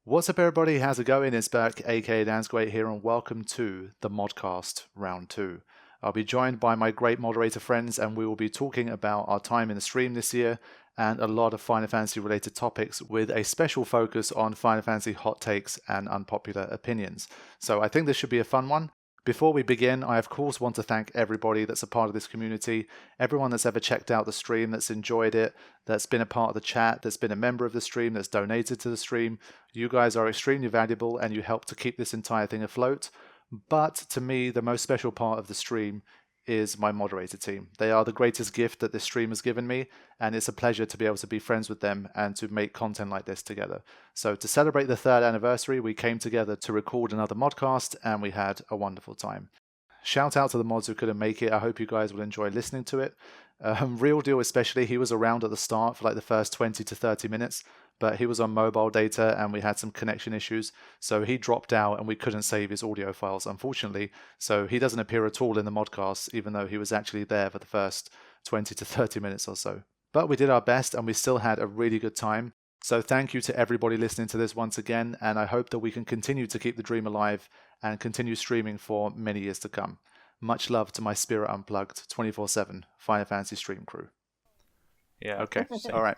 What's up, everybody? How's it going? It's Berk, aka Dansg08 here, and welcome to the Modcast Round 2. I'll be joined by my great moderator friends, and we will be talking about our time in the stream this year and a lot of Final Fantasy related topics with a special focus on Final Fantasy hot takes and unpopular opinions. So I think this should be a fun one. Before we begin, I of course want to thank everybody that's a part of this community, everyone that's ever checked out the stream, that's enjoyed it, that's been a part of the chat, that's been a member of the stream, that's donated to the stream. You guys are extremely valuable and you help to keep this entire thing afloat. But to me, the most special part of the stream is my moderator team. They are the greatest gift that this stream has given me, and it's a pleasure to be able to be friends with them and to make content like this together. So to celebrate the 3rd anniversary, we came together to record another modcast, and we had a wonderful time. Shout out to the mods who couldn't make it. I hope you guys will enjoy listening to it. Real Deal especially, he was around at the start for like the first 20 to 30 minutes, but he was on mobile data and we had some connection issues, so he dropped out and we couldn't save his audio files, unfortunately. So he doesn't appear at all in the modcast, even though he was actually there for the first 20 to 30 minutes or so. But we did our best and we still had a really good time. So thank you to everybody listening to this once again, and I hope that we can continue to keep the dream alive and continue streaming for many years to come. Much love to my Spirit Unplugged 24/7 Final Fantasy stream crew. Yeah. Okay. All right.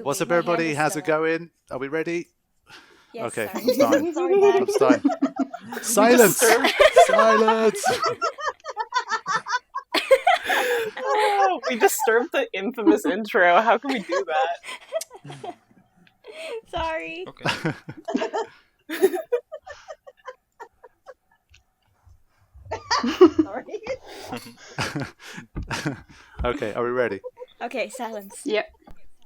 What's up, everybody? How's it going? Are we ready? Yes, okay. sorry. I'm starting. Sorry, I'm starting. Silence! Silence! Oh, we disturbed the infamous intro. How can we do that? Sorry. Okay. Sorry. Okay, are we ready? Okay, silence. Yep.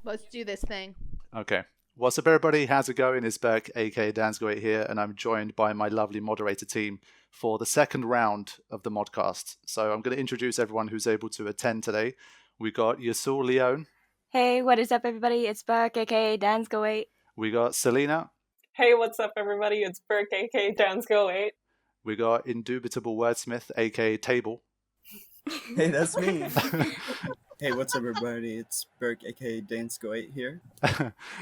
Let's do this thing. Okay. What's up, everybody? How's it going? It's Berk, aka Dansg08 here, and I'm joined by my lovely moderator team for the second round of the modcast. So I'm going to introduce everyone who's able to attend today. We got Yasul Leone. Hey, what is up, everybody? It's Berk, aka Dansg08. We got Selena. Hey, what's up, everybody? It's Berk, aka Dansg08. We got Indubitable Wordsmith, aka Table. Hey, that's me. Hey, what's up, everybody? It's Berk, aka Dansg08 here.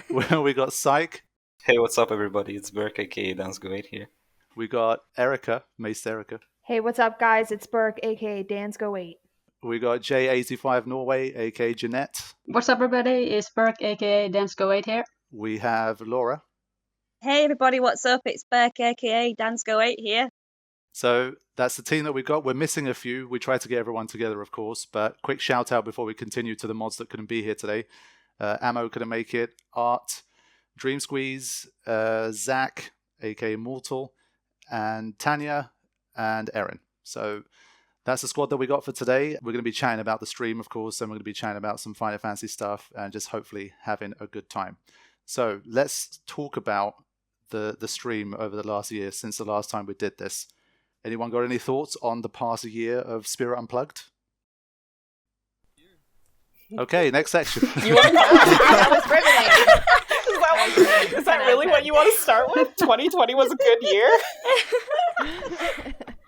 We got Psych. Hey, what's up, everybody? It's Berk, aka Dansg08 here. We got Erica, Mace Erica. Hey, what's up, guys? It's Berk, aka Dansg08. We got J85 Norway, aka Jeanette. What's up, everybody? It's Berk, aka Dansg08 here. We have Laura. Hey everybody, what's up? It's Berk, aka Dansg08 here. So that's the team that we've got. We're missing a few. We tried to get everyone together, of course, but quick shout out before we continue to the mods that couldn't be here today. Ammo couldn't make it, Art, Dream Squeeze, Zach, aka Mortal, and Tanya, and Erin. So that's the squad that we got for today. We're going to be chatting about the stream, of course, and we're going to be chatting about some Final Fantasy stuff and just hopefully having a good time. So let's talk about the stream over the last year since the last time we did this. Anyone got any thoughts on the past year of Spirit Unplugged? Okay, next section. You want to That was riveting. Is that really what you want to start with? 2020 was a good year?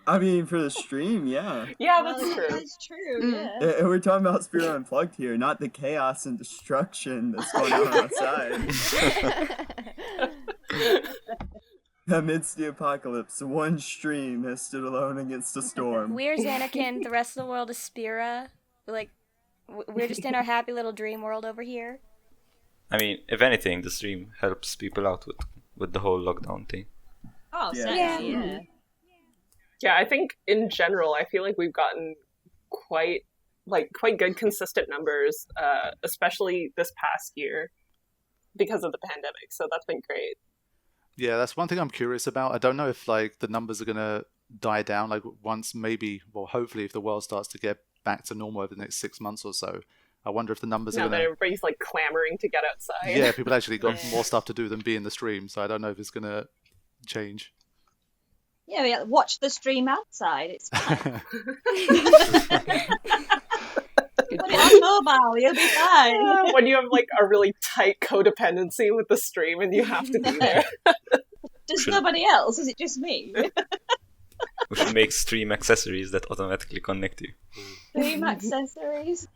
I mean, for the stream, yeah. Yeah, that's true. That's true, yeah. And we're talking about Spirit Unplugged here, not the chaos and destruction that's going on outside. Amidst the apocalypse, one stream has stood alone against a storm. We're Xanakin, the rest of the world is Spira. We're just in our happy little dream world over here. I mean, if anything, the stream helps people out with the whole lockdown thing. Oh, Yeah. certainly, yeah. Yeah, I think in general, I feel like we've gotten quite good consistent numbers, especially this past year because of the pandemic. So that's been great. Yeah, that's one thing I'm curious about. I don't know if like the numbers are going to die down like once maybe, well, hopefully if the world starts to get back to normal over the next 6 months or so. I wonder if the numbers are Now going that to... everybody's like clamoring to get outside. Yeah, people actually got more stuff to do than be in the stream. So I don't know if it's going to change. Yeah, we watch the stream outside. It's fine. Put it on mobile, you'll be fine. When you have like a really tight codependency with the stream and you have to be there. Does nobody else? Is it just me? We should make stream accessories that automatically connect you. Stream accessories.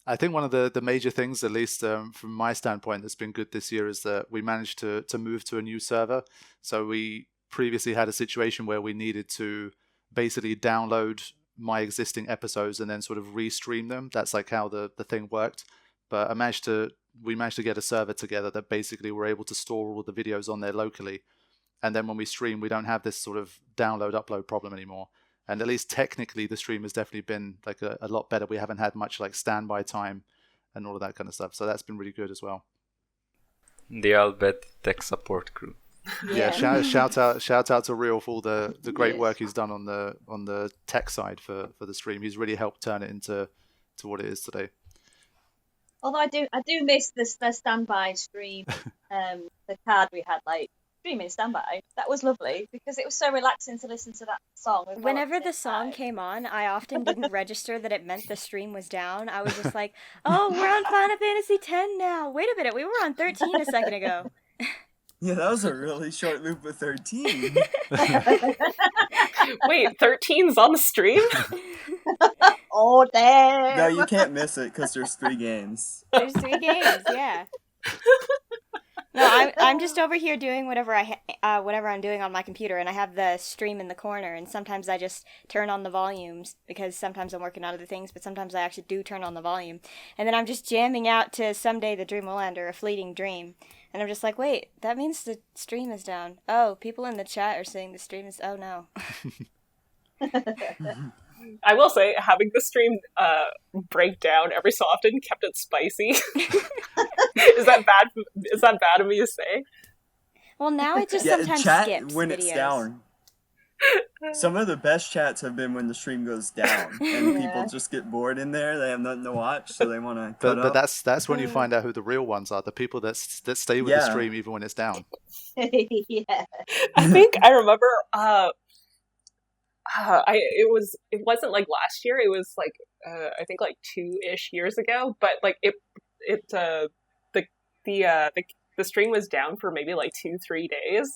I think one of the major things, at least from my standpoint, that's been good this year is that we managed to move to a new server. So we previously had a situation where we needed to basically download my existing episodes and then sort of restream them. That's like how the thing worked. But we managed to get a server together that basically we're able to store all the videos on there locally. And then when we stream, we don't have this sort of download upload problem anymore. And at least technically, the stream has definitely been like a lot better. We haven't had much like standby time and all of that kind of stuff. So that's been really good as well. The Albert tech support crew. Yeah, shout out to Real for all the great work he's done on the tech side for the stream. He's really helped turn it into what it is today. Although I do miss the standby stream, the card we had, like streaming standby. That was lovely because it was so relaxing to listen to that song. Whenever the song came on, I often didn't register that it meant the stream was down. I was just like, oh, we're on Final Fantasy X now. Wait a minute, we were on 13 a second ago. Yeah, that was a really short loop of 13. Wait, 13's on the stream? Oh, damn! No, you can't miss it because there's 3 games. There's 3 games, yeah. No, I'm just over here doing whatever I'm doing on my computer, and I have the stream in the corner, and sometimes I just turn on the volumes, because sometimes I'm working on other things, but sometimes I actually do turn on the volume. And then I'm just jamming out to Someday the Dream Will End, or A Fleeting Dream. And I'm just like, wait, that means the stream is down. Oh, people in the chat are saying the stream is... Oh, no. I will say, having the stream break down every so often kept it spicy. Is that bad? Is that bad of me to say? Well, now it just Yeah, sometimes chat skips when videos. it's down. Some of the best chats have been when the stream goes down and people just get bored in there. They have nothing to watch, so they want to cut But up. that's when you find out who the real ones are. The people that stay with the stream even when it's down. Yeah. I think I remember. It wasn't like last year. It was like I think like 2-ish years ago. But like the stream was down for maybe like 2-3 days,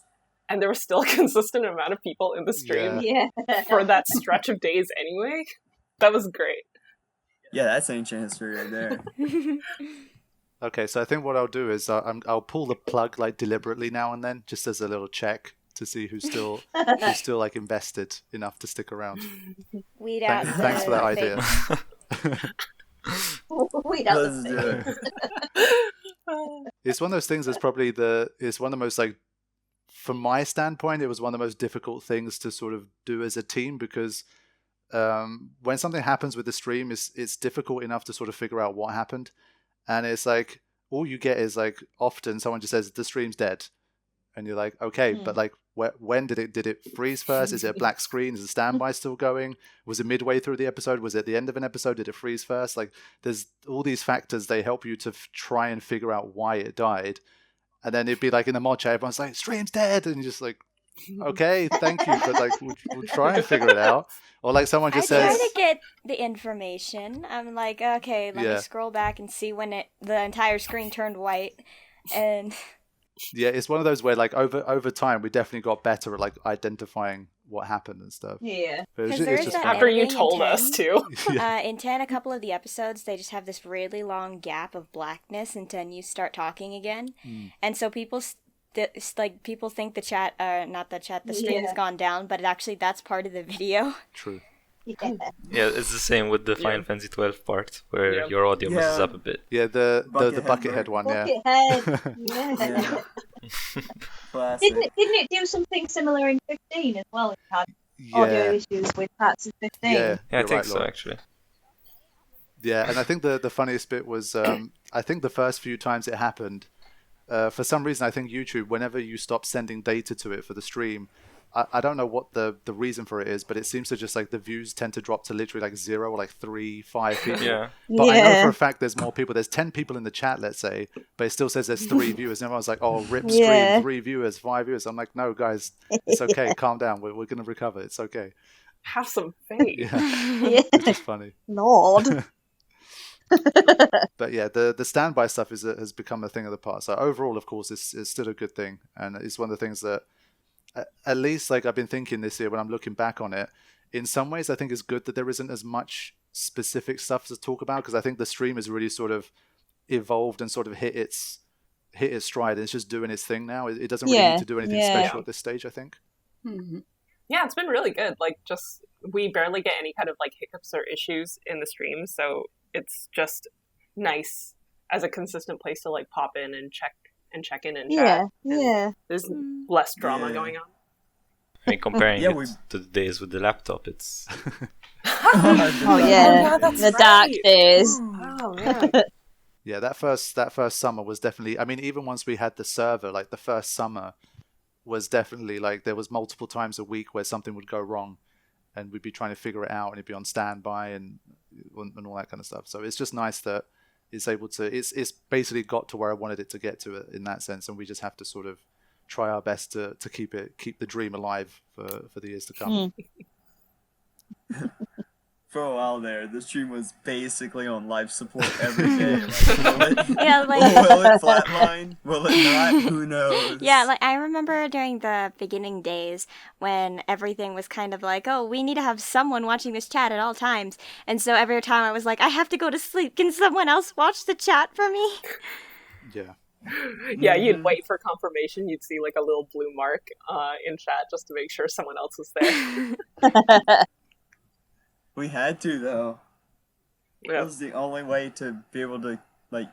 and there was still a consistent amount of people in the stream for that stretch of days anyway. That was great. Yeah, that's ancient history right there. Okay, so I think what I'll do is I'll pull the plug like deliberately now and then, just as a little check to see who's still like invested enough to stick around. Weed out. Thanks for that idea. Weed out Let's do it. It's one of those things that's probably it's one of the most like, from my standpoint, it was one of the most difficult things to sort of do as a team because when something happens with the stream, it's difficult enough to sort of figure out what happened. And it's like, all you get is like, often someone just says, the stream's dead. And you're like, okay, but like, when did it freeze first? Is it a black screen? Is the standby still going? Was it midway through the episode? Was it the end of an episode? Did it freeze first? Like, there's all these factors. They help you to try and figure out why it died. And then it'd be like in the mod chat, everyone's like, stream's dead. And you're just like, okay, thank you. But like, we'll try and figure it out. Or like someone just says... I try to get the information. I'm like, okay, let me scroll back and see when the entire screen turned white. And... Yeah, it's one of those where like over time we definitely got better at like identifying what happened and stuff. Yeah. Because it's just after you told us to. In 10, a couple of the episodes, they just have this really long gap of blackness until you start talking again. And so people think the chat, the stream has gone down, but actually that's part of the video. True. Yeah, it's the same with the Final Fantasy XII part, where your audio messes up a bit. Yeah, the Buckethead one, Buckethead, Classic. Didn't it do something similar in 15 as well? It had audio issues with parts of 15. Yeah, I think right, so, Laura. actually. Yeah, and I think the funniest bit was, I think the first few times it happened, for some reason, I think YouTube, whenever you stop sending data to it for the stream, I don't know what the reason for it is, but it seems to just like the views tend to drop to literally like 0 or like 3, 5 people. Yeah. But I know for a fact there's more people. There's 10 people in the chat, let's say, but it still says there's 3 viewers. And everyone's like, oh, rip stream, 3 viewers, 5 viewers. I'm like, no, guys, it's okay. Calm down. We're going to recover. It's okay. Have some faith. Yeah. Which is funny. Lord. But yeah, the standby stuff has become a thing of the past. So overall, of course, it's still a good thing. And it's one of the things that, at least like I've been thinking this year when I'm looking back on it, in some ways I think it's good that there isn't as much specific stuff to talk about, because I think the stream has really sort of evolved and sort of hit its stride. It's just doing its thing now. It doesn't really need to do anything special at this stage, I think. Mm-hmm. Yeah, it's been really good. Like, just we barely get any kind of like hiccups or issues in the stream, so it's just nice as a consistent place to like pop in and check in and chat. Yeah. There's less drama going on. I mean, comparing it to the days with the laptop, it's... That's the dark days. Oh, man. Yeah, that first summer was definitely... I mean, even once we had the server, like the first summer was definitely like there was multiple times a week where something would go wrong and we'd be trying to figure it out and it'd be on standby and all that kind of stuff. So it's just nice that it's able to... It's basically got to where I wanted it to get to in that sense, and we just have to sort of try our best to keep the dream alive for the years to come. For a while there, the stream was basically on life support every day. Like, will it flatline? Will it not? Who knows? Yeah, like I remember during the beginning days when everything was kind of like, oh, we need to have someone watching this chat at all times. And so every time I was like, I have to go to sleep. Can someone else watch the chat for me? Yeah. Yeah, you'd wait for confirmation. You'd see like a little blue mark in chat just to make sure someone else was there. We had to, though. Yep. That was the only way to be able to like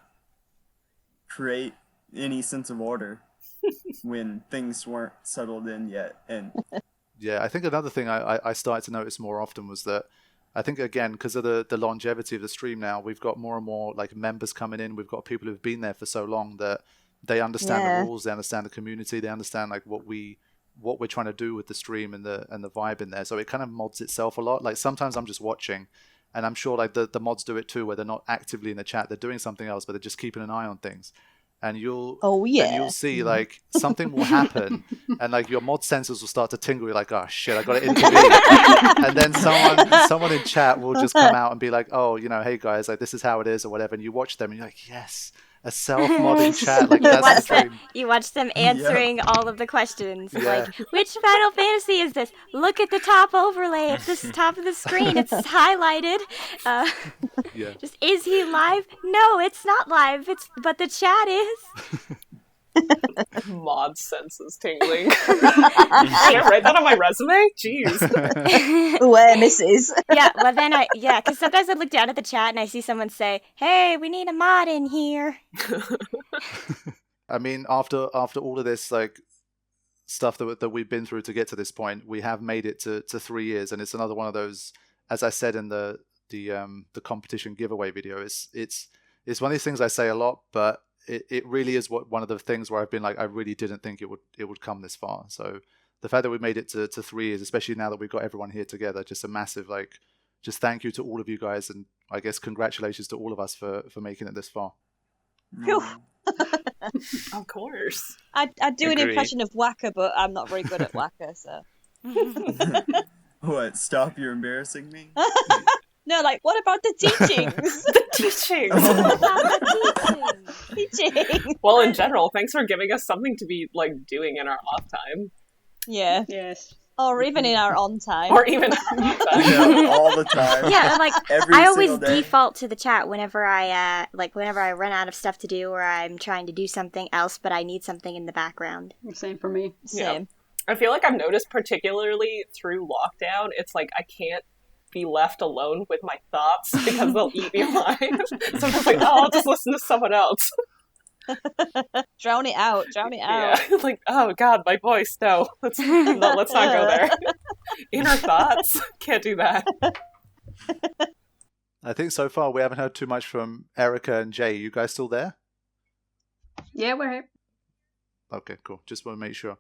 create any sense of order when things weren't settled in yet. And yeah, I think another thing I started to notice more often was that I think, again, because of the longevity of the stream now, we've got more and more like members coming in. We've got people who've been there for so long that they understand the rules, they understand the community, they understand like what we're trying to do with the stream and the vibe in there. So it kind of mods itself a lot. Like sometimes I'm just watching, and I'm sure like the mods do it too, where they're not actively in the chat, they're doing something else, but they're just keeping an eye on things. And you'll see like something will happen and like your mod sensors will start to tingle. You're like, oh shit, I got to intervene. And then someone in chat will just come out and be like, oh, hey guys, like this is how it is or whatever. And you watch them and you're like, yes, a self-modding chat. Like that's the dream. You watch them answering all of the questions. Like, which Final Fantasy is this? Look at the top overlay at the top of the screen. It's highlighted. Just, is he live? No, it's not live. But the chat is. Mod senses tingling. Can I write that on my resume? Jeez. Where misses. Yeah, well then because sometimes I look down at the chat and I see someone say, hey, we need a mod in here. I mean, after all of this like stuff that we've been through to get to this point, we have made it to 3 years, and it's another one of those, as I said in the competition giveaway video, it's one of these things I say a lot, but it really is one of the things where I've been like, I really didn't think it would come this far. So the fact that we made it to 3 years, especially now that we've got everyone here together, just a massive just thank you to all of you guys, and I guess congratulations to all of us for making it this far. Of course. I do an impression of Waka, but I'm not very good at Waka, so. What? Stop! You're embarrassing me. No, like, what about the teachings? The teachings. What about the teaching? Well, in general, thanks for giving us something to be like doing in our off time. Yeah. Yes. Or even in our on time. Or even in our on time. Yeah, all the time. Yeah, like Every I always single day. default to the chat whenever I run out of stuff to do or I'm trying to do something else, but I need something in the background. Same for me. Same. I feel like I've noticed, particularly through lockdown, it's like I can't be left alone with my thoughts because they'll eat me alive. So I'm just like, I'll just listen to someone else. Drown it out. Yeah, like, oh god, my voice. No, let's not go there. Inner thoughts, can't do that. I think so far we haven't heard too much from Erica and Jay. You guys still there? Yeah, we're here. Okay, cool. Just want to make sure.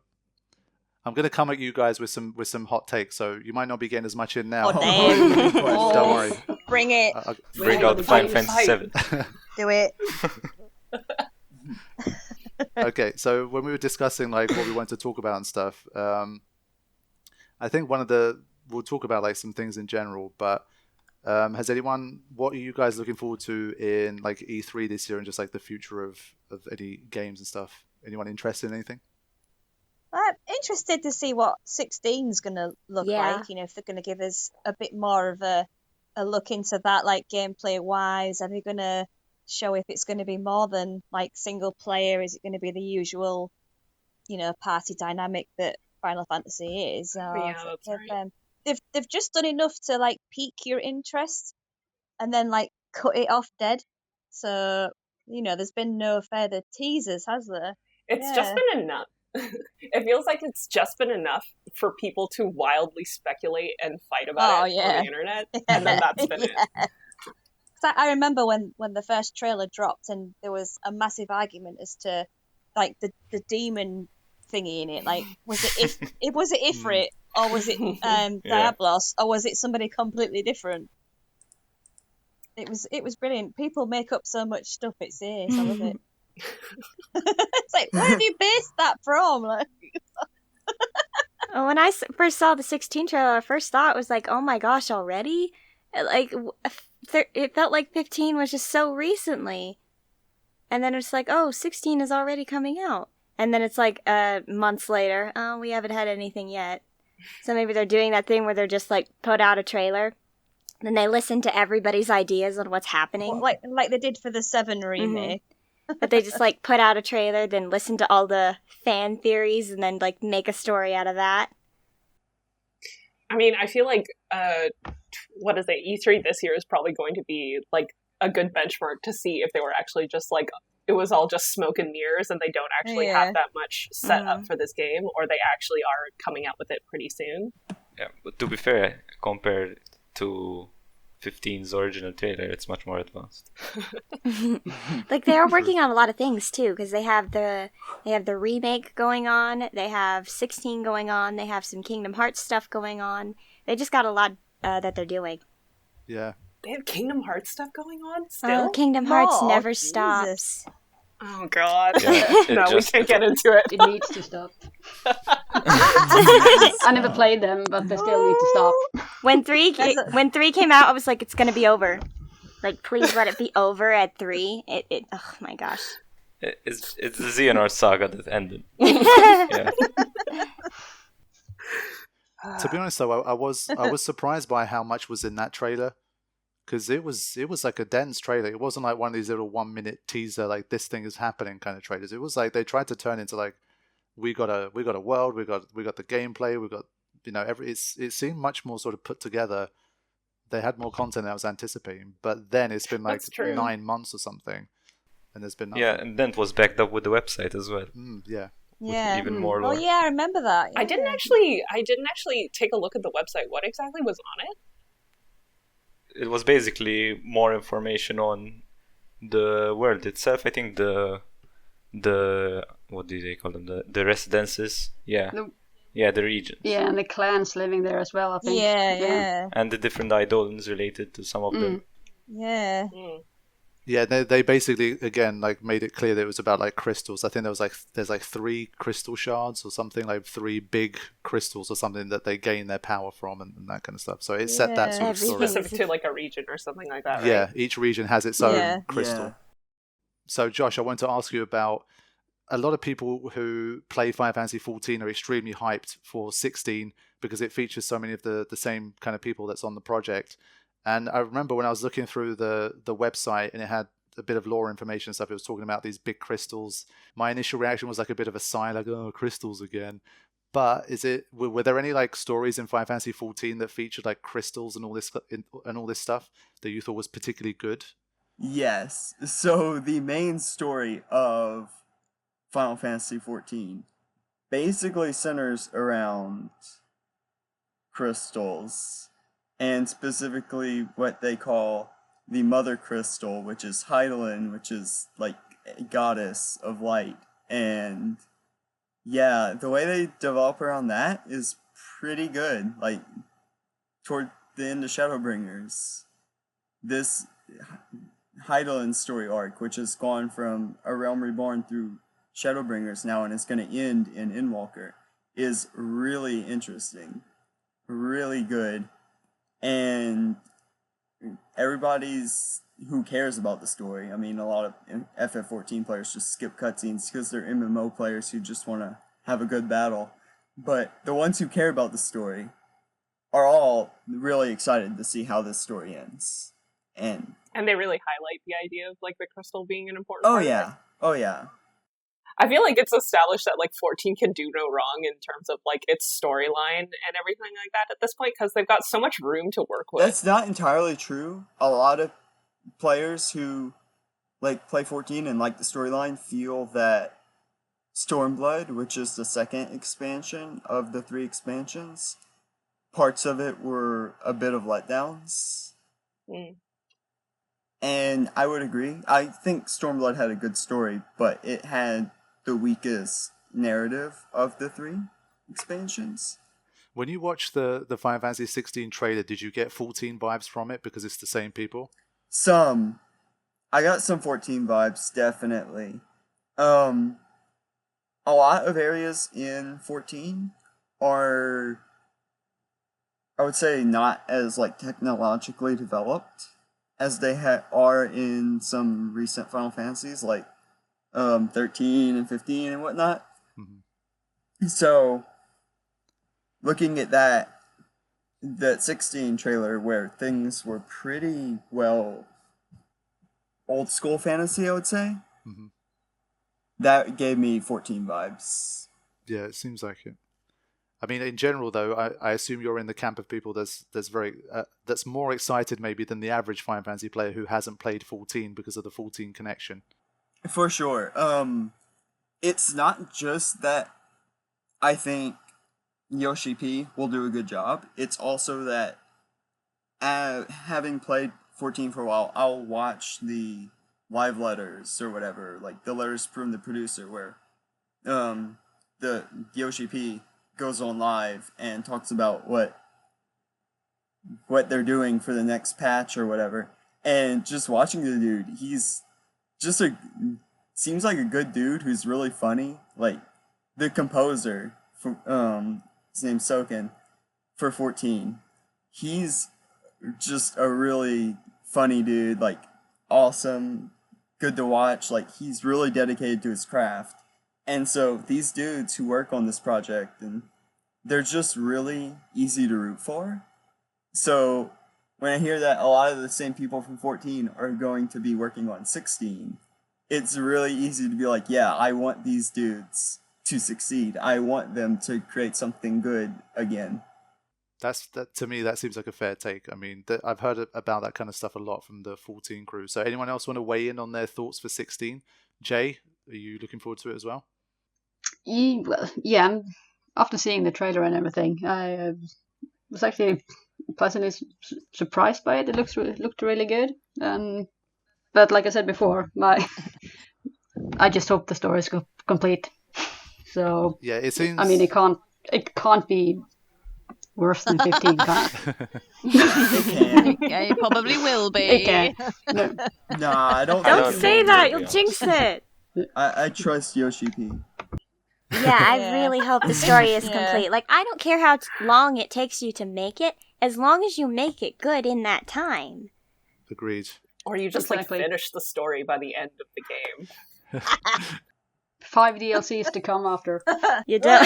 I'm going to come at you guys with some hot takes, so you might not be getting as much in now. Oh, damn. Don't worry. Bring it. Bring out the Final Fantasy VII. Do it. Okay, so when we were discussing like what we wanted to talk about and stuff, I think we'll talk about like some things in general, but what are you guys looking forward to in like E3 this year and just like the future of any games and stuff? Anyone interested in anything? I'm interested to see what 16's going to look like, if they're going to give us a bit more of a a look into that, like gameplay wise? Are they gonna show if it's going to be more than like single player? Is it going to be the usual, party dynamic that Final Fantasy is? Yeah, that's right. They've just done enough to like pique your interest and then like cut it off dead. So there's been no further teasers, has there? It's just been enough. It feels like it's just been enough for people to wildly speculate and fight about it on the internet, and then that's been it. I remember when the first trailer dropped and there was a massive argument as to like the demon thingy in it. Like, was it Ifrit or was it Diablos or was it somebody completely different? It was brilliant. People make up so much stuff. It's ace. I love it. It's like, where have you based that from? Like, when I first saw the 16 trailer, I first thought it was like, oh my gosh, already? Like, it felt like 15 was just so recently. And then it's like, oh, 16 is already coming out. And then it's like months later, oh, we haven't had anything yet. So maybe they're doing that thing where they're just like put out a trailer. Then they listen to everybody's ideas on what's happening. Like they did for the 7 remake. But they just like put out a trailer, then listen to all the fan theories, and then like make a story out of that. I mean, I feel like what is it? E3 this year is probably going to be like a good benchmark to see if they were actually just like it was all just smoke and mirrors, and they don't actually have that much set up for this game, or they actually are coming out with it pretty soon. Yeah, but to be fair, compared to 15's original trailer, it's much more advanced. Like they're working on a lot of things too, because they have the remake going on, they have 16 going on, they have some Kingdom Hearts stuff going on. They just got a lot that they're doing. Yeah. They have Kingdom Hearts stuff going on still? Oh, Kingdom Hearts never stops. Oh god. Yeah, no, we can't get into it. It needs to stop. I never played them, but they still need to stop. When 3 came out, I was like, it's gonna be over. Like, please let it be over at 3. It oh my gosh. It's the Xehanort saga that ended. Yeah. To be honest, though, I was surprised by how much was in that trailer, because it was like a dense trailer. It wasn't like one of these little 1-minute teaser like this thing is happening kind of trailers. It was like they tried to turn into like we got a world, we got the gameplay, we got it seemed much more sort of put together. They had more content than I was anticipating, but then it's been like 9 months or something, and there's been nothing. Yeah, and then it was backed up with the website as well. Yeah. Yeah. Even more lore. Oh yeah, I remember that. Yeah. I didn't actually take a look at the website. What exactly was on it? It was basically more information on the world itself. I think the what do they call them? The residences. Yeah. The regions. Yeah, and the clans living there as well, I think. Yeah. And the different eidolons related to some of them. Yeah. Yeah, they basically again like made it clear that it was about like crystals. I think there's 3 crystal shards or something, like 3 big crystals or something that they gain their power from and that kind of stuff. So it set that sort of story. Specific to like a region or something like that, right? Yeah, each region has its own crystal. Yeah. So Josh, I want to ask you about a lot of people who play Final Fantasy XIV are extremely hyped for 16 because it features so many of the same kind of people that's on the project. And I remember when I was looking through the website and it had a bit of lore information and stuff, it was talking about these big crystals. My initial reaction was like a bit of a sigh, like, oh, crystals again. But were there any like stories in Final Fantasy XIV that featured like crystals and all this stuff that you thought was particularly good? Yes. So the main story of Final Fantasy XIV basically centers around crystals, and specifically what they call the Mother Crystal, which is Hydaelyn, which is like a goddess of light. And yeah, the way they develop around that is pretty good. Like, toward the end of Shadowbringers, this Hydaelyn story arc, which has gone from A Realm Reborn through Shadowbringers now, and it's going to end in Endwalker, is really interesting, really good, and everybody's who cares about the story. I mean, a lot of FF14 players just skip cutscenes because they're MMO players who just want to have a good battle, but the ones who care about the story are all really excited to see how this story ends. And they really highlight the idea of like the crystal being an important oh part yeah, of it. oh yeah. I feel like it's established that like 14 can do no wrong in terms of like its storyline and everything like that at this point, because they've got so much room to work with. That's not entirely true. A lot of players who like play 14 and like the storyline feel that Stormblood, which is the second expansion of the 3 expansions, parts of it were a bit of letdowns. And I would agree. I think Stormblood had a good story, but it had the weakest narrative of the 3 expansions. When you watched the Final Fantasy 16 trailer, did you get 14 vibes from it because it's the same people? Some. I got some 14 vibes, definitely. A lot of areas in 14 are, I would say, not as like technologically developed as they are in some recent Final Fantasies, like 13 and 15 and whatnot. Mm-hmm. So, looking at that 16 trailer where things were pretty well old school fantasy, I would say, mm-hmm. that gave me 14 vibes. Yeah, it seems like it. I mean, in general, though, I assume you're in the camp of people that's more excited maybe than the average Final Fantasy player who hasn't played 14 because of the 14 connection. For sure. It's not just that I think Yoshi P will do a good job. It's also that having played 14 for a while, I'll watch the live letters or whatever, like the letters from the producer where the Yoshi P goes on live and talks about what they're doing for the next patch or whatever. And just watching the dude, he's just seems like a good dude who's really funny. Like the composer from his name's Soken for 14. He's just a really funny dude, like awesome, good to watch. Like he's really dedicated to his craft. And so these dudes who work on this project, and they're just really easy to root for. So when I hear that a lot of the same people from 14 are going to be working on 16, it's really easy to be like, yeah, I want these dudes to succeed. I want them to create something good again. To me, that seems like a fair take. I mean, I've heard about that kind of stuff a lot from the 14 crew. So anyone else want to weigh in on their thoughts for 16? Jay, are you looking forward to it as well? Well, yeah, after seeing the trailer and everything, I was actually pleasantly surprised by it. It looked really good. But like I said before, I just hope the story is complete. So yeah, it seems. I mean, it can't be worse than 15. It probably will be. It can. No, I don't. Don't say that. You'll jinx it. I trust Yoshi P. Yeah, I really hope the story is complete. Like, I don't care how long it takes you to make it, as long as you make it good in that time. Agreed. Or you just like finish the story by the end of the game. 5 DLCs to come after. You don't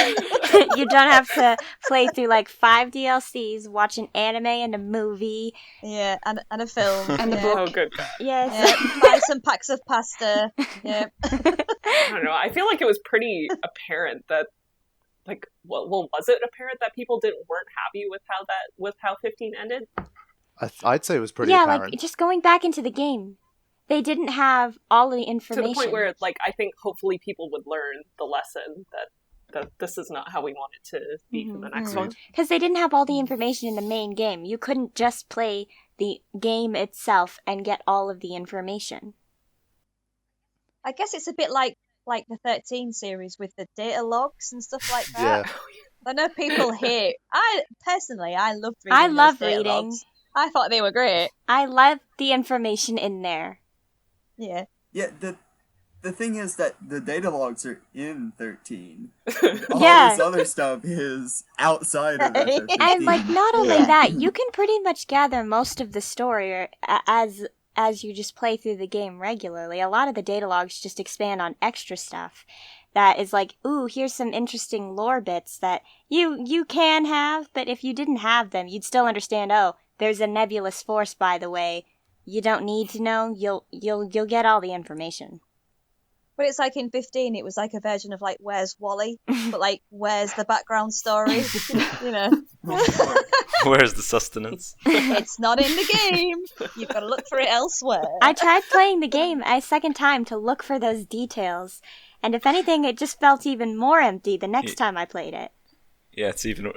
have to play through like 5 DLCs, watch an anime and a movie. Yeah, and a film. And the book. Oh, good God. Yes. Yeah, buy some packs of pasta. Yeah. I don't know. I feel like it was pretty apparent that, like, well, was it apparent that people weren't happy with how 15 ended? I'd say it was pretty apparent. Yeah, like just going back into the game. They didn't have all the information. To the point where, like, I think hopefully people would learn the lesson that this is not how we want it to be for the next one. Because they didn't have all the information in the main game. You couldn't just play the game itself and get all of the information. I guess it's a bit like the 13 series with the data logs and stuff like that. Yeah. I know people hate. I loved reading. I love those data reading. logs. I thought they were great. I love the information in there. Yeah. Yeah, the thing is that the data logs are in 13. All this other stuff is outside of the 13. And like not only that, you can pretty much gather most of the story as you just play through the game regularly. A lot of the data logs just expand on extra stuff. that is like, ooh, here's some interesting lore bits that you can have, but if you didn't have them, you'd still understand, oh, there's a nebulous force, by the way. You don't need to know. You'll get all the information. But it's like in 15, it was like a version of like, where's Wally? But like, where's the background story? You know. Where's the sustenance? It's not in the game. You've got to look for it elsewhere. I tried playing the game a second time to look for those details, and if anything, it just felt even more empty the next time I played it. Yeah, it's even...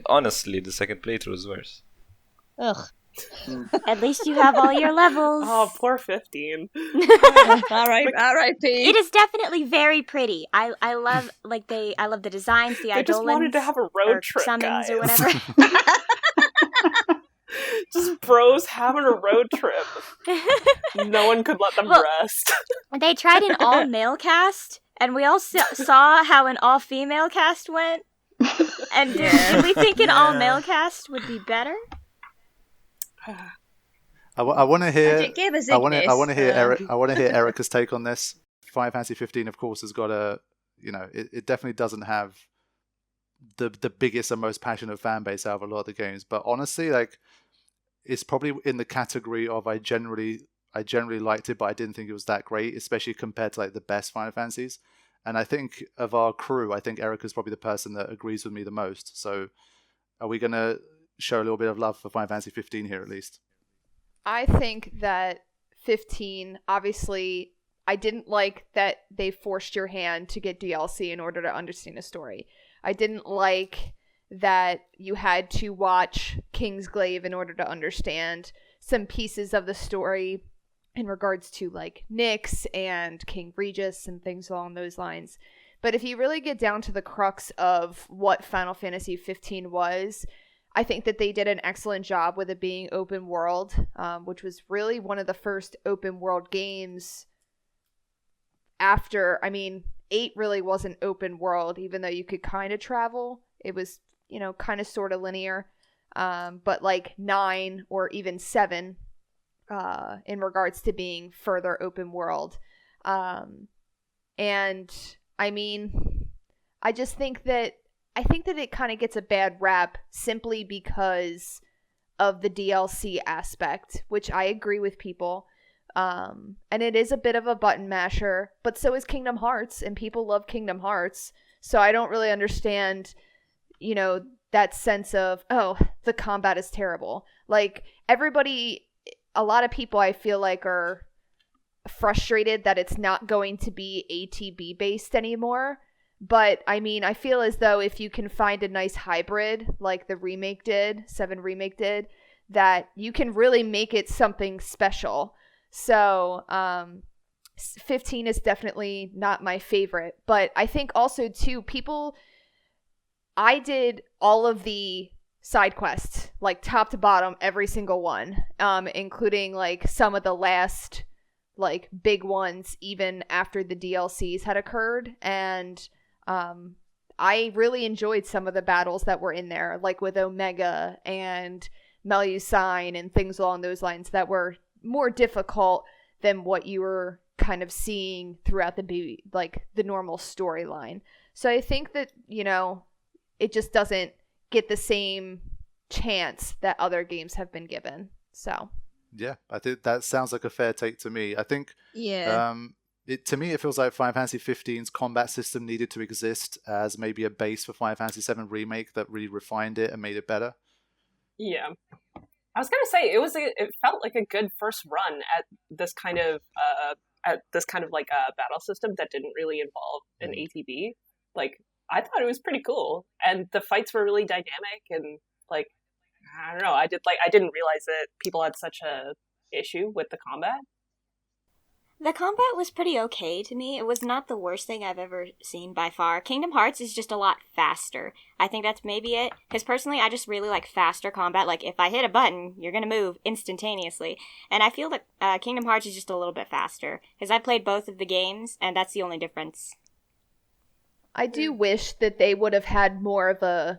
honestly, the second playthrough is worse. Ugh. At least you have all your levels. Oh, poor 15. R.I.P. It is definitely very pretty. I love I love the designs, the They just wanted to have a road trip, summons guys. or whatever. Just bros having a road trip. No one could let them rest. They tried an all-male cast, and we all saw how an all-female cast went. And did we think an all-male cast would be better? I want to hear. I want to hear Eric. I want to hear Erica's take on this. Final Fantasy 15, of course, has got a. It definitely doesn't have the biggest and most passionate fan base out of a lot of the games. But honestly, like, it's probably in the category of I generally liked it, but I didn't think it was that great, especially compared to like the best Final Fantasies. And I think of our crew, I think Erica's probably the person that agrees with me the most. So, are we gonna show a little bit of love for Final Fantasy 15 here at least? I think that 15, obviously, I didn't like that they forced your hand to get DLC in order to understand a story. I didn't like that you had to watch Kingsglaive in order to understand some pieces of the story in regards to like Nyx and King Regis and things along those lines. But if you really get down to the crux of what Final Fantasy 15 was, I think that they did an excellent job with it being open world, which was really one of the first open world games after, 8 really wasn't open world, even though you could kind of travel. It was, kind of sort of linear. But like 9 or even 7, in regards to being further open world. And I just think that it kind of gets a bad rap simply because of the DLC aspect, which I agree with people. And it is a bit of a button masher, but so is Kingdom Hearts, and people love Kingdom Hearts. So I don't really understand, that sense of, oh, the combat is terrible. Like, a lot of people I feel like are frustrated that it's not going to be ATB based anymore. But, I feel as though if you can find a nice hybrid, like the remake did, 7 Remake did, that you can really make it something special. So, 15 is definitely not my favorite. But I think also, too, I did all of the side quests, like top to bottom, every single one, including, like, some of the last, like, big ones, even after the DLCs had occurred. And I really enjoyed some of the battles that were in there, like with Omega and Melusine and things along those lines that were more difficult than what you were kind of seeing throughout the normal storyline. So I think that, it just doesn't get the same chance that other games have been given. So yeah, I think that sounds like a fair take to me. I think to me, it feels like Final Fantasy 15's combat system needed to exist as maybe a base for Final Fantasy VII Remake that really refined it and made it better. Yeah. I was gonna say it felt like a good first run at this kind of battle system that didn't really involve an ATB. Like, I thought it was pretty cool, and the fights were really dynamic, and like, I don't know, I didn't realize that people had such a issue with the combat. The combat was pretty okay to me. It was not the worst thing I've ever seen by far. Kingdom Hearts is just a lot faster. I think that's maybe it. Because personally, I just really like faster combat. Like, if I hit a button, you're going to move instantaneously. And I feel that Kingdom Hearts is just a little bit faster. Because I played both of the games, and that's the only difference. I do wish that they would have had more of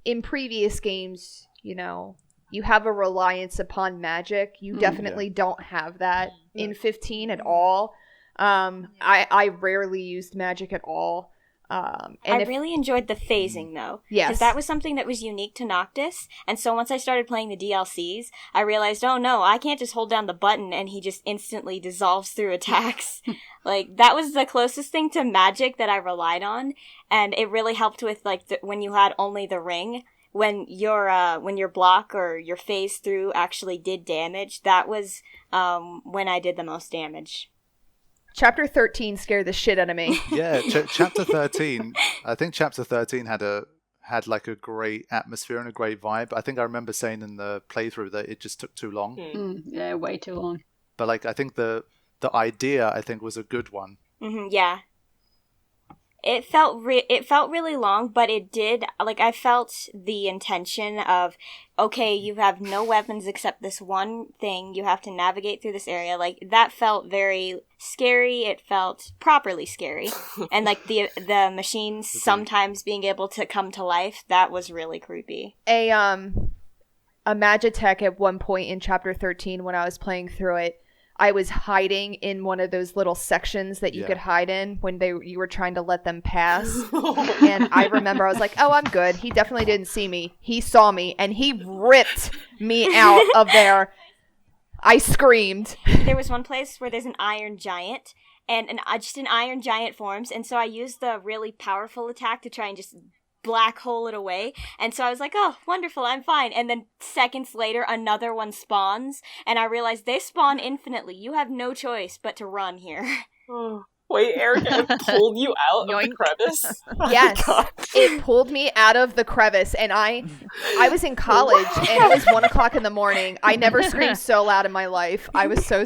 in previous games, you have a reliance upon magic. You definitely don't have that in 15 at all. I rarely used magic at all. I really enjoyed the phasing, though. Yes. Because that was something that was unique to Noctis. And so once I started playing the DLCs, I realized, oh no, I can't just hold down the button and he just instantly dissolves through attacks. Like, that was the closest thing to magic that I relied on. And it really helped with, like, when you had only the ring. When your block or your phase through actually did damage, that was when I did the most damage. Chapter 13 scared the shit out of me. Yeah, chapter 13. I think chapter 13 had like a great atmosphere and a great vibe. I think I remember saying in the playthrough that it just took too long. Yeah, way too long. But like, I think the idea was a good one. Yeah. It felt really long, but it did, like, I felt the intention of, okay, you have no weapons except this one thing, you have to navigate through this area, like, that felt very scary, it felt properly scary, and, like, the machines sometimes being able to come to life, that was really creepy. A Magitech at one point in chapter 13, when I was playing through it, I was hiding in one of those little sections that you could hide in when you were trying to let them pass. And I remember I was like, oh, I'm good. He definitely didn't see me. He saw me, and he ripped me out of there. I screamed. There was one place where there's an iron giant, and just an iron giant forms, and so I used the really powerful attack to try and just black hole it away, and so I was like, oh, wonderful, I'm fine. And then seconds later another one spawns, and I realized they spawn infinitely. You have no choice but to run here. Wait, Eric, it pulled you out of the crevice? Yes, it pulled me out of the crevice, and I was in college, and it was 1 o'clock in the morning. I never screamed so loud in my life. I was so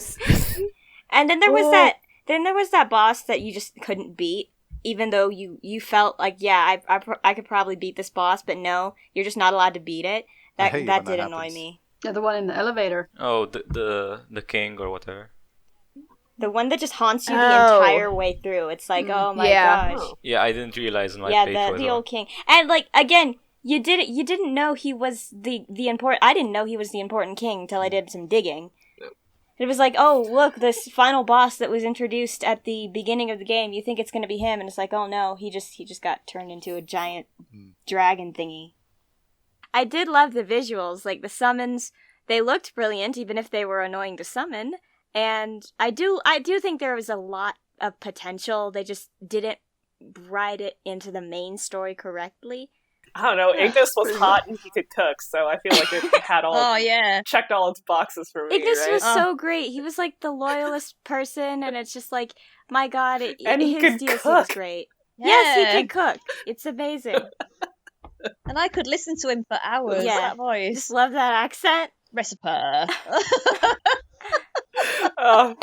and then there was that boss that you just couldn't beat. Even though you felt like, yeah, I could probably beat this boss, but no, you're just not allowed to beat it. That did annoy me. Yeah, the one in the elevator. Oh, the king or whatever. The one that just haunts you the entire way through. It's like, oh my gosh. Yeah, I didn't realize in my playthrough. The old king. And like, again, you didn't know he was the important. I didn't know he was the important king until I did some digging. It was like, oh, look, this final boss that was introduced at the beginning of the game, you think it's going to be him, and it's like, oh no, he just got turned into a giant dragon thingy. I did love the visuals, like the summons, they looked brilliant, even if they were annoying to summon, and I do think there was a lot of potential. They just didn't write it into the main story correctly. I don't know, Ignis was hot and he could cook, so I feel like it had checked all its boxes for me. Ignis right? was so great. He was like the loyalist person, and it's just like, my god, his DLC was great. Yeah. Yes, he could cook. It's amazing. And I could listen to him for hours, that voice. Just love that accent. Recipe.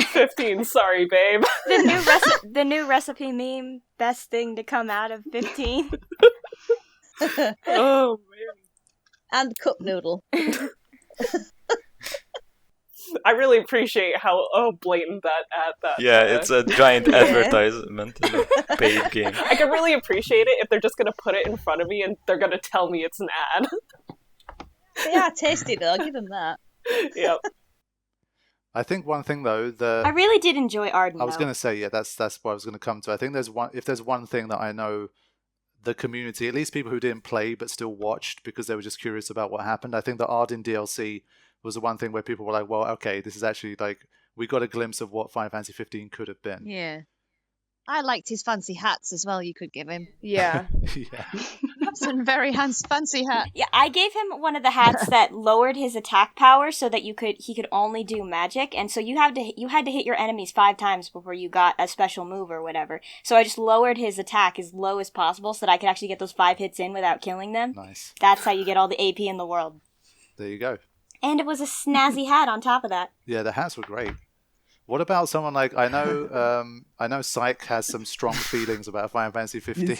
15, sorry, babe. The new recipe meme, best thing to come out of 15. Oh man! And cup noodle. I really appreciate how blatant that. Yeah, it's a giant advertisement in a paid game. I can really appreciate it if they're just gonna put it in front of me and they're gonna tell me it's an ad. They are tasty though. I'll give them that. Yep. I think one thing though, I really did enjoy Ardyn. I was going to say, that's what I was going to come to. I think if there's one thing that I know the community, at least people who didn't play but still watched because they were just curious about what happened, I think the Ardyn DLC was the one thing where people were like, well, okay, this is actually like, we got a glimpse of what Final Fantasy XV could have been. Yeah. I liked his fancy hats as well you could give him. Yeah. Yeah. Some very fancy hat. Yeah, I gave him one of the hats that lowered his attack power so that he could only do magic, and so you had to hit your enemies 5 times before you got a special move or whatever. So I just lowered his attack as low as possible so that I could actually get those 5 hits in without killing them. Nice. That's how you get all the AP in the world. There you go. And it was a snazzy hat on top of that. Yeah, the hats were great. What about someone like, I know Syke has some strong feelings about Final Fantasy 15.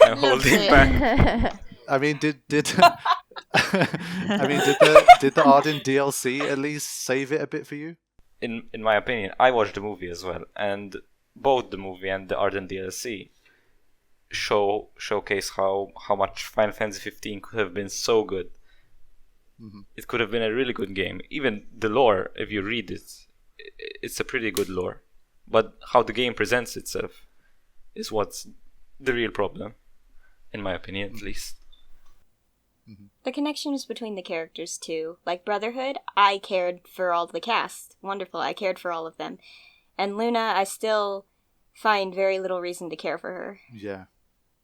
I'm holding back. I mean, did the Ardyn DLC at least save it a bit for you? In my opinion, I watched the movie as well, and both the movie and the Ardyn DLC showcase how much Final Fantasy 15 could have been so good. Mm-hmm. It could have been a really good game. Even the lore, if you read it, it's a pretty good lore. But how the game presents itself is what's the real problem, in my opinion, at least. The connections between the characters, too. Like Brotherhood, I cared for all the cast. Wonderful, I cared for all of them. And Luna, I still find very little reason to care for her. Yeah.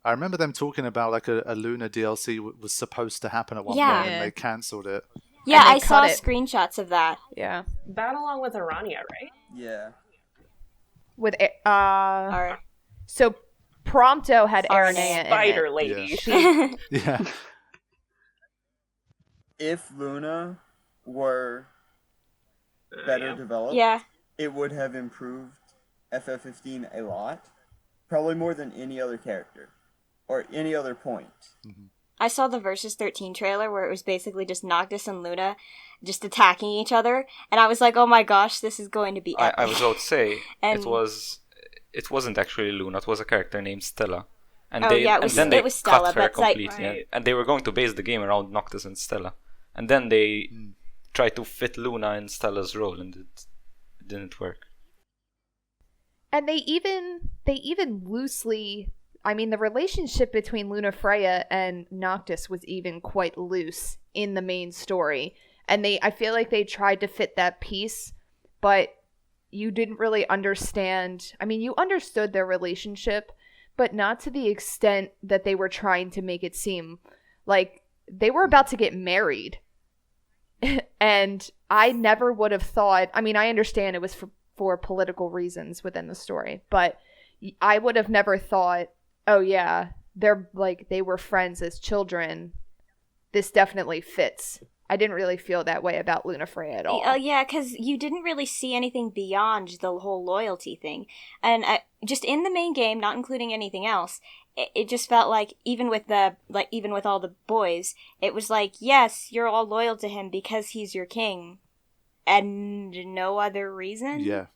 I remember them talking about like a Luna DLC was supposed to happen at one Yeah. point, and they cancelled it. Yeah, And they I saw cut it. screenshots of that. Yeah. That along with Arania, right? Yeah. With Or, so Prompto had Arania Aranea in Spider it. Lady. Yeah. If Luna were better Yeah. developed, yeah. it would have improved FF15 a lot. Probably more than any other character. Or any other point. I saw the Versus 13 trailer where it was basically just Noctis and Luna just attacking each other, and I was like, oh my gosh, this is going to be epic. I was about to say, And- it wasn't actually Luna, it was a character named Stella. And Oh, they, yeah, it and was- then they it was Stella, cut her but, like- completely. Right. And they were going to base the game around Noctis and Stella. And then they tried to fit Luna in Stella's role, and it didn't work. And they even loosely, I mean, the relationship between Luna Freya and Noctis was even quite loose in the main story. And I feel like they tried to fit that piece, but you didn't really understand. I mean, you understood their relationship, but not to the extent that they were trying to make it seem like they were about to get married. And I never would have thought, I mean, I understand it was for political reasons within the story, but I would have never thought, oh yeah, they were friends as children. This definitely fits. I didn't really feel that way about Luna Freya at all. Oh, yeah, because you didn't really see anything beyond the whole loyalty thing. And just in the main game, not including anything else, it just felt like, even with all the boys, it was like, yes, you're all loyal to him because he's your king. And no other reason? Yeah.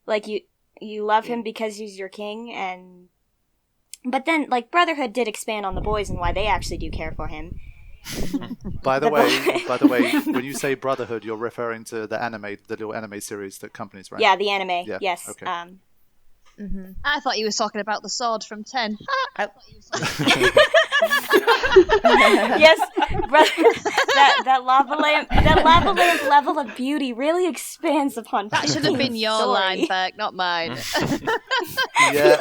Like, you love him because he's your king, and... But then, like, Brotherhood did expand on the boys and why they actually do care for him. By the way, when you say Brotherhood, you're referring to the little anime series that companies ran. Yeah, the anime. Yeah, Yes. okay. I thought you were talking about the sword from 10. Yes, that lava lamp level of beauty really expands upon. That should have been your story. line, Berg, not mine. Yeah,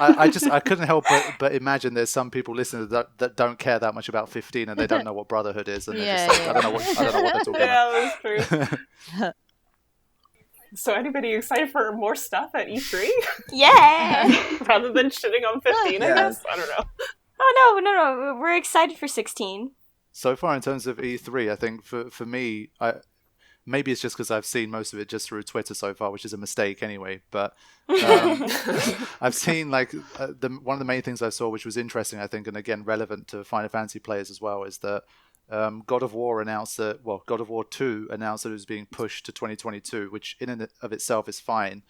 I couldn't help but imagine there's some people listening that don't care that much about 15 and they don't know what Brotherhood is, and they're just like, I don't know what they're talking about. Yeah, that's true. So anybody excited for more stuff at E3? Yeah. Rather than shitting on 15, I Yeah. guess? I don't know. Oh no, we're excited for 16. So far in terms of E3, I think for me, maybe it's just because I've seen most of it just through Twitter so far, which is a mistake anyway. But I've seen like one of the main things I saw, which was interesting, I think, and again relevant to Final Fantasy players as well, is that God of War announced that, God of War 2 announced that it was being pushed to 2022, which in and of itself is fine.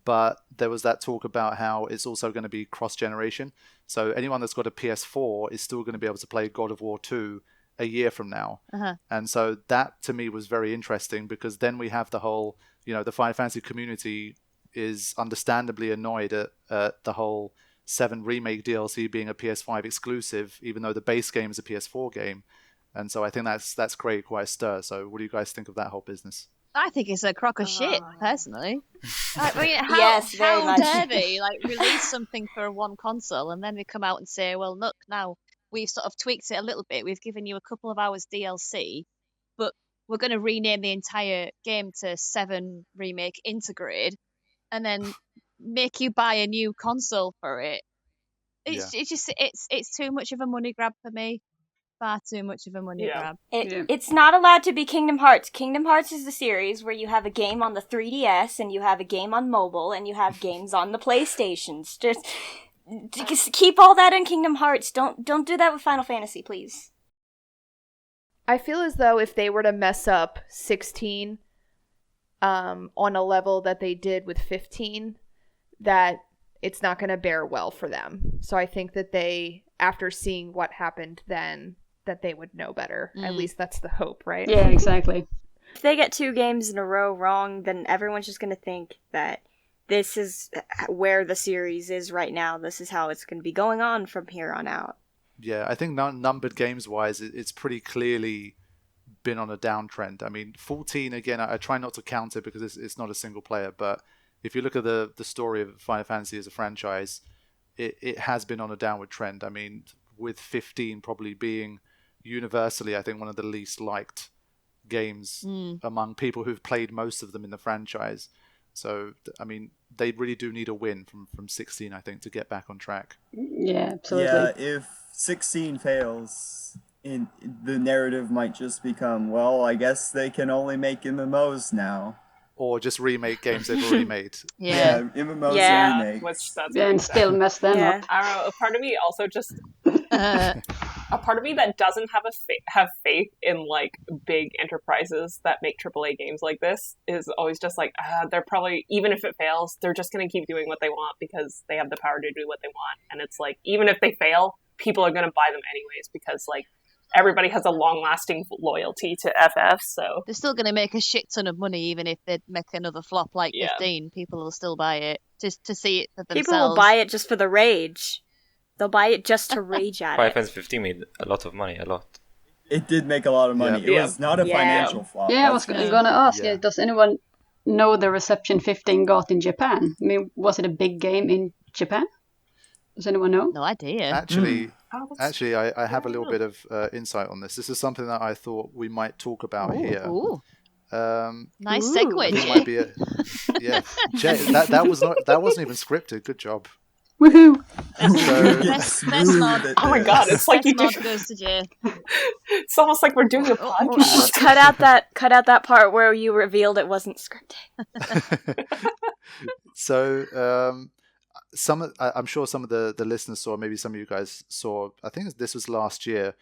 But there was that talk about how it's also going to be cross-generation. So anyone that's got a PS4 is still going to be able to play God of War 2 a year from now. Uh-huh. And so that to me was very interesting, because then we have the whole, the Final Fantasy community is understandably annoyed at the whole 7 Remake DLC being a PS5 exclusive, even though the base game is a PS4 game. And so I think that's created quite a stir. So what do you guys think of that whole business? I think it's a crock of shit, personally. I mean, Yes, very how much. dare they release something for one console and then they come out and say, well, look, now we've sort of tweaked it a little bit. We've given you a couple of hours DLC, but we're going to rename the entire game to 7 Remake Integrate and then make you buy a new console for it. It's too much of a money grab for me. Far too much of a money grab. It's not allowed to be Kingdom Hearts. Kingdom Hearts is the series where you have a game on the 3DS and you have a game on mobile and you have games on the PlayStations. Just keep all that in Kingdom Hearts. Don't do that with Final Fantasy, please. I feel as though if they were to mess up 16 on a level that they did with 15, that it's not going to bear well for them. So I think that they, after seeing what happened then, that they would know better. At least that's the hope, right? Yeah, exactly. If they get 2 games in a row wrong, then everyone's just going to think that this is where the series is right now. This is how it's going to be going on from here on out. Yeah, I think numbered games-wise, it's pretty clearly been on a downtrend. I mean, 14, again, I try not to count it because it's not a single player, but if you look at the story of Final Fantasy as a franchise, it has been on a downward trend. I mean, with 15 probably being universally, I think, one of the least liked games among people who've played most of them in the franchise. So, I mean, they really do need a win from 16, I think, to get back on track. Yeah, absolutely. Yeah, if 16 fails, the narrative might just become, well, I guess they can only make MMOs now. Or just remake games they've already made. Yeah, MMOs remake. Which that's And still mess them up. I don't know. A part of me also just a part of me that doesn't have faith in like big enterprises that make AAA games like this is always just like they're probably, even if it fails, they're just going to keep doing what they want because they have the power to do what they want. And it's like, even if they fail, people are going to buy them anyways because like everybody has a long-lasting loyalty to FF, so they're still going to make a shit ton of money, even if they make another flop like 15. People will still buy it just to see it for themselves. People will buy it just for the rage. They'll buy it just to rage at Final it. Fantasy 15 made a lot of money, a lot. It did make a lot of money. Yeah. It was not a financial flop. Yeah, I was going to ask, does anyone know the reception 15 got in Japan? I mean, was it a big game in Japan? Does anyone know? No idea. Actually, I have a little bit of insight on this. This is something that I thought we might talk about here. Ooh. Nice segue, It Jay. might be Jay, that wasn't even scripted. Good job. Woohoo! Best nod. Oh my god, it's like you do. Nod goes to Jay. It's almost like we're doing a podcast. Cut out that part where you revealed it wasn't scripted. So, I'm sure some of the listeners saw, maybe some of you guys saw, I think this was last year,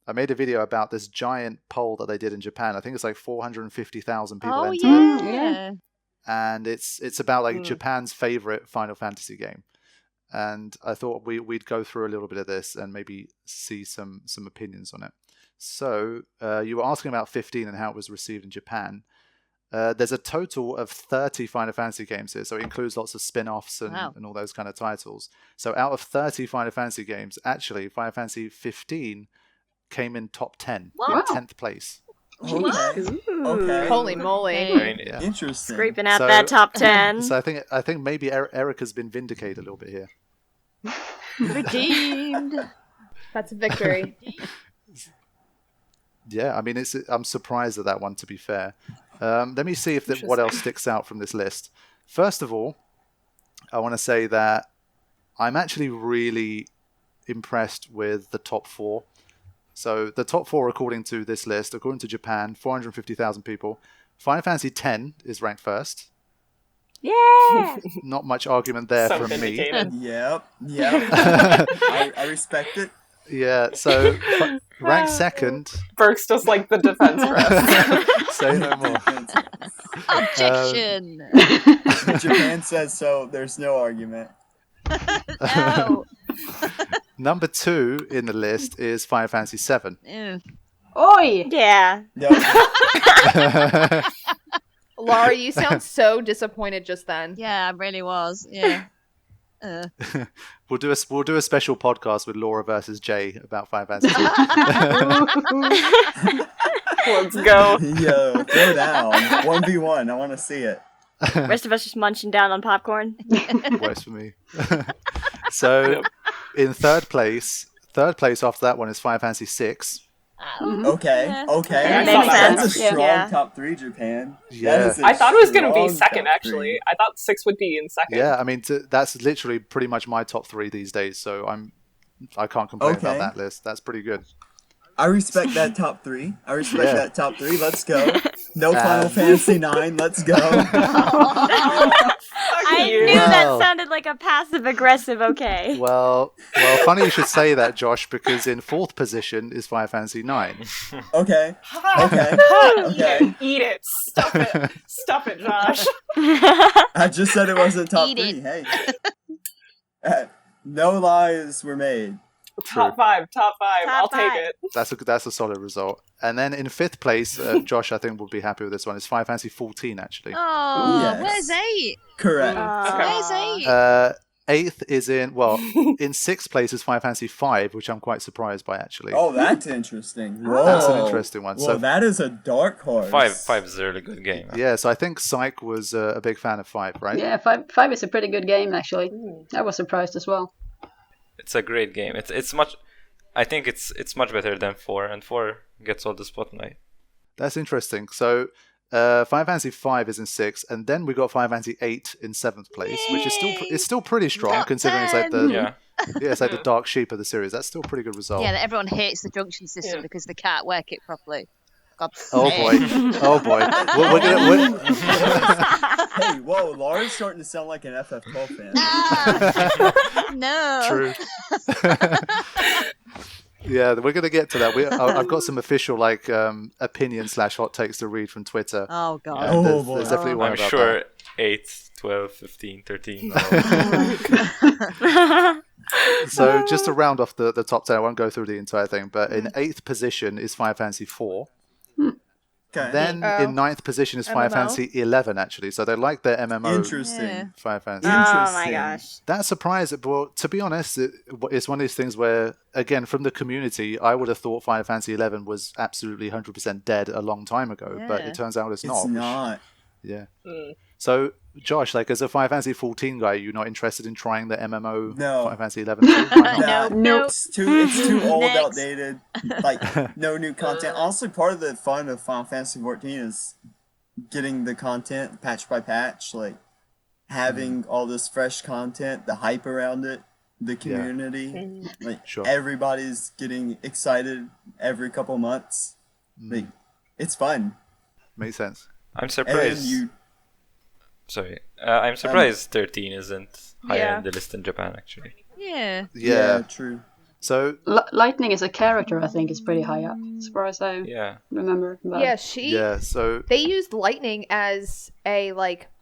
I made a video about this giant poll that they did in Japan. I think it's like 450,000 people entered. Yeah. And it's about like Japan's favorite Final Fantasy game. And I thought we'd go through a little bit of this and maybe see some opinions on it. So you were asking about 15 and how it was received in Japan. There's a total of 30 Final Fantasy games here, so it includes lots of spin-offs and all those kind of titles. So out of 30 Final Fantasy games, actually Final Fantasy 15 came in top 10, in 10th place. Okay. Holy moly. Yeah. Interesting. Scraping out that top 10. So I think maybe Erica's been vindicated a little bit here. Redeemed. That's a victory. Yeah, I mean, I'm surprised at that one, to be fair. Let me see what else sticks out from this list. First of all, I want to say that I'm actually really impressed with the top 4. So the top 4, according to this list, according to Japan, 450,000 people. Final Fantasy X is ranked first. Yeah! Not much argument there from vindicated. me. Yep. I respect it. Yeah, so ranked second. Burke's just like the defense rep. Say no more. Objection. Japan says so. There's no argument. No. Number 2 in the list is Final Fantasy VII. Ew. Oi! Yeah. No. Laura, you sound so disappointed just then. Yeah, I really was. Yeah. We'll do a special podcast with Laura versus Jay about Final Fantasy VII. Let's go. Yo, throw down. 1v1. I want to see it. Rest of us just munching down on popcorn. Works for me. So, in third place after that one is Final Fantasy VI. Okay. That makes That's a sense. strong Yeah. top 3, Japan. Yeah. That is a I thought it was going to be strong second, top actually. 3. I thought 6 would be in second. Yeah, I mean, that's literally pretty much my top 3 these days, so I can't complain about that list. That's pretty good. I respect that top 3. That top 3. Let's go. No Final Fantasy 9. Let's go. I knew that sounded like a passive-aggressive okay. Well, funny you should say that, Josh, because in 4th position is Final Fantasy IX. Okay. Eat it. Stuff it, Josh. I just said it wasn't top Eat 3. it. Hey. No lies were made. Top five. I'll take it. That's a solid result. And then in 5th place, Josh, I think will be happy with this one. It's Final Fantasy XIV, actually. Oh, Yes. where's 8? Correct. Where's 8? 8th is in 6th place is Final Fantasy V, which I'm quite surprised by, actually. Oh, that's interesting. Whoa. That's an interesting one. Well, So that is a dark horse. 5 is a really good game. yeah, so I think Psych was a big fan of 5, right? Yeah, five is a pretty good game actually. I was surprised as well. It's a great game. It's much. I think it's much better than 4, and 4 gets all the spotlight. That's interesting. So Final Fantasy V is in 6th, and then we got Final Fantasy VIII in 7th place, which is still pretty strong Top considering 10. it's like it's like the dark sheep of the series. That's still a pretty good result. Yeah, that everyone hates the junction system because they can't work it properly. God Oh boy! Oh boy! We're gonna. Hey, whoa, Laura's starting to sound like an FF12 fan. No. True. Yeah, we're gonna get to that. I've got some official opinion/hot takes to read from Twitter. Oh god. Oh, boy. There's definitely one I'm about sure 8, 12, 15, 13. So just to round off the top 10, I won't go through the entire thing, but in 8th position is Final Fantasy IV. Okay. Then in 9th position is Final MMO? Fantasy XI, actually. So they like their MMO. Interesting. Yeah. Final Fantasy. Oh my Interesting. gosh. That surprised, but to be honest, it's one of these things where, again, from the community, I would have thought Final Fantasy XI was absolutely 100% dead a long time ago, but Yeah. it turns out it's It's not. not. Yeah. So, Josh, as a Final Fantasy 14 guy, you're not interested in trying the MMO No. Final Fantasy 11? Why not? Nah, Nope. It's too old, Next. outdated. Like, no new content. Honestly, part of the fun of Final Fantasy 14 is getting the content patch by patch, like having all this fresh content, the hype around it, the community. Like Sure. everybody's getting excited every couple months. Like it's fun. Makes sense. I'm And surprised. you Sorry, I'm surprised 13 isn't higher Yeah. in the list in Japan. Actually, Yeah. Yeah. true. So, Lightning as a character, I think, is pretty high up, as far as I yeah. remember. But Yeah, so they used Lightning as a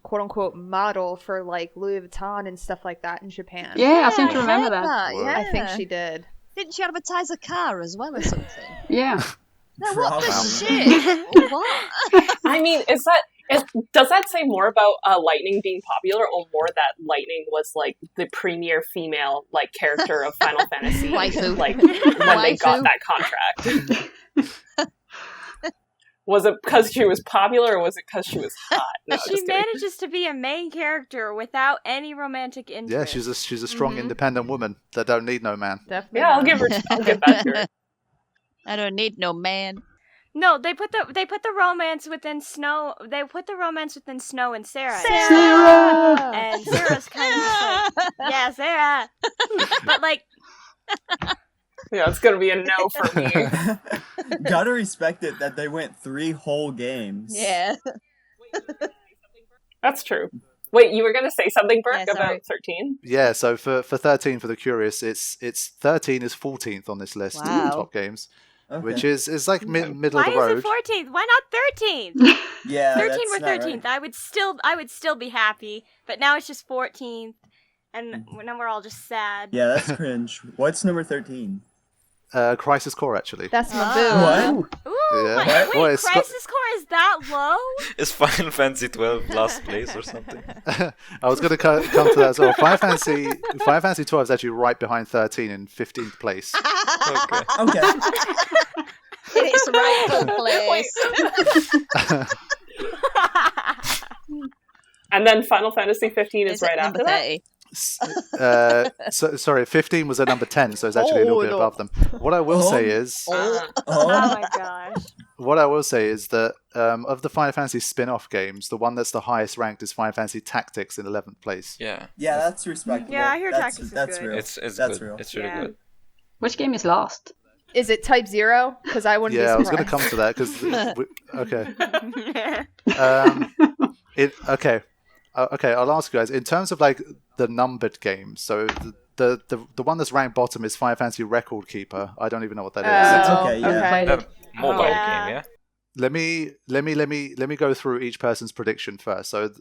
quote unquote model for Louis Vuitton and stuff like that in Japan. Yeah, I seem to I remember heard that. Whoa. Yeah. I think she did. Didn't she advertise a car as well or something? Yeah. No, what the Probably. shit? What? I mean, does that say more about Lightning being popular, or more that Lightning was the premier female character of Final Fantasy, Waifu. when they got Waifu. that contract? Was it because she was popular, or was it because she was hot? No, She just kidding. manages to be a main character without any romantic interest. yeah, she's a strong, independent woman that don't need no man. Definitely. Yeah, I'll give that to her. I don't need no man. No, they put the romance within Snow. They put the romance within Snow and Sarah. Sarah! And Sarah's kind of yeah, Sarah. But Yeah, it's gonna be a no for me. Gotta respect it that they went 3 whole games. Yeah. That's true. Wait, you were gonna say something, Burke, Yeah, sorry. about 13? Yeah, so for 13, for the curious, it's 13 is 14th on this list Wow. of top games, Okay. which is middle why of the road. is it 14th? Why not 13th? Yeah, 13 that's were not 13th. right. I would still be happy, but now it's just 14th, and now we're all just sad. Yeah, that's cringe. What's number 13? Crisis Core, actually. That's my boo. What? Ooh, Yeah. wait, Well, it's Crisis Core is that low? Is Final Fantasy 12 last place or something? I was going to come to that as well. Final Fantasy 12 is actually right behind 13 in 15th place. Okay. Okay. In its rightful place. And then Final Fantasy 15 is Is right it after number that? 30? Sorry, 15 was at number 10, so it's actually a little bit no. above them. What I will say is, Oh Oh, my gosh. that of the Final Fantasy spin-off games, the one that's the highest ranked is Final Fantasy Tactics in 11th place. Yeah, yeah, that's respectable. Yeah, I hear that's, Tactics is that's good. real. it's That's good. real. It's really Yeah. good. Which game is last? Is it Type 0? Because I wouldn't Yeah, I be was surprised. going to come to that because okay. Okay, I'll ask you guys. In terms of the numbered games, so the one that's ranked bottom is Final Fantasy Record Keeper. I don't even know what that is. Oh, Okay, yeah. Played it. Mobile Yeah. game, yeah. Let me go through each person's prediction first. So,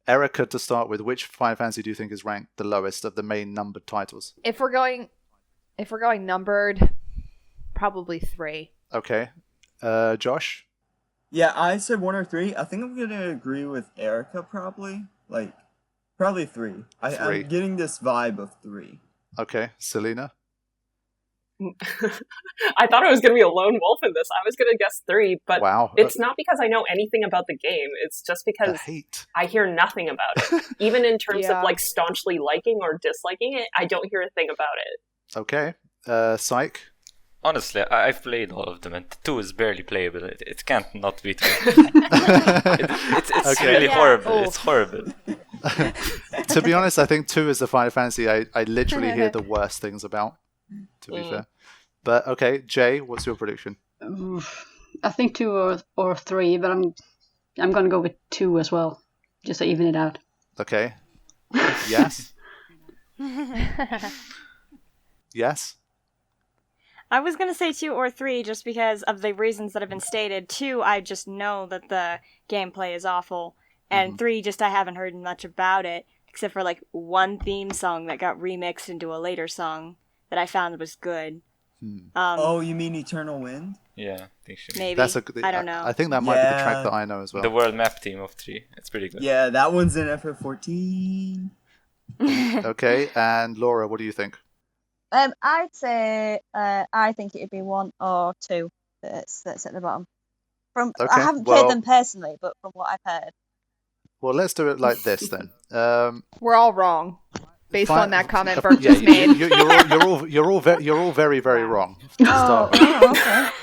Erica, to start with, which Final Fantasy do you think is ranked the lowest of the main numbered titles? If we're going If we're going numbered, probably 3. Okay. Josh? Yeah, I said 1 or 3. I think I'm gonna agree with Erica probably. Like, probably 3. 3. I'm getting this vibe of 3. Okay. Selena? I thought I was going to be a lone wolf in this. I was going to guess 3, but wow. It's not because I know anything about the game. It's just because I hear nothing about it. Even in terms of like staunchly liking or disliking it, I don't hear a thing about it. Okay. Psych? Honestly, I've played all of them, and 2 is barely playable. It can't not be 2. It's really horrible. Oh. It's horrible. To be honest, I think 2 is the Final Fantasy I literally hear the worst things about, to be fair. But okay, Jay, what's your prediction? I think 2 or 3, but I'm gonna go with 2 as well, just to even it out. Okay. Yes? Yes? I was going to say 2 or 3 just because of the reasons that have been stated. 2, I just know that the gameplay is awful. And 3, just I haven't heard much about it, except for like one theme song that got remixed into a later song that I found was good. Oh, you mean Eternal Wind? Yeah, I think so. Maybe. I don't know. I think that might be the track that I know as well. The world map theme of 3. It's pretty good. Yeah, that one's in FF14. Okay, and Laura, what do you think? I'd say I think it'd be 1 or 2 that's at the bottom. I haven't played them personally, but from what I've heard. Well, let's do it like this then. We're all wrong, based on that comment Bert just made. You're all very, very wrong. To start with.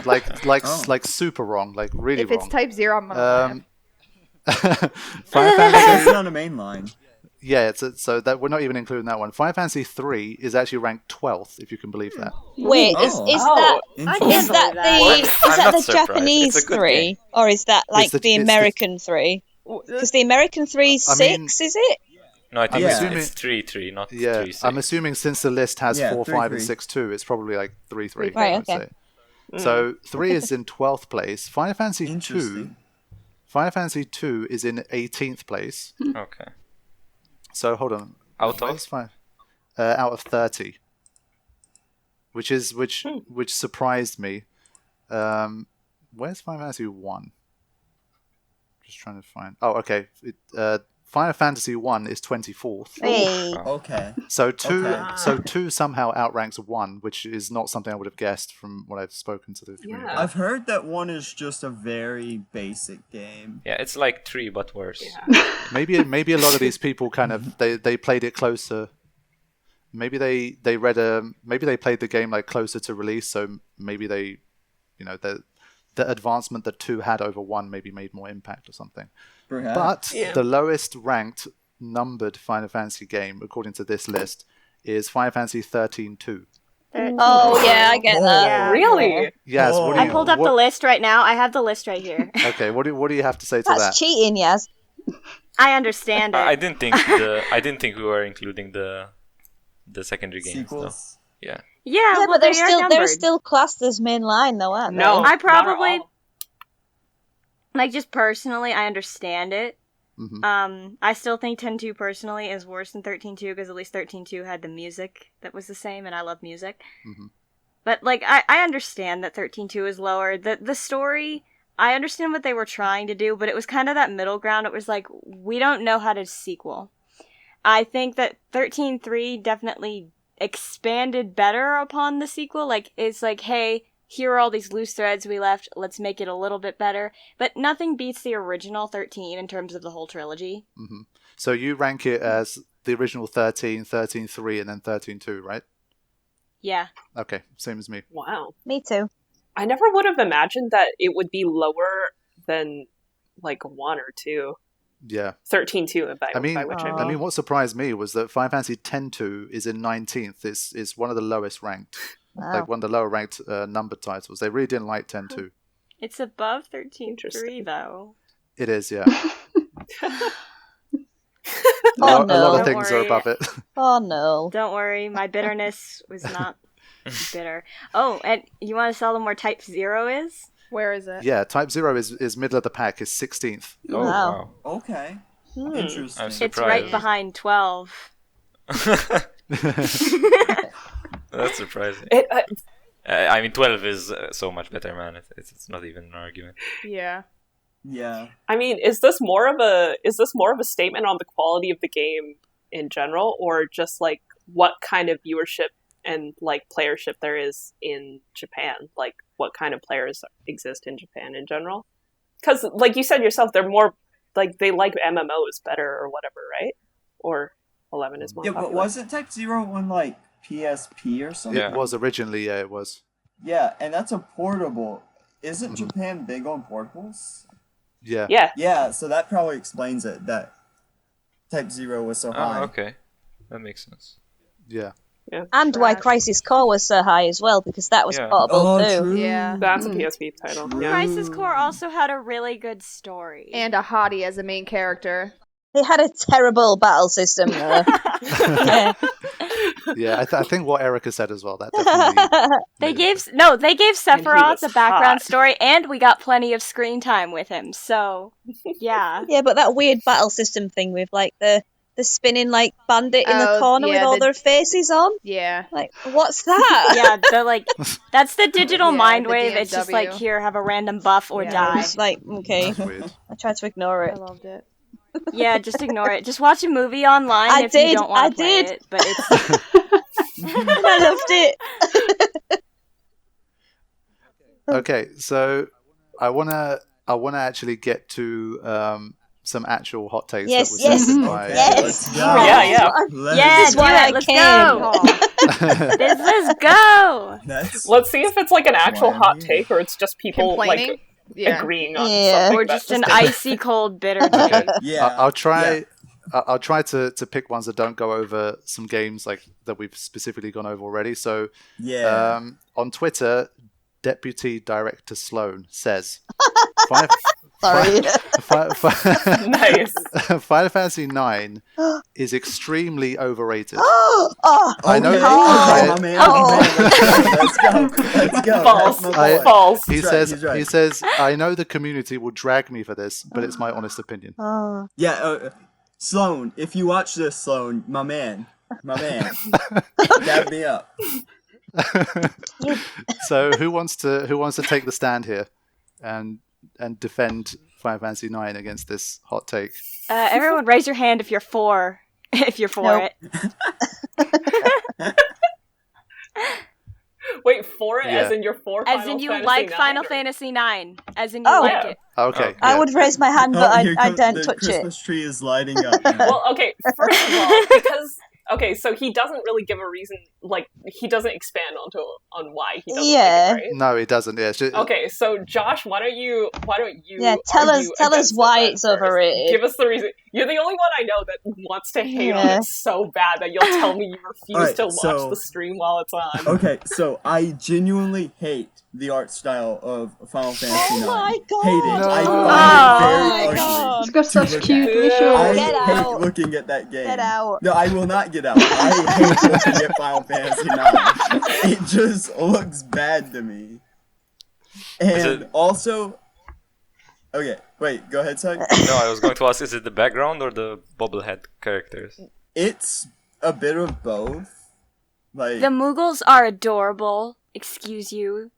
Okay. Like super wrong, like really if wrong. If it's Type 0, I'm gonna Final Fantasy. It's on a main line. Yeah, so that we're not even including that one. Final Fantasy III is actually ranked 12th, if you can believe that. Wait, is that the Japanese 3, or is that like the American 3? Because the American 3 is 6, is it? No, I think it's 3-3, not 3-6. I'm assuming since the list has 4, 5, and 6, 2, it's probably like 3-3. Right, okay. So 3 is in 12th place. Final Fantasy 2 is in 18th place. Okay. So hold on. Out of? Out of 30. Which surprised me. Where's Final Fantasy 1? Just trying to find. Oh, okay. Final Fantasy 1 is 24th. Hey. Okay. So 2 somehow outranks 1, which is not something I would have guessed from what I've spoken to the community. I've heard that 1 is just a very basic game. Yeah, it's like 3 but worse. Yeah. Maybe a lot of these people kind of they played it closer. Maybe they played the game like closer to release, so maybe they, the advancement that 2 had over 1 maybe made more impact or something. Perhaps. But the lowest ranked numbered Final Fantasy game, according to this list, is Final Fantasy XIII-2. Oh, yeah, I get that. Yeah. Really? Yes. Oh. I pulled up the list right now. I have the list right here. Okay, what do you have to say to That's that? cheating, Yaz. I understand it. I didn't think we were including the secondary games. Sequels? Though. Yeah. Yeah, but they're still classed as mainline, though, aren't they? No, I probably just personally, I understand it. Mm-hmm. I still think 10-2 personally is worse than 13-2 because at least 13-2 had the music that was the same, and I love music. Mm-hmm. But I understand that 13-2 is lower. The story, I understand what they were trying to do, but it was kind of that middle ground. It was like, we don't know how to sequel. I think that 13-3 definitely expanded better upon the sequel. Like, it's like, hey, here are all these loose threads we left, let's make it a little bit better. But nothing beats the original 13 in terms of the whole trilogy. Mm-hmm. So you rank it as the original 13, 13-3, and then 13-2, right? Yeah. Okay, same as me. Wow. Me too. I never would have imagined that it would be lower than like 1 or 2. Yeah. 13-2, by which I mean, what surprised me was that Final Fantasy X-2 is in 19th. It's one of the lowest ranked. Wow. Like one of the lower ranked numbered titles. They really didn't like 10-2. It's above 13-3, though. It is, yeah. Oh, a lot no. of things are above it. Oh, no. Don't worry, my bitterness was not bitter. Oh, and you want to tell them where Type 0 is? Where is it? Yeah, Type 0 is middle of the pack, is 16th. Oh, wow. Okay. Interesting. I'm surprised. It's right behind 12. That's surprising. It, I mean, 12 is so much better, man. It's not even an argument. Yeah. Yeah. I mean, is this more of a statement on the quality of the game in general, or just like what kind of viewership and like playership there is in Japan? Like, what kind of players exist in Japan in general? Because, like you said yourself, they're more like they like MMOs better or whatever, right? Or 11 is more popular. But wasn't Type 0 on like PSP or something? Yeah. It was originally, yeah, it was. Yeah, and that's a portable. Isn't Japan big on portables? Yeah. Yeah. Yeah, so that probably explains it, that Type 0 was so high. Oh, okay. That makes sense. Yeah. And why Crisis Core was so high as well, because that was portable too. True. Yeah. That's a PSP title. True. Yeah. Crisis Core also had a really good story. And a hottie as a main character. They had a terrible battle system though. Yeah. Yeah, I think what Erica said as well. That definitely. They gave Sephiroth was a background hot. story, and we got plenty of screen time with him. So, yeah. Yeah, but that weird battle system thing with like the spinning like bandit in the Oh, corner with yeah, all the- their faces on. Yeah. Like, what's that? Yeah, the like that's the digital Yeah, mind the wave. It's just like, DMW. here, have a random buff or Yeah. die. It's like, okay. That's weird. I tried to ignore I it. loved it. Yeah, just ignore it. Just watch a movie online I if you did, don't want I to play did. it. But it's And I loved it. Okay, so I wanna actually get to some actual hot takes Yes, that were yes, sent by. yes. Let's go. Yeah. yeah, This is do why I it. Let's came. go. Let's go. That's Let's see if it's like an actual Why hot me? take, or it's just people Complaining? like Yeah. agreeing on Yeah. something. Or that's just an different. icy cold bitter take. yeah. I'll try. I'll try to pick ones that don't go over some games like that we've specifically gone over already. So, Yeah. on Twitter, Deputy Director Sloan says, Final, Sorry. Nice. Final Fantasy IX is extremely overrated. Oh, I know. Okay. I- Oh, man. Oh. Let's go. Let's go. False. That's my boy. False. He He's right, says. he's right. He says. I know the community will drag me for this, but it's my honest opinion. oh. Yeah, Sloan, if you watch this, Sloan, my man, dab me up. So who wants to take the stand here, and defend Final Fantasy IX against this hot take? Everyone, raise your hand if you're for Nope. it. Wait, for it? Yeah. As in you're for As Final in you Fantasy like IX, Final or- Fantasy IX. As in you Oh. like Yeah. it. Okay. I yeah. would raise my hand, but here I comes don't the touch it. Christmas tree is lighting up. now. Well, okay, first of all, because okay, so he doesn't really give a reason, like he doesn't expand on why he doesn't Yeah. like it, right? No, it doesn't. Yeah. It's just, Okay, so Josh, why don't you Yeah, tell argue us against why it it's then first? overrated. Give us the reason. You're the only one I know that wants to hate on Yeah. it so bad that you'll tell me you refuse Alright, to watch so- the stream while it's on. Okay, so I genuinely hate the art style of Final Fantasy IX. Oh my god! Hate it. No. I Oh find my it very God. It's got such look cute at. visuals. I Get hate out. looking at that game. Get out. No, I will not get out. I hate looking at Final Fantasy IX. It just looks bad to me. And it- also, okay, wait, go ahead, Sag. No, I was going to ask, is it the background or the bobblehead characters? It's a bit of both. Like, The Moogles are adorable. Excuse you.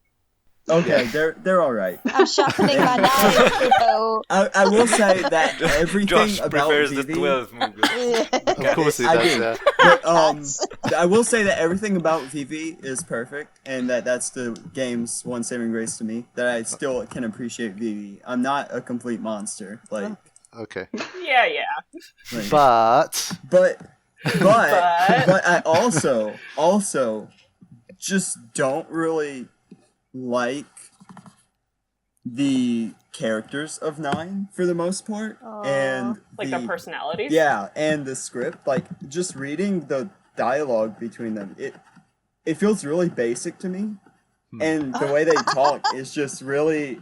okay, they're all right. I'm sharpening my knife. So. I will say that everything Josh about prefers the Vivi, 12 movie. of course, he I does. do. Yeah. But, I will say that everything about Vivi is perfect, and that's the game's one saving grace to me. That I still can appreciate Vivi. I'm not a complete monster, like, Okay. Yeah. But but I also just don't really like the characters of 9 for the most part, and Like their personalities? Yeah, and the script, like just reading the dialogue between them, it feels really basic to me, and the way they talk is just really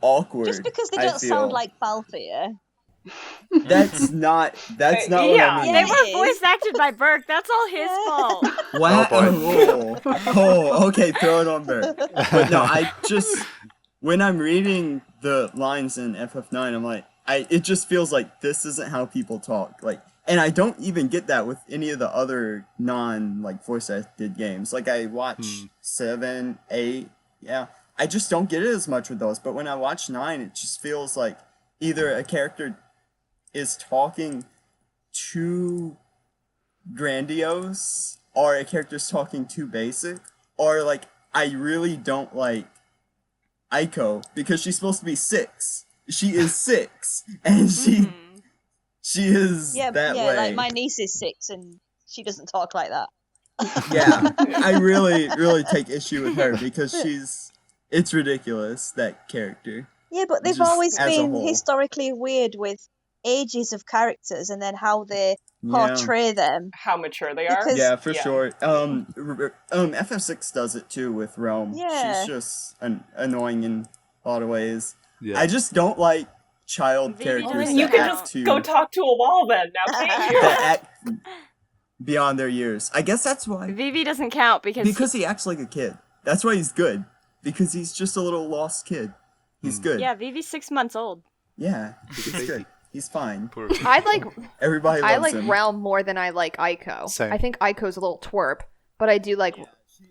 awkward. Just because they I don't feel. sound like Balthier. That's not what yeah. I mean. They Yeah. were voice acted by Burke. That's all his fault. Wow. Oh, Oh, okay, throw it on there. But no, I just when I'm reading the lines in FF9, I'm like, it just feels like this isn't how people talk. Like And I don't even get that with any of the other voice acted games. Like I watch 7, 8, yeah. I just don't get it as much with those. But when I watch 9, it just feels like either a character is talking too grandiose, or a character's talking too basic, or like I really don't like Aiko because she's supposed to be 6. She is 6, and she is that way. Like my niece is 6 and she doesn't talk like that. Yeah, I really, really take issue with her because it's ridiculous, that character. Yeah, but they've Just always as a been whole. historically weird with ages of characters and then how they portray them. How mature they are. Because- Yeah, for sure. FF6 does it too with Realm. Yeah. She's just annoying in a lot of ways. Yeah. I just don't like child characters You that can act just to go talk to a wall then, now can't you? that act beyond their years. I guess that's why. Vivi doesn't count because He acts like a kid. That's why he's good. Because he's just a little lost kid. He's good. yeah, Vivi's 6 months old. Yeah, he's good. He's fine. I like Everybody loves him. Realm more than I like Aiko. Same. I think Aiko's a little twerp, but I do like.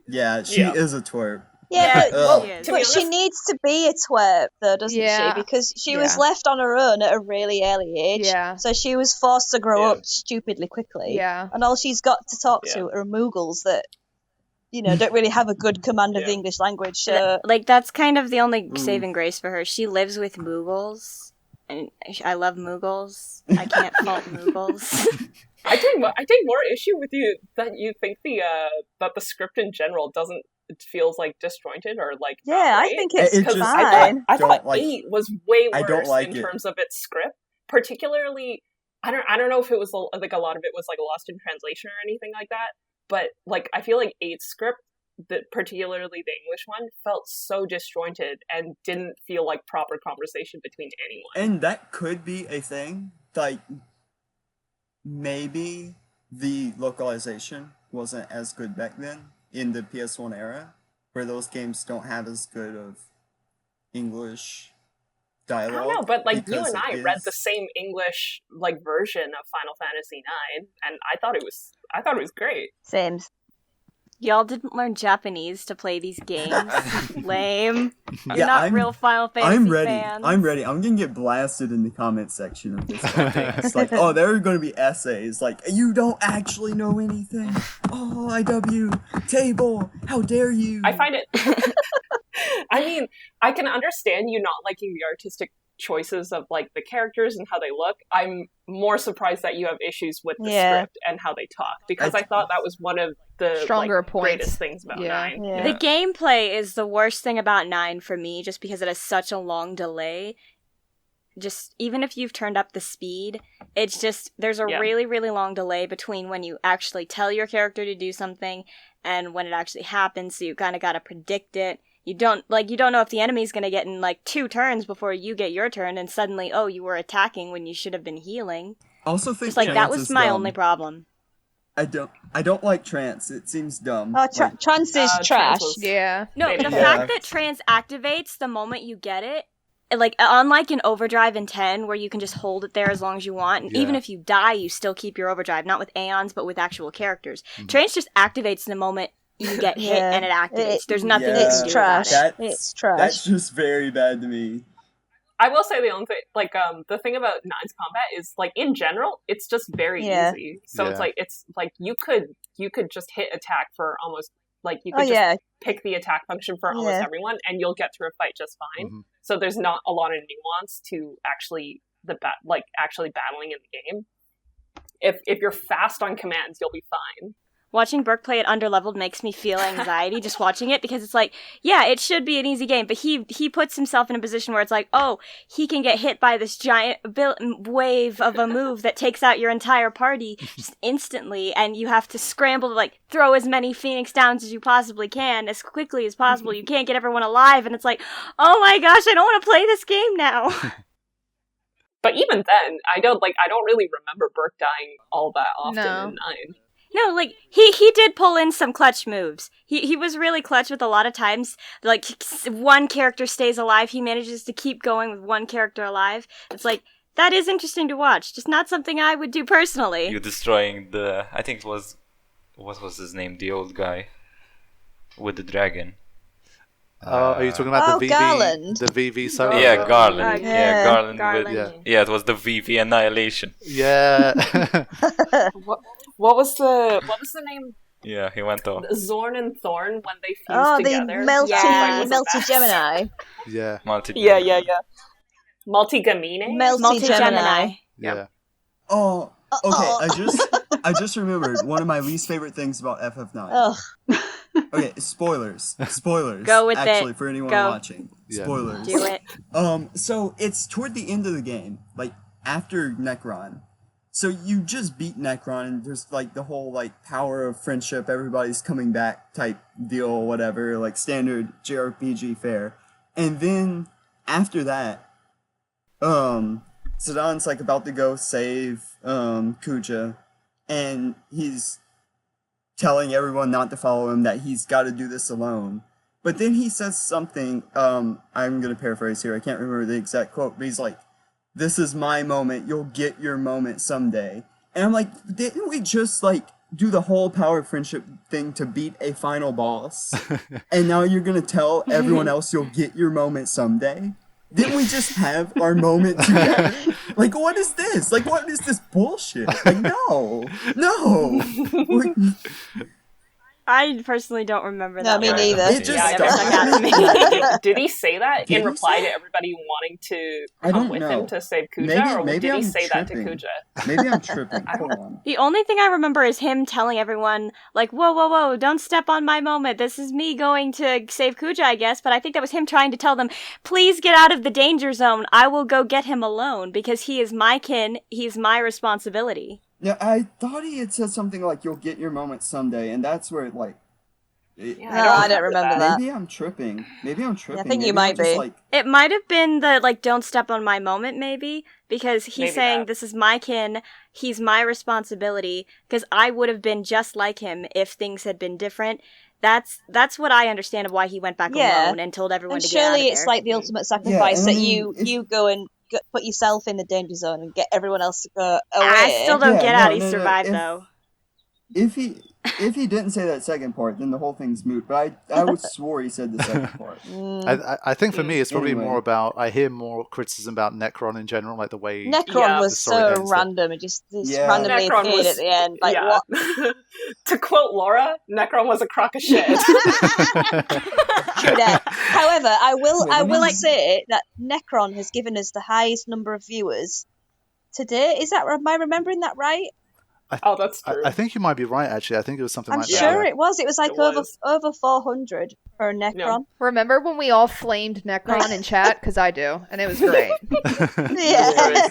Yeah, she is a twerp. Yeah, Ugh. but she needs to be a twerp, though, doesn't Yeah. she? Because she was Yeah. left on her own at a really early age. Yeah. So she was forced to grow up stupidly quickly. Yeah. And all she's got to talk to are Moogles that, don't really have a good command of the English language. So Like, that's kind of the only saving grace for her. She lives with Moogles, and I love Moogles. I can't fault Moogles. I take more issue with you that you think that the script in general doesn't. It feels like disjointed or like I think it's It just- fine. I thought Don't like- 8 was way I don't worse like in it. terms of its script. Particularly, I don't know if it was like a lot of it was like lost in translation or anything like that. But like I feel like 8's script, that particularly the English one, felt so disjointed and didn't feel like proper conversation between anyone. And that could be a thing. Like, maybe the localization wasn't as good back then in the PS1 era, where those games don't have as good of English I dialogue. don't know, but like you because and I it read is- the same English like version of Final Fantasy IX, and I thought it was great. Same. Y'all didn't learn Japanese to play these games. Lame. You're Yeah, not I'm- real Final Fantasy I'm ready. fans. I'm ready. I'm gonna get blasted in the comment section of this podcast. Like, oh, there are gonna be essays like, you don't actually know anything. Oh, IW table. How dare you? I find it. I mean, I can understand you not liking the artistic choices of like the characters and how they look. I'm more surprised that you have issues with the script and how they talk, because I thought that was one of the Stronger like, points. greatest things about Yeah. 9. Yeah. The gameplay is the worst thing about 9 for me, just because it has such a long delay. Just, even if you've turned up the speed, it's just, there's a really, really long delay between when you actually tell your character to do something and when it actually happens, so you kind of gotta predict it. You don't know if the enemy's gonna get in, 2 turns before you get your turn, and suddenly, oh, you were attacking when you should have been healing. also think Just, that trance was is my dumb. only problem. I don't like trance. It seems dumb. Oh, Like, trance is Trance trash. was- Yeah. No, Maybe. the Yeah. fact that trance activates the moment you get it, unlike in Overdrive in 10, where you can just hold it there as long as you want, and even Yeah. if you die, you still keep your Overdrive, not with Aeons, but with actual characters. Trance just activates the moment you get hit, Yeah. and it activates. There's nothing Yeah. you can It's do trash. about it. It's trash. That's just very bad to me. I will say the only thing, the thing about 9's combat is, in general, it's just very easy. So Yeah. it's you could just hit attack for almost, you Oh could just yeah, pick the attack function for almost Yeah. everyone, and you'll get through a fight just fine. Mhm. So there's not a lot of nuance to actually actually battling in the game. If you're fast on commands, you'll be fine. Watching Burke play it underleveled makes me feel anxiety just watching it, because it's it should be an easy game, but he puts himself in a position where it's he can get hit by this giant wave of a move that takes out your entire party just instantly, and you have to scramble to throw as many Phoenix Downs as you possibly can as quickly as possible. You can't get everyone alive, and it's oh my gosh, I don't want to play this game now. But even then, I don't really remember Burke dying all that often No. in 9. No, he did pull in some clutch moves. He was really clutch with a lot of times. One character stays alive, he manages to keep going with one character alive. It's That is interesting to watch. Just not something I would do personally. You destroying the... I think it was... What was his name? The old guy with the dragon. Are you talking about the VV? Garland. The VV solo? Yeah, Garland. yeah. Garland. Garland. Yeah, it was the VV Annihilation. Yeah. What was the name? Yeah, he went off. Zorn and Thorn when they fused Oh, the together. melty, Yeah. melty Gemini. Yeah. Yeah. Multigamine? Melty Gemini. Yeah. Oh, okay. I just remembered one of my least favorite things about FF9. Ugh. Okay, spoilers. Go with actually, it. for anyone Go. watching. Yeah. Spoilers. Do it. So it's toward the end of the game, like after Necron. So you just beat Necron, and there's like the whole like power of friendship, everybody's coming back type deal, whatever, like standard JRPG fare. And then after that, Zidane like about to go save Kuja, and he's telling everyone not to follow him, that he's got to do this alone. But then he says something, I'm gonna paraphrase here, I can't remember the exact quote, but he's like, "This is my moment, you'll get your moment someday." And I'm like, didn't we just like do the whole power of friendship thing to beat a final boss? And now you're gonna tell everyone else you'll get your moment someday? Didn't we just have our moment together? Like, what is this? Like, what is this bullshit? Like, no. I personally don't remember No, that. me one. neither. It just Yeah, never stuck stuck out to me. Did he say that Did in he reply say to everybody wanting to I come don't with know. him to save Kuja, or did he I'm say that to tripping. Kuja? Maybe I'm tripping. Hold on. The only thing I remember is him telling everyone, like, whoa, don't step on my moment. This is me going to save Kuja, I guess. But I think that was him trying to tell them, please get out of the danger zone. I will go get him alone because he is my kin. He's my responsibility. Yeah, I thought he had said something like, "You'll get your moment someday," and that's where it like. No, I don't remember that. Maybe I'm tripping. I think you Maybe might I'm just, be. Like, It might have been the, like, don't step on my moment, maybe, because he's Maybe saying, that. this is my kin, he's my responsibility, because I would have been just like him if things had been different. That's what I understand of why he went back Yeah. alone and told everyone And to get out of surely there. it's like the ultimate sacrifice and I that mean, you go and put yourself in the danger zone and get everyone else to go away. I still don't Yeah, get no, out. He no, no, survived, if- though. if he didn't say that second part, then the whole thing's moot. But I would swore he said the second part. I think for me, it's probably Anyway. more about, I hear more criticism about Necron in general, like the way... Necron Yeah, was the story so ends, random. It just Yeah. randomly Necron appeared was- at the end. Like, yeah. what? To quote Laura, Necron was a crock of shit. True that. However, I will say that Necron has given us the highest number of viewers today. Am I remembering that right? Oh, that's true. I think you might be right, actually. I think it was something I'm like sure that. it was. It was like It was. over 400 for Necron. Remember when we all flamed Necron in chat? Because I do, and it was great. Yeah.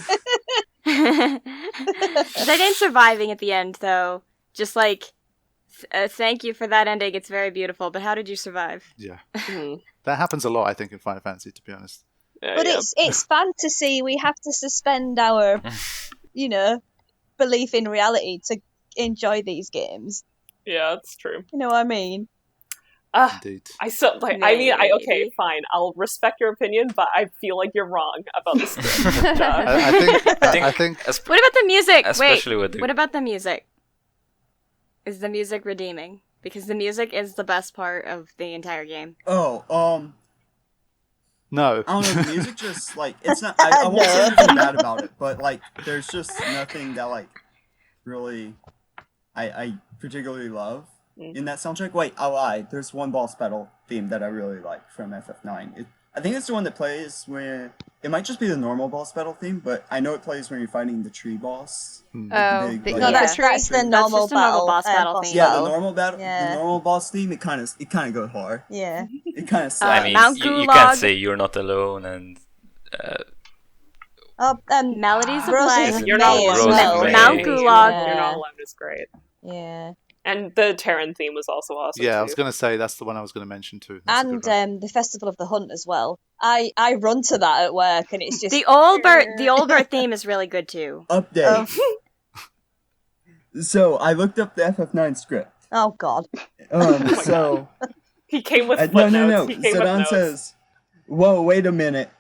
They didn't surviving at the end, though. Just like, thank you for that ending. It's very beautiful. But how did you survive? Yeah. Mhm. That happens a lot, I think, in Final Fantasy, to be honest. But it's fantasy. We have to suspend our, belief in reality to enjoy these games. Yeah, that's true. You know what I mean? Indeed. Okay, fine. I'll respect your opinion, but I feel like you're wrong about this. I think What about the music? Especially Wait, with the- what about the music? Is the music redeeming? Because the music is the best part of the entire game. Oh, no. I don't know, the music just, like, it's not, I won't say anything bad about it, but, like, there's just nothing that, like, really, I particularly love in that soundtrack. Wait, I lied. There's one boss battle theme that I really like from FF9. I think it's the one that plays when, it might just be the normal boss battle theme, but I know it plays when you're fighting the tree boss. Oh, Big, the like- No, that's tree. the normal just a normal battle. boss battle theme. Yeah, the normal battle, Yeah. the normal boss theme, it kind of goes hard. Yeah. It kind of sucks. I mean, Mount you Gulag. can't say you're not alone, and Melodies of Roses Life. You're not May as alone. well. May. Mount Yeah. Gulag. You're not alone is great. Yeah. And the Terran theme was also awesome. Yeah, I too. was going to say that's the one I was going to mention too. That's a And good one. the Festival of the Hunt as well. I run to that at work, and it's just The old bird theme is really good too. Update. So I looked up the FF9 script. Oh God. So He came with no. footnotes. He came with Zidane notes. says, "Whoa, wait a minute.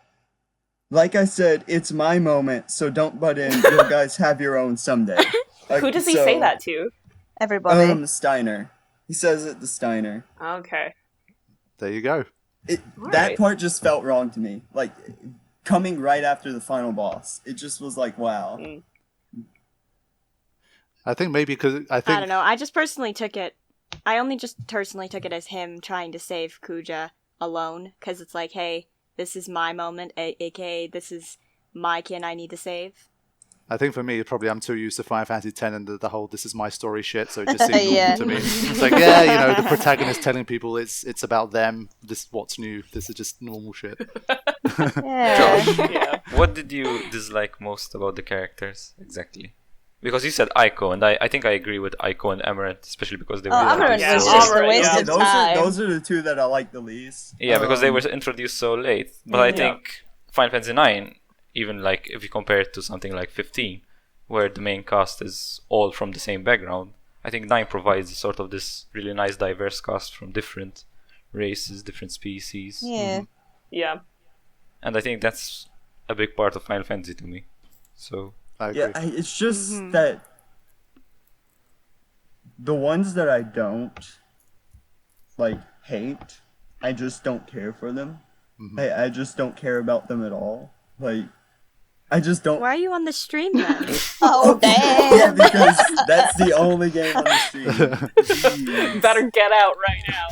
like I said, it's my moment, so don't butt in. You guys have your own someday. Who does he say that to? Everybody. Steiner. He says it to Steiner. Okay. There you go. That part just felt wrong to me. Like, coming right after the final boss. It just was like, wow. I think maybe because I don't know. I just personally took it. I only just personally took it as him trying to save Kuja alone, because it's like, hey, this is my moment, aka this is my kin I need to save. I think for me, probably I'm too used to Final Fantasy X and the whole "this is my story" shit, so it just seems normal to me. It's like, yeah, you know, the protagonist telling people it's about them. This what's new. This is just normal shit. Josh, what did you dislike most about the characters exactly? Because you said Aiko, and I think I agree with Aiko and Amaranth, especially because they were Amaranth introduced was so just a waste of time. Those are the two that I like the least. Yeah, because they were introduced so late. But I think Final Fantasy IX, even like if you compare it to something like 15, where the main cast is all from the same background, I think 9 provides sort of this really nice diverse cast from different races, different species. Yeah. Yeah. And I think that's a big part of Final Fantasy to me. So I agree. Yeah, it's just that the ones that I don't like hate, I just don't care for them. I just don't care about them at all. Like, I just don't. Why are you on the stream then? Oh, damn. Yeah, because that's the only game on the stream. Jeez. Better get out right now.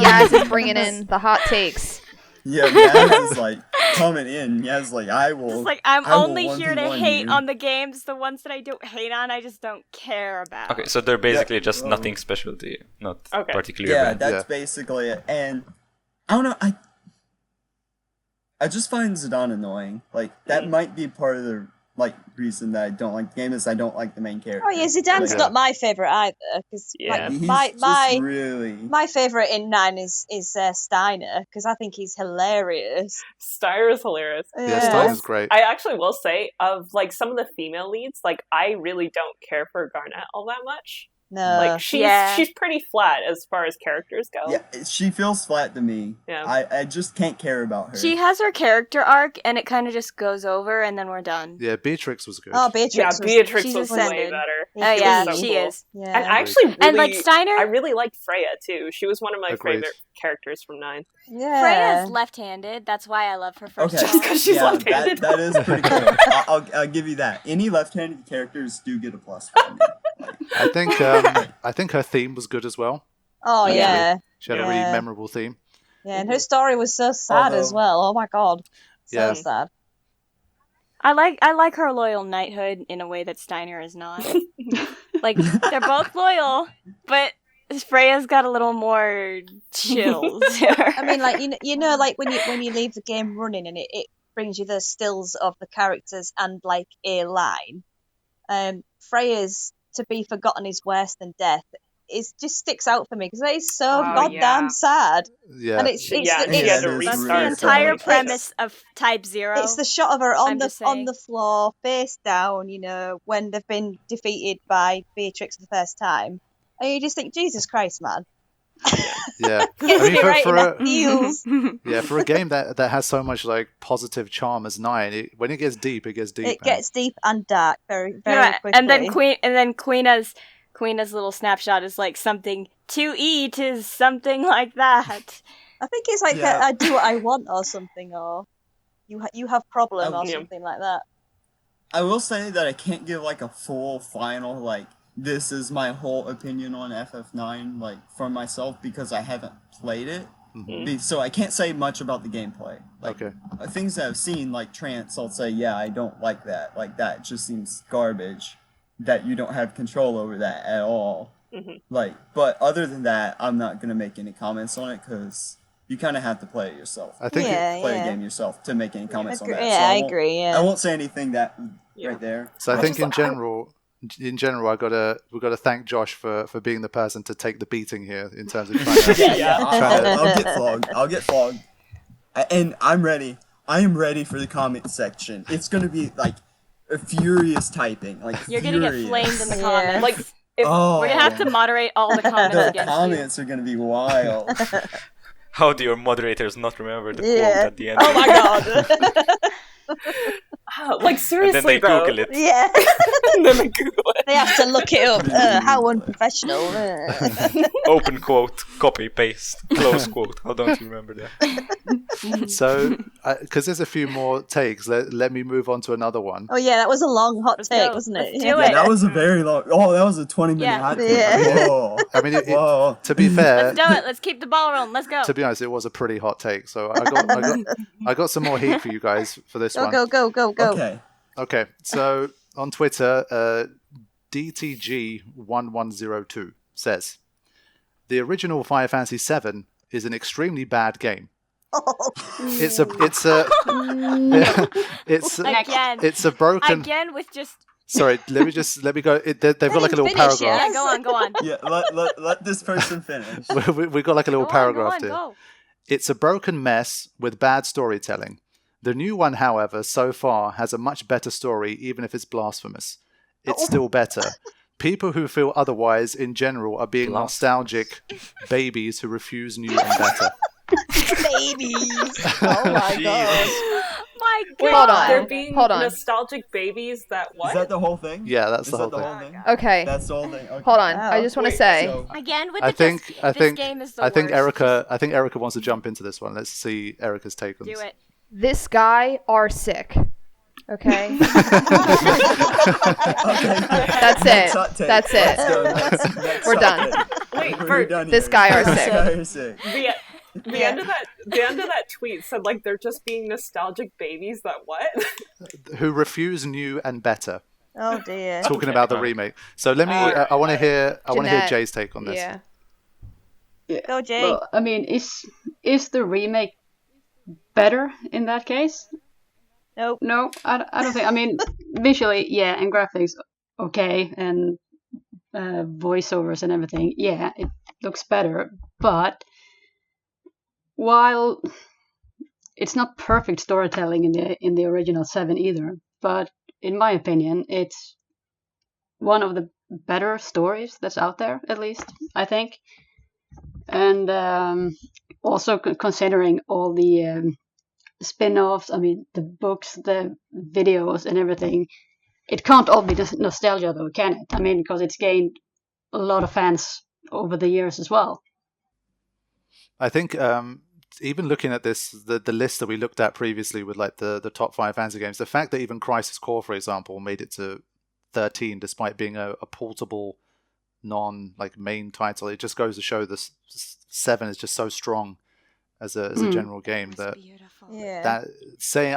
Yaz is bringing in the hot takes. Yeah, Yaz is like coming in. Yaz is like, I will. It's like, I'm I will only here to 1v1 hate you. on the games. The ones that I don't hate on, I just don't care about. okay, so they're basically just nothing special to you, not particularly Yeah, bad. that's basically it. And I don't know. I just find Zidane annoying. Like, that might be part of the reason that I don't like the game is I don't like the main character. Oh yeah, Zidane's not my favourite either. Because He's really my favourite in 9 is Steiner, because I think he's hilarious. Steiner is hilarious. Yeah, Steiner's great. I actually will say, of like some of the female leads, like I really don't care for Garnet all that much. No, like she's pretty flat as far as characters go. Yeah, she feels flat to me. Yeah. I just can't care about her. She has her character arc, and it kind of just goes over, and then we're done. Yeah, Beatrix was good. Oh, Beatrix she's was ascended. way better. Oh yeah, so she cool. is. Yeah. And I actually really, and like Steiner, I really liked Freya too. She was one of my Agreed. favorite characters from 9. Yeah. Freya's left-handed. That's why I love her first. Okay, Just because she's left-handed. That is pretty cool. I'll give you that. Any left-handed characters do get a plus for me. I think her theme was good as well. Oh yeah. She had a really memorable theme. Yeah, and her story was so sad as well. Oh my god, so sad. I like her loyal knighthood in a way that Steiner is not. Like, they're both loyal, but Freya's got a little more chill to her. I mean, like you know, like when you leave the game running and it brings you the stills of the characters and like a line. Freya's "to be forgotten is worse than death" just sticks out for me because it is so goddamn sad. Yeah, and it's she had to That's restart. the entire premise of Type 0. It's the shot of her on saying. the floor, face down, you know, when they've been defeated by Beatrix the first time, and you just think, Jesus Christ, man. Yeah. Gets me right in the feels. Yeah, for a game that has so much like positive charm as 9, when it gets deep, it gets deep. It gets deep and dark very quickly. And then Queena's little snapshot is like something to eat is something like that. I think it's like I do what I want or something, or you have problem or something like that. I will say that I can't give like a full final like this is my whole opinion on FF9 like for myself because I haven't played it. So I can't say much about the gameplay. Like things that I've seen like Trance, I'll say I don't like that. Like that just seems garbage. That you don't have control over that at all. Like, but other than that, I'm not gonna make any comments on it because you kind of have to play it yourself. I think play a game yourself to make any comments on that. Yeah, I agree. Yeah, I won't say anything that right there. So I think in general, we gotta thank Josh for being the person to take the beating here in terms of trying to. I'll get flogged. And I'm ready. I am ready for the comment section. It's gonna be like a furious typing. Like you're gonna get flamed in the comments. Like we're gonna have to moderate all the comments the against comments are gonna be wild. How do your moderators not remember the quote Yeah. at the end? Oh my god. Like seriously, And then they though. Google it. Yeah. And then they Google it. They have to look it up. How unprofessional. Open quote, copy, paste, close quote. How don't you remember that? So, because there's a few more takes, let me move on to another one. Oh yeah, that was a long hot take, go. wasn't it? Let's do Yeah, it. that was a very long. Oh, that was a 20-minute Yeah. hot take. Yeah. Whoa. I mean, Whoa. to be fair, Let's do it. Let's keep the ball rolling. Let's go. to be honest, it was a pretty hot take. So I got some more heat for you guys for this one. Go. Okay. Okay, so on Twitter, DTG1102 says, the original Final Fantasy VII is an extremely bad game. It's a broken. Again with just. Sorry, let me go. They've got like a little Finish, paragraph. yeah. Yeah, go on. Yeah, let this person finish. We got like a little paragraph go here. on. It's a broken mess with bad storytelling. The new one, however, so far has a much better story, even if it's blasphemous. It's still better. People who feel otherwise, in general, are being nostalgic babies who refuse new and better. Babies. Oh my god. My Wait, God. They're being Hold on. nostalgic babies that what? Is that the whole thing? Yeah, that's Is the whole that the thing. whole thing? Okay. That's the whole thing. Okay. Hold on. Wow. I just want to Wait, say. So, Again with I the think this game is the I think worst. Erica wants to jump into this one. Let's see Erica's take on Do this. it. This guy are sick. Okay. That's Next it. hot take. That's Let's it. go. Next We're hot done. take. Wait, We're Bert, done this here. guy are This sick. guy are sick. The end of that tweet said like they're just being nostalgic babies that what? Who refuse new and better. Oh dear. Talking about the remake. So let me. I want to hear. I want to hear Jeanette. Jay's take on this. Yeah. Go Jay. Well, I mean, is the remake better in that case? Nope. No, I don't think. I mean, visually, yeah, and graphics, okay, and voiceovers and everything, yeah, it looks better. But while it's not perfect storytelling in the original 7 either, but in my opinion, it's one of the better stories that's out there, at least I think. And also considering all the spin-offs, I mean, the books, the videos, and everything, it can't all be nostalgia, though, can it? I mean, because it's gained a lot of fans over the years as well. I think even looking at this, the list that we looked at previously with like the top 5 fantasy games, the fact that even Crisis Core, for example, made it to 13 despite being a portable main title, it just goes to show this 7 is just so strong as a general game that Beautiful. Yeah.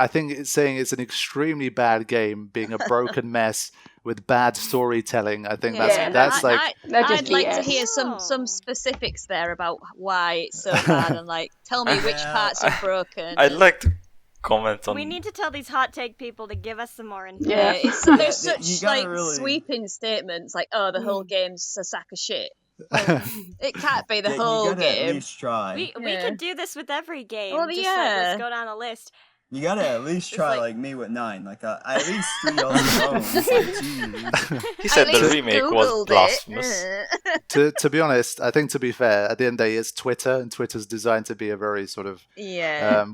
I think it's saying it's an extremely bad game, being a broken mess with bad storytelling. I think Yeah, that's I- like That just I'd like to BS. hear some specifics there about why it's so bad and like tell me which parts are broken. I'd like to comment on. We need to tell these hot take people to give us some more info. Yeah. There's You such gotta like really- sweeping statements like, oh, the whole game's a sack of shit. It can't be the Yeah, whole you gotta at game. least try. We Yeah. could do this with every game. Well, Just yeah. let's go down a list. You gotta at least It's try like- like me with 9. Like at least 3 on the own. It's like, jeez. He said At the least remake Googled was it. blasphemous. to be honest, I think to be fair, at the end of the day, it's Twitter, and Twitter's designed to be a very sort of. Yeah.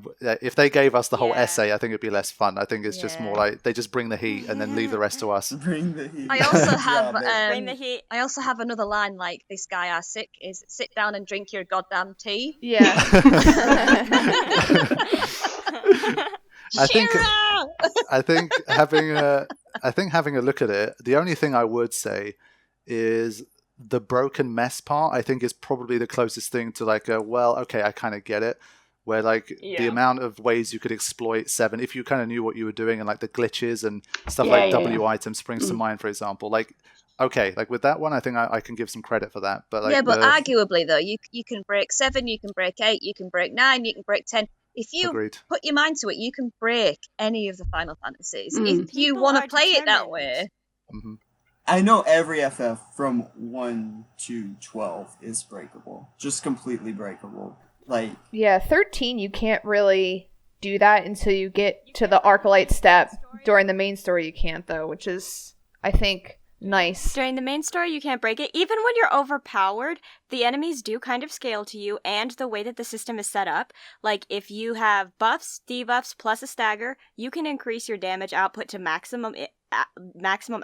If they gave us the whole Yeah. essay, I think it'd be less fun. I think it's just more Yeah. like they just bring the heat and then leave the rest to us. Bring the heat. I also Yeah, have man. Bring the heat. I also have another line like this guy are sick is sit down and drink your goddamn tea. Yeah. I think Shira! I think having a look at it, the only thing I would say is the broken mess part. I think is probably the closest thing to like okay, I kind of get it. Where like the Yeah. amount of ways you could exploit 7, if you kind of knew what you were doing, and like the glitches and stuff Yeah, like yeah, W yeah. item springs to mind, for example. Like, okay, like with that one, I think I can give some credit for that. But like, Yeah, but arguably though, you can break 7, you can break 8, you can break 9, you can break 10. If you agreed. put your mind to it, you can break any of the Final Fantasies. Mm. If you People want are to play it that determined. way. Hmm. I know every FF from 1 to 12 is breakable. Just completely breakable. Like, Yeah, 13 you can't really do that until you get to the Arclight step. During the main story you can't though, which is I think Nice. During the main story, you can't break it. Even when you're overpowered, the enemies do kind of scale to you, and the way that the system is set up, like if you have buffs, debuffs, plus a stagger, you can increase your damage output to maximum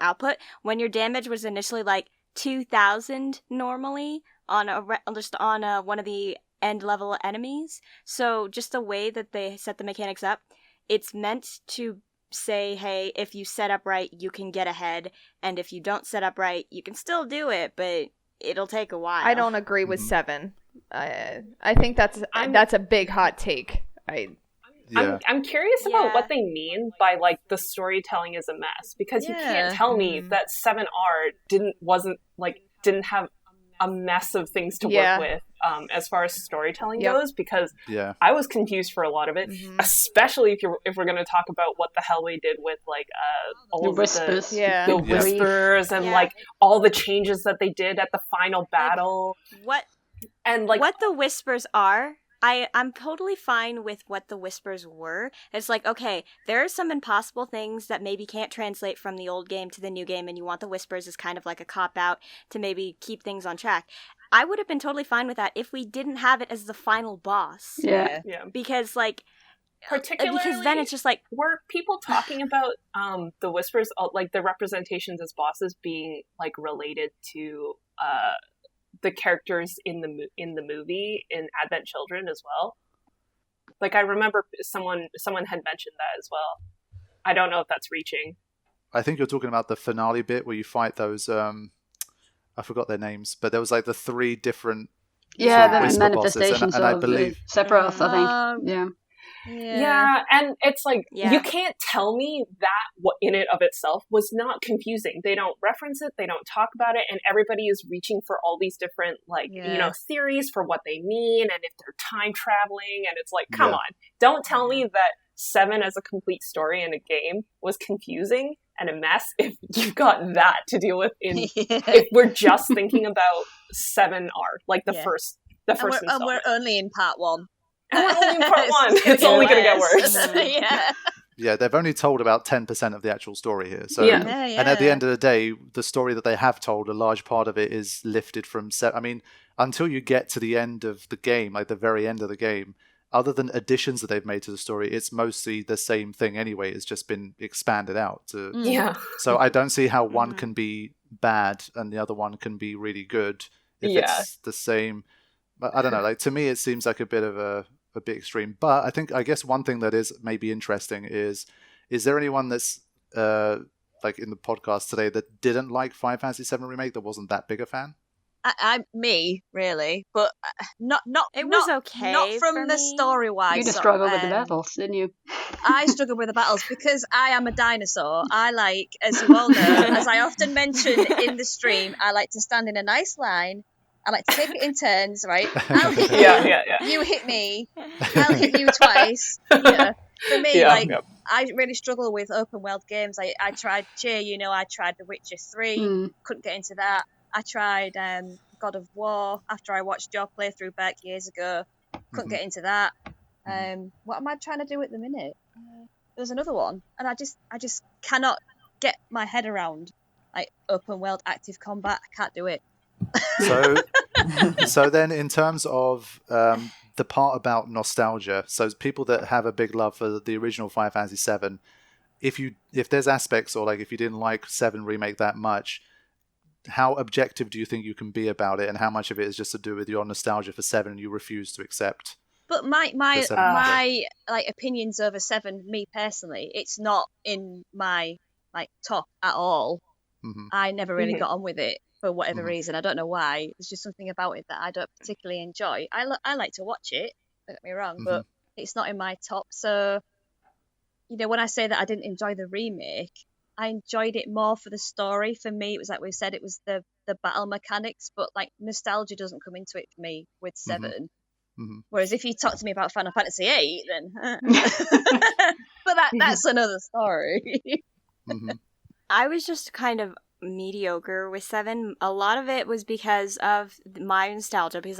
output. When your damage was initially like 2,000 normally on one of the end level enemies. So just the way that they set the mechanics up, it's meant to say, hey, if you set up right, you can get ahead, and if you don't set up right, you can still do it, but it'll take a while. I don't agree with 7. I think that's a big hot take. I'm curious about what they mean by like the storytelling is a mess, because you can't tell me that 7R didn't have a mess of things to work with as far as storytelling goes, because I was confused for a lot of it, especially if we're going to talk about what the hell they did with like all the of whispers, the whispers and like all the changes that they did at the final battle. What the whispers are. I'm totally fine with what the whispers were. It's like, okay, there are some impossible things that maybe can't translate from the old game to the new game, and you want the whispers as kind of like a cop-out to maybe keep things on track. I would have been totally fine with that if we didn't have it as the final boss. Yeah. Because, like, particularly because then it's just like, were people talking about the whispers, like the representations as bosses being like related to the characters in the movie in Advent Children as well? Like, I remember someone had mentioned that as well. I don't know if that's reaching. I think you're talking about the finale bit where you fight those I forgot their names, but there was like the 3 different the manifestations and I believe Sephiroth, I think. Yeah, and it's like, you can't tell me that what in it of itself was not confusing. They don't reference it, they don't talk about it, and everybody is reaching for all these different, like, theories for what they mean, and if they're time traveling, and it's like, come on. Don't tell me that 7 as a complete story in a game was confusing and a mess if you've got that to deal with if we're just thinking about 7R, like the first installment. And we're only in part 1. And we're only in part 1. It's only going to get worse. Yeah, they've only told about 10% of the actual story here. So, and at the end of the day, the story that they have told, a large part of it is lifted from I mean, until you get to the end of the game, like the very end of the game, other than additions that they've made to the story, it's mostly the same thing anyway. It's just been expanded out. So I don't see how one can be bad and the other one can be really good if it's the same. But I don't know. Like, to me, it seems like a bit of a bit extreme. But I guess one thing that is maybe interesting is there anyone that's like in the podcast today that didn't like Final Fantasy VII Remake, that wasn't that big a fan? Me, really, but not. It was okay. Not from the story wise. You just struggled with the battles, didn't you? I struggled with the battles because I am a dinosaur. I like, as you all know, as I often mention in the stream, I like to stand in a nice line. I like to take it in turns, right? I'll hit you. You hit me. I'll hit you twice. For me, I really struggle with open world games. I tried Cheer, I tried The Witcher 3, couldn't get into that. I tried God of War after I watched your playthrough back years ago. Couldn't get into that. What am I trying to do at the minute? There's another one, and I just cannot get my head around like open world active combat. I can't do it. So then in terms of the part about nostalgia, so people that have a big love for the original Final Fantasy VII, if there's aspects, or like if you didn't like 7 Remake that much, how objective do you think you can be about it, and how much of it is just to do with your nostalgia for 7 and you refuse to accept? But my like opinions over 7, me personally, it's not in my like top at all. I never really got on with it for whatever reason. I don't know why. There's just something about it that I don't particularly enjoy. I like to watch it, don't get me wrong, but it's not in my top. So, when I say that I didn't enjoy the remake, I enjoyed it more for the story. For me, it was like we said, it was the battle mechanics, but like nostalgia doesn't come into it for me with 7. Whereas if you talk to me about Final Fantasy VIII, then but that's another story. I was just kind of mediocre with 7. A lot of it was because of my nostalgia, because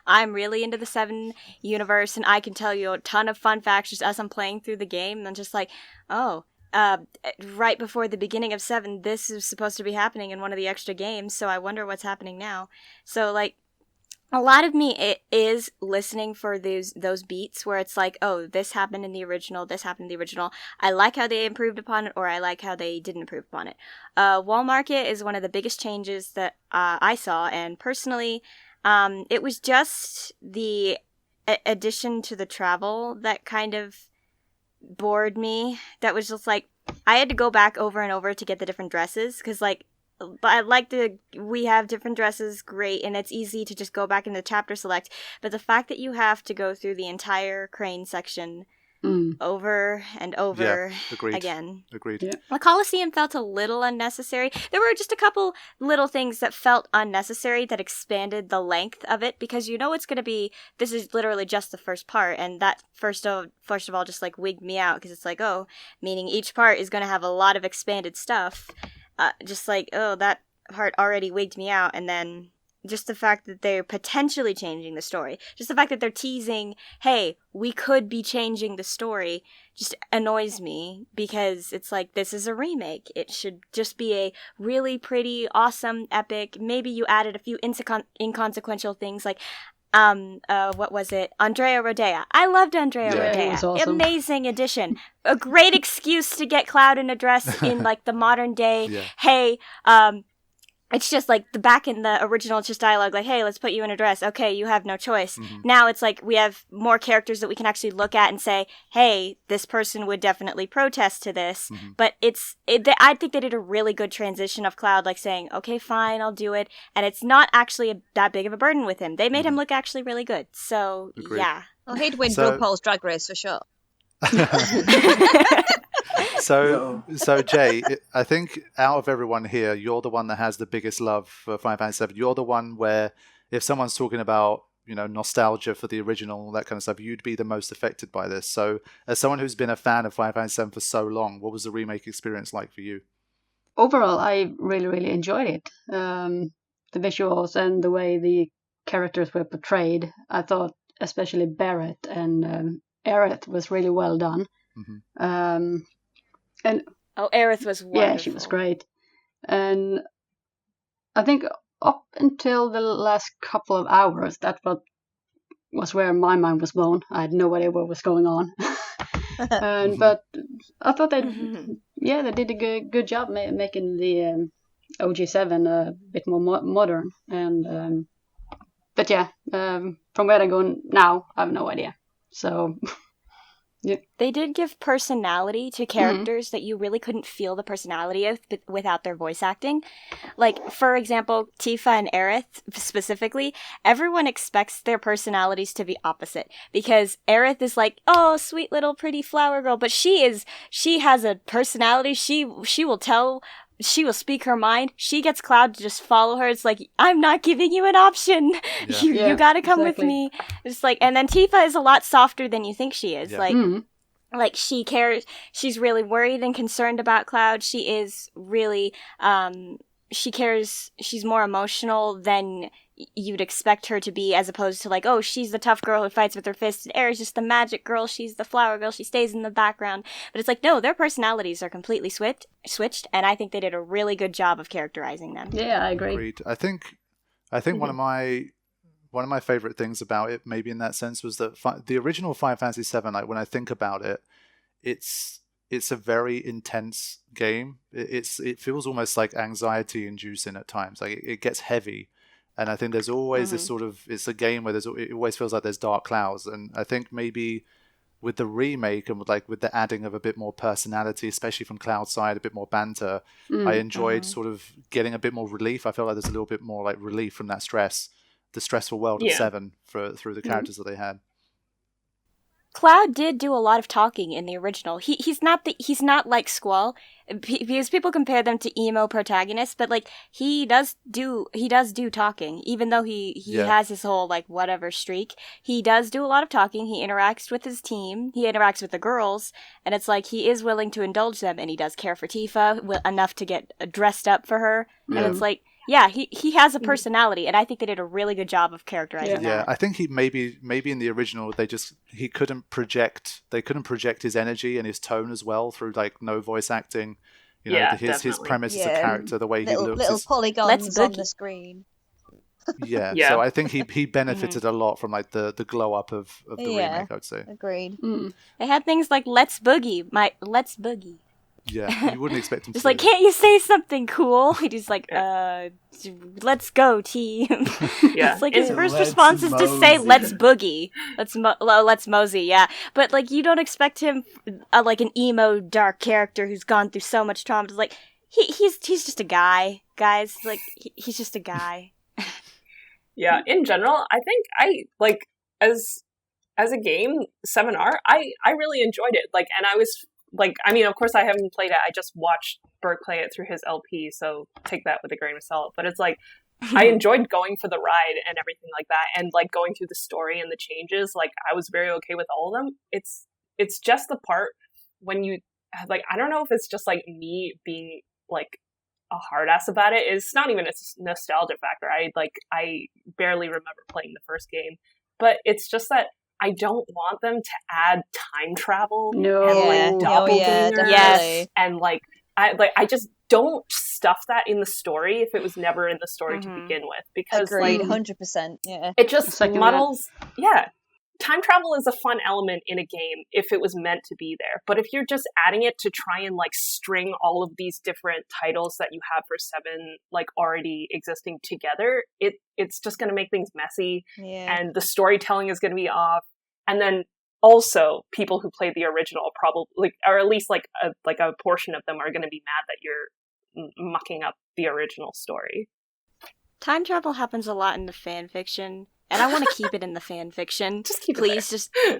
I'm really into the 7 universe, and I can tell you a ton of fun facts just as I'm playing through the game, and I'm just like, oh, right before the beginning of 7, this is supposed to be happening in one of the extra games, so I wonder what's happening now. So, like, a lot of me it is listening for those beats where it's like, oh, this happened in the original, this happened in the original. I like how they improved upon it, or I like how they didn't improve upon it. Wall Market is one of the biggest changes that I saw, and personally, it was just the addition to the travel that kind of bored me. That was just like, I had to go back over and over to get the different dresses, because, like, but we have different dresses, great, and it's easy to just go back into chapter select, but the fact that you have to go through the entire crane section over and over again. Agreed. Yeah. The Colosseum felt a little unnecessary. There were just a couple little things that felt unnecessary that expanded the length of it, because you know it's going to be, this is literally just the first part, and that first of all just like wigged me out, because it's like, oh, meaning each part is going to have a lot of expanded stuff. Just like, oh, that part already wigged me out. And then just the fact that they're potentially changing the story, just the fact that they're teasing, hey, we could be changing the story, just annoys me, because it's like, this is a remake. It should just be a really pretty, awesome, epic. Maybe you added a few inconsequential things, like, what was it? Andrea Rodea. I loved Andrea Rodea. It was awesome. Amazing addition. A great excuse to get Cloud in a dress in like the modern day. Yeah. Hey, it's just like the back in the original, it's just dialogue like, hey, let's put you in a dress. Okay, you have no choice. Now it's like we have more characters that we can actually look at and say, hey, this person would definitely protest to this. But I think they did a really good transition of Cloud, like saying, okay, fine, I'll do it. And it's not actually that big of a burden with him. They made him look actually really good. So, Agreed. yeah. Well, he'd win RuPaul's Drag Race for sure. So Jay, I think out of everyone here, you're the one that has the biggest love for Final Fantasy VII. You're the one where if someone's talking about, you know, nostalgia for the original, that kind of stuff, you'd be the most affected by this. So as someone who's been a fan of Final Fantasy VII for so long, what was the remake experience like for you? Overall, I really, really enjoyed it. The visuals and the way the characters were portrayed, I thought especially Barrett and Aerith was really well done. And Aerith was wonderful. yeah, she was great. And I think up until the last couple of hours, that was where my mind was blown. I had no idea what was going on. But I thought that, they did a good job making the OG7 a bit more modern. And but yeah, from where I go now, I have no idea. So... Yeah. They did give personality to characters that you really couldn't feel the personality of without their voice acting. Like, for example, Tifa and Aerith specifically, everyone expects their personalities to be opposite. Because Aerith is like, oh, sweet little pretty flower girl, but she has a personality. She will speak her mind. She gets Cloud to just follow her. It's like, I'm not giving you an option. Yeah. You gotta come with me. It's like, and then Tifa is a lot softer than you think she is. Yeah. Like she cares. She's really worried and concerned about Cloud. She is really, she cares. She's more emotional than you'd expect her to be, as opposed to like, oh, she's the tough girl who fights with her fists, and Aerith's just the magic girl, she's the flower girl, she stays in the background. But it's like, no, their personalities are completely switched, and I think they did a really good job of characterizing them. Yeah, I agree. Agreed. I think one of my favorite things about it, maybe in that sense, was that the original Final Fantasy VII, like when I think about it, it's a very intense game. It feels almost like anxiety inducing at times. Like it gets heavy. And I think there's always this sort of, it's a game where it always feels like there's dark clouds. And I think maybe with the remake and with the adding of a bit more personality, especially from Cloud's side, a bit more banter, I enjoyed sort of getting a bit more relief. I felt like there's a little bit more like relief from that stress, the stressful world of 7 through the characters that they had. Cloud did do a lot of talking in the original. He's not like Squall, because people compare them to emo protagonists, but like he does do talking, even though he has his whole like whatever streak. He does do a lot of talking. He interacts with his team. He interacts with the girls, and it's like he is willing to indulge them, and he does care for Tifa enough to get dressed up for her. And it's like Yeah, he has a personality, and I think they did a really good job of characterizing that. Yeah, I think he maybe in the original they couldn't project his energy and his tone as well through like no voice acting. You know, his premise as a character, the way he looks, little polygons on the screen. Yeah, so I think he benefited a lot from like the glow up of the remake, I'd say. Agreed. They had things like "Let's Boogie," "Let's Boogie." Yeah, you wouldn't expect him to. Just like, can't you say something cool? He's like, let's go, team. Yeah, it's like his first response is to say, "Let's boogie," let's mosey. Yeah, but like you don't expect him, like an emo dark character who's gone through so much trauma. It's like he's just a guy, guys. Like he's just a guy. Yeah, in general, I think I like as a game, 7R, I really enjoyed it. Like, and I was like, I mean, of course, I haven't played it. I just watched Berg play it through his LP, so take that with a grain of salt. But it's like, I enjoyed going for the ride and everything like that, and like going through the story and the changes. Like, I was very okay with all of them. It's just the part when you like, I don't know if it's just like me being like a hard ass about it. It's not even a nostalgia factor. I barely remember playing the first game, but it's just that I don't want them to add time travel and like doppelgangers and like I just don't stuff that in the story if it was never in the story to begin with, because agreed, like 100%. Yeah, it just muddles. Yeah, time travel is a fun element in a game if it was meant to be there, but if you're just adding it to try and like string all of these different titles that you have for 7 like already existing together, it's just going to make things messy, and the storytelling is going to be off. And then also people who played the original probably, like, or at least like a portion of them are going to be mad that you're mucking up the original story. Time travel happens a lot in the fan fiction, and I want to keep it in the fan fiction. Just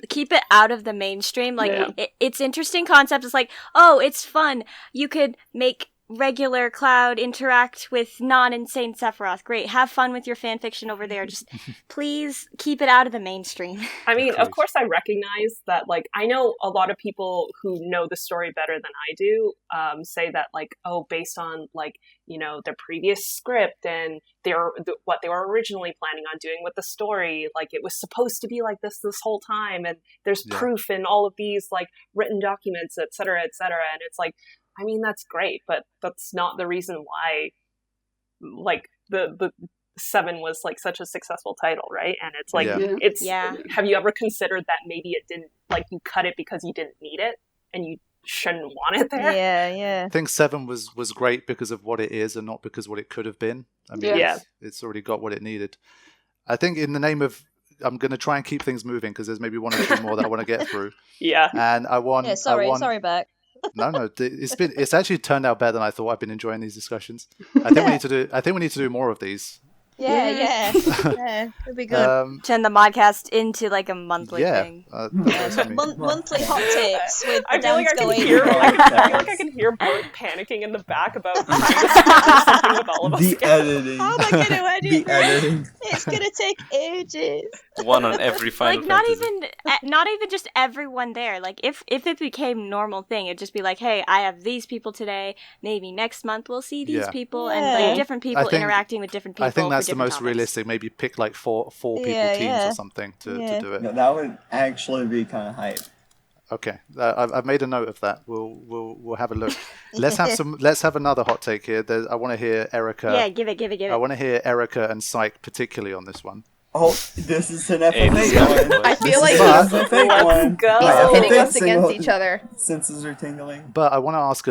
keep it out of the mainstream. Like, it's interesting concept. It's like, oh, it's fun. You could make regular Cloud interact with non-insane Sephiroth. Great. Have fun with your fan fiction over there. Just please keep it out of the mainstream. I mean, of course I recognize that, like, I know a lot of people who know the story better than I do say that, like, oh, based on, like, you know, their previous script and what they were originally planning on doing with the story, like, it was supposed to be like this whole time, and there's proof in all of these, like, written documents, et cetera, and it's like, I mean, that's great, but that's not the reason why, like, the 7 was, like, such a successful title, right? And it's like, have you ever considered that maybe it didn't, like, you cut it because you didn't need it, and you shouldn't want it there? I think 7 was great because of what it is and not because what it could have been. I mean, it's already got what it needed. I think in the name of, I'm going to try and keep things moving because there's maybe one or two more that I want to get through. And I want... sorry, Beck. No, it's actually turned out better than I thought. I've been enjoying these discussions. I think we need to do more of these. Yeah, it'd be good. Turn the Modcast into like a monthly thing. Monthly hot takes with I feel like I can hear Bart panicking in the back about trying with all of us. The editing. How am I going to edit? The editing. It's going to take ages. One on every Final Fantasy. Not even just everyone there. Like if it became normal thing, it'd just be like, hey, I have these people today. Maybe next month we'll see these people and like different people interacting with different people. I think that's the most topics. Realistic. Maybe pick like four people teams or something to do it. No, that would actually be kind of hype. Okay, I've made a note of that. We'll have a look. Let's have another hot take here. I want to hear Erica. Yeah, give it. I want to hear Erica and Psych particularly on this one. Oh, this is an FFVII one. I feel like he's pitting us against each other. Senses are tingling. But I want to ask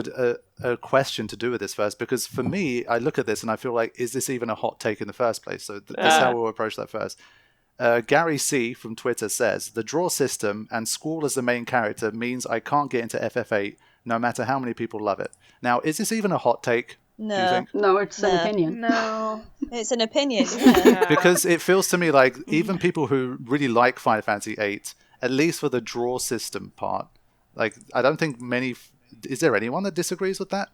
a question to do with this first, because for me, I look at this and I feel like, is this even a hot take in the first place? So that's how we'll approach that first. Gary C. from Twitter says, the draw system and Squall as the main character means I can't get into FF8 no matter how many people love it. Now, is this even a hot take? No. Do you think? No, it's an opinion. No. It's an opinion, yeah. Because it feels to me like even people who really like Final Fantasy VIII, at least for the draw system part, like, I don't think many... Is there anyone that disagrees with that?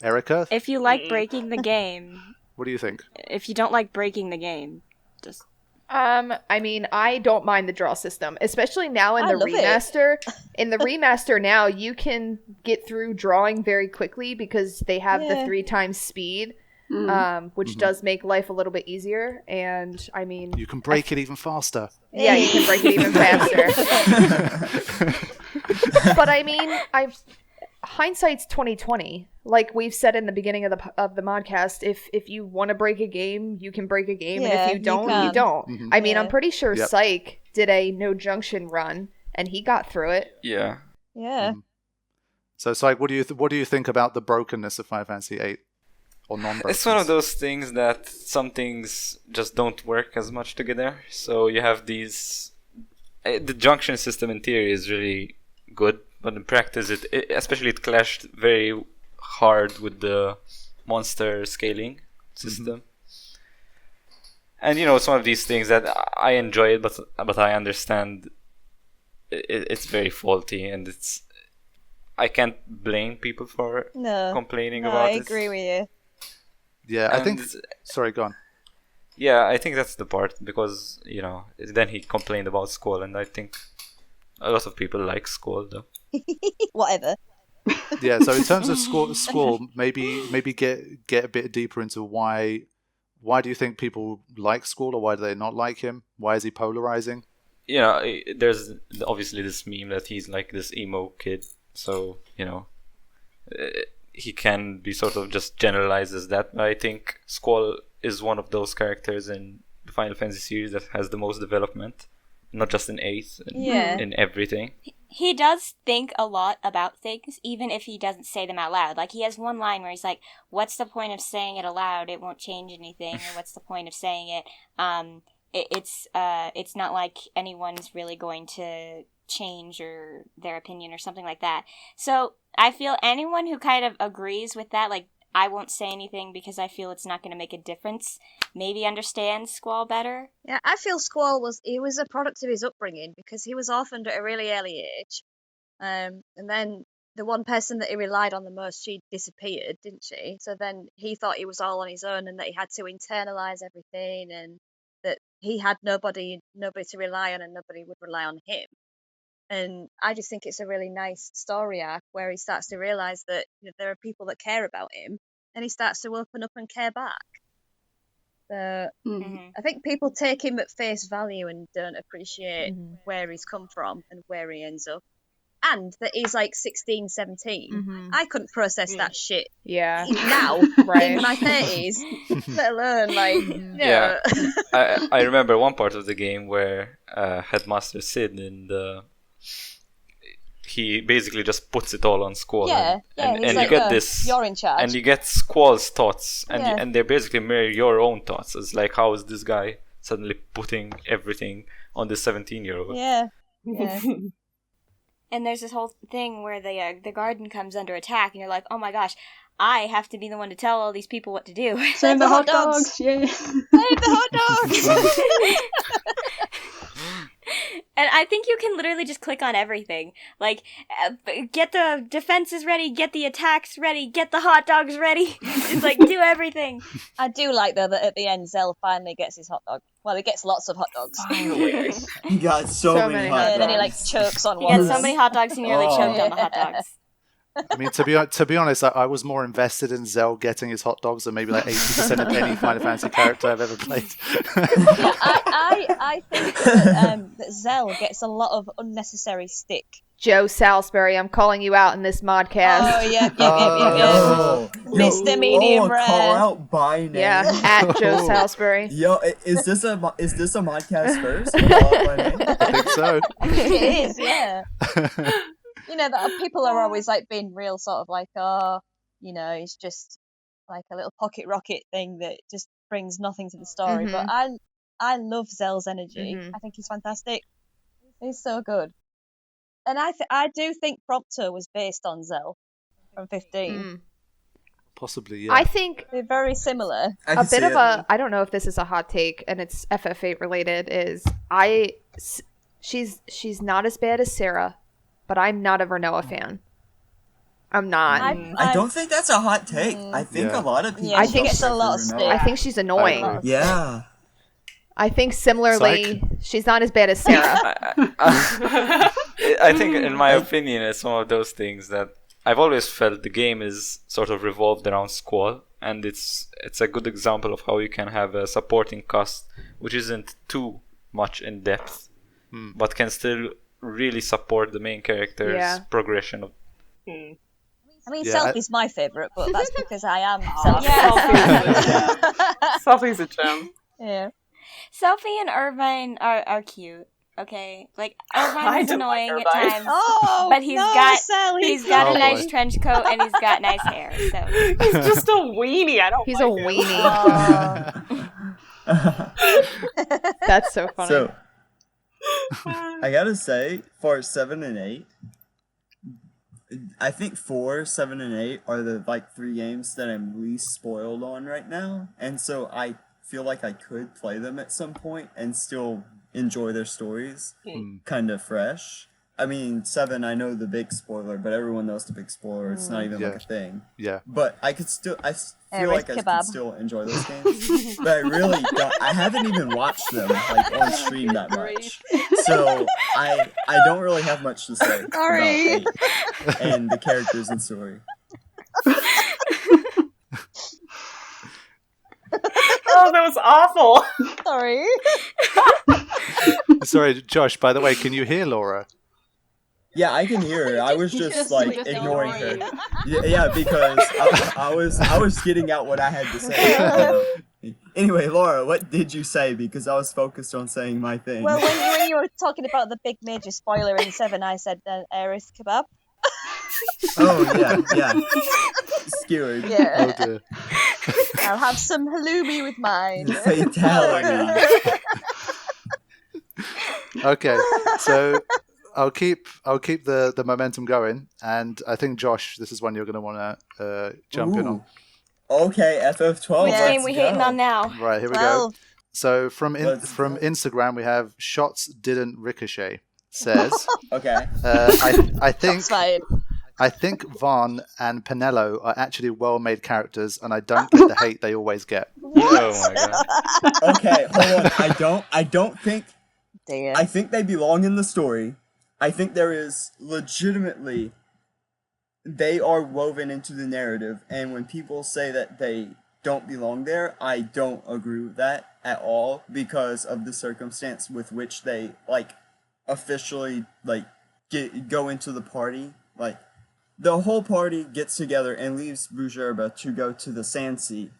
Erica? If you like breaking the game... What do you think? If you don't like breaking the game, just... I mean, I don't mind the draw system, especially now in the remaster. In the remaster now, you can get through drawing very quickly because they have the 3 times speed. which does make life a little bit easier. And I mean, you can break it even faster. Yeah, you can break it even faster. But I mean, hindsight's 2020. Like we've said in the beginning of the Modcast, if you want to break a game, you can break a game, and if you don't, you don't. Mm-hmm. I mean, I'm pretty sure Psych did a No Junction run, and he got through it. Yeah. Yeah. So, Psych, what do you think about the brokenness of Final Fantasy VIII, or non-broken? It's one of those things that some things just don't work as much together. So you have these. The junction system in theory is really good, but in practice, it clashed very hard with the monster scaling system. And it's one of these things that I enjoy it, but I understand it's very faulty, and I can't blame people for complaining about it. I agree with you. Yeah, I think. Sorry, go on. Yeah, I think that's the part, because then he complained about Squall, and I think a lot of people like Squall though. Whatever. Yeah, so in terms of Squall, maybe get a bit deeper into why do you think people like Squall, or why do they not like him? Why is he polarizing? There's obviously this meme that he's like this emo kid, so he can be sort of just generalized as that. But I think Squall is one of those characters in the Final Fantasy series that has the most development, not just in 8, in everything. He does think a lot about things, even if he doesn't say them out loud. Like, he has one line where he's like, what's the point of saying it aloud? It won't change anything. Or what's the point of saying it? It's not like anyone's really going to change or their opinion or something like that. So I feel anyone who kind of agrees with that, like, I won't say anything because I feel it's not going to make a difference, maybe understands Squall better. Yeah, I feel Squall was a product of his upbringing, because he was orphaned at a really early age. And then the one person that he relied on the most, she disappeared, didn't she? So then he thought he was all on his own, and that he had to internalize everything, and that he had nobody to rely on, and nobody would rely on him. And I just think it's a really nice story arc where he starts to realize that there are people that care about him, and he starts to open up and care back. So I think people take him at face value and don't appreciate where he's come from and where he ends up. And that he's like 16, 17. I couldn't process that shit now, in my 30s, let alone Yeah. I remember one part of the game where Headmaster Sid he basically just puts it all on Squall. And you get this, you're in charge. and you get Squall's thoughts, and they basically mirror your own thoughts. It's like, how is this guy suddenly putting everything on this 17-year-old? Yeah. And there's this whole thing where the garden comes under attack, and you're like, oh my gosh, I have to be the one to tell all these people what to do. Save the hot dogs! Yeah. Save the hot dogs! And I think you can literally just click on everything. Like, get the defenses ready, get the attacks ready, get the hot dogs ready. Just, like, do everything. I do like, though, that at the end, Zell finally gets his hot dog. Well, he gets lots of hot dogs. He got so many hot dogs. And then he, chokes on He one. got so many hot dogs, he nearly choked on the hot dogs. I mean, to be honest, I was more invested in Zell getting his hot dogs than maybe 80% of any Final Fantasy character I've ever played. I think that Zell gets a lot of unnecessary stick. Joe Salisbury, I'm calling you out in this modcast. Oh, yeah. Mr. Medium Rare. Call out by name. Yeah, at Joe Salisbury. Yo, is this a modcast first? Call out by name? I think so. It is, yeah. That people are always being real sort of he's just like a little pocket rocket thing that just brings nothing to the story. But I love Zell's energy. I think he's fantastic. He's so good. And I do think Prompto was based on Zell from 15. Possibly, yeah. I think they're very similar. A bit of I don't know if this is a hot take and it's FF8 related, is she's not as bad as Sarah, but I'm not a Vernoa fan. I'm not. I don't think that's a hot take. I think a lot of people. I think it's a lot of stick. I think she's annoying. Yeah. I think similarly, she's not as bad as Sarah. I think, in my opinion, it's one of those things that I've always felt the game is sort of revolved around Squall, and it's a good example of how you can have a supporting cast which isn't too much in depth, but can still really support the main character's progression of. I mean, Selfie's my favourite, but that's because I am Selfie. Yeah. Selfie's a gem. Yeah. Selfie and Irvine are cute. Okay, like Irvine's annoying at times, but he's got a nice trench coat and he's got nice hair. So he's just a weenie. He's a weenie. That's so funny. So I gotta say, for 7 and 8, I think 4, 7, and 8 are the like 3 games that I'm least spoiled on right now, and so I feel like I could play them at some point and still enjoy their stories kind of fresh. I mean, 7, I know the big spoiler, but everyone knows the big spoiler. It's not even like a thing. Yeah. But I feel like I can still enjoy those games. But I really don't. I haven't even watched them like on stream that much. So I don't really have much to say about 8 and the characters and story. Oh, that was awful. Sorry. Sorry, Josh, by the way, can you hear Laura? Yeah, I can hear her. I was just like ignoring her. Yeah, because I was getting out what I had to say. Anyway, Laura, what did you say? Because I was focused on saying my thing. Well, when you were talking about the big major spoiler in 7, I said Eris kebab. Oh yeah. Skewered. Yeah. Oh dear. I'll have some halloumi with mine. Fatality. Okay, so I'll keep the momentum going, and I think Josh, this is one you're going to want to jump in on. Okay, FF12. Which game we hating on now? Right, here we go. So from Instagram, we have Shots Didn't Ricochet says, okay. I think Vaughn and Penello are actually well-made characters, and I don't get the hate they always get. Oh my god. Okay, hold on. I don't think. Damn. I think they belong in the story. I think there is legitimately. They are woven into the narrative, and when people say that they don't belong there, I don't agree with that at all because of the circumstance with which they officially go into the party. Like, the whole party gets together and leaves Bujerba to go to the Sandsea.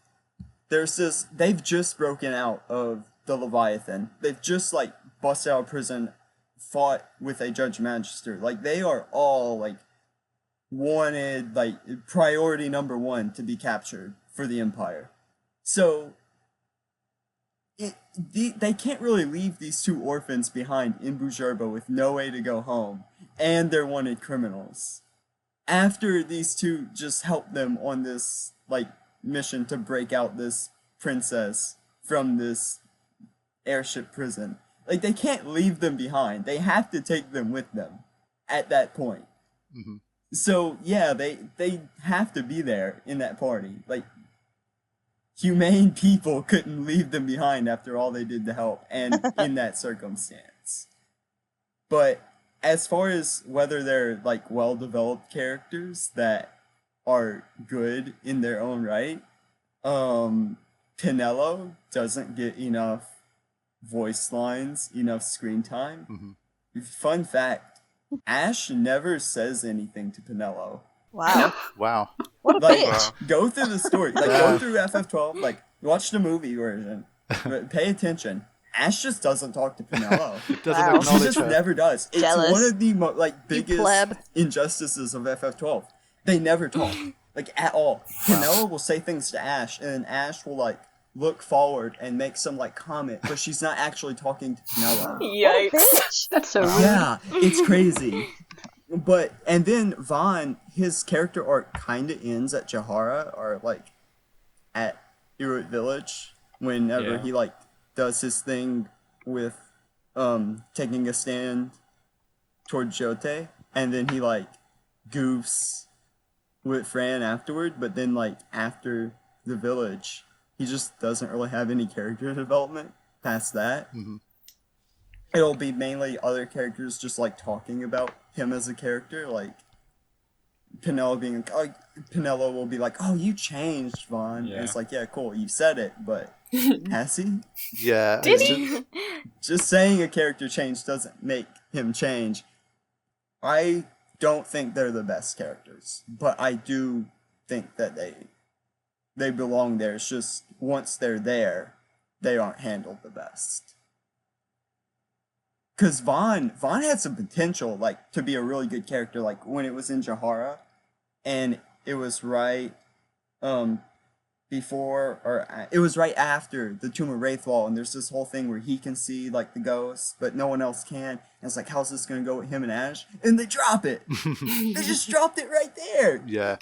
They've just broken out of the Leviathan. They've just busted out of prison, fought with a Judge Magister. They are all wanted, priority number 1 to be captured for the Empire. So they can't really leave these 2 orphans behind in Bujerba with no way to go home, and they're wanted criminals. After these 2 just help them on this mission to break out this princess from this airship prison, they can't leave them behind. They have to take them with them at that point. Mm-hmm. So yeah, they have to be there in that party. Humane people couldn't leave them behind after all they did to help, and in that circumstance. But as far as whether they're well-developed characters that are good in their own right, Penello doesn't get enough voice lines, enough screen time. Mm-hmm. Fun fact, Ash never says anything to Penello. Wow. Wow. What a bitch. Go through the story. Go through FF12. Watch the movie version. But pay attention. Ash just doesn't talk to Penello. Doesn't Wow. acknowledge She just her. never does. It's Jealous. one of the biggest pleb. injustices of FF12. They never talk. At all. Penello will say things to Ash, and then Ash will look forward and make some comment, but she's not actually talking to Penello. Yikes. Bitch. That's so rude. Yeah, it's crazy. And then Vaughn, his character arc kind of ends at Jahara, or at Iruit Village, whenever he does his thing with taking a stand toward Jote, and then he goofs with Fran afterward, but then after the village, he just doesn't really have any character development past that. Mm-hmm. It'll be mainly other characters just talking about him as a character, Penelo will be like, "Oh, you changed, Vaughn." Yeah. And it's like, "Yeah, cool, you said it, but has he?" Yeah. Did it's he? just- Just saying a character change doesn't make him change. I don't think they're the best characters, but I do think that they belong there. It's just once they're there, they aren't handled the best. Cause Vaughn had some potential, like, to be a really good character, like when it was in Jahara, and it was right before, or it was right after the Tomb of Wraithwall, and there's this whole thing where he can see, like, the ghosts, but no one else can, and it's like, how's this gonna go with him and Ash? And they drop it! They just dropped it right there! yeah.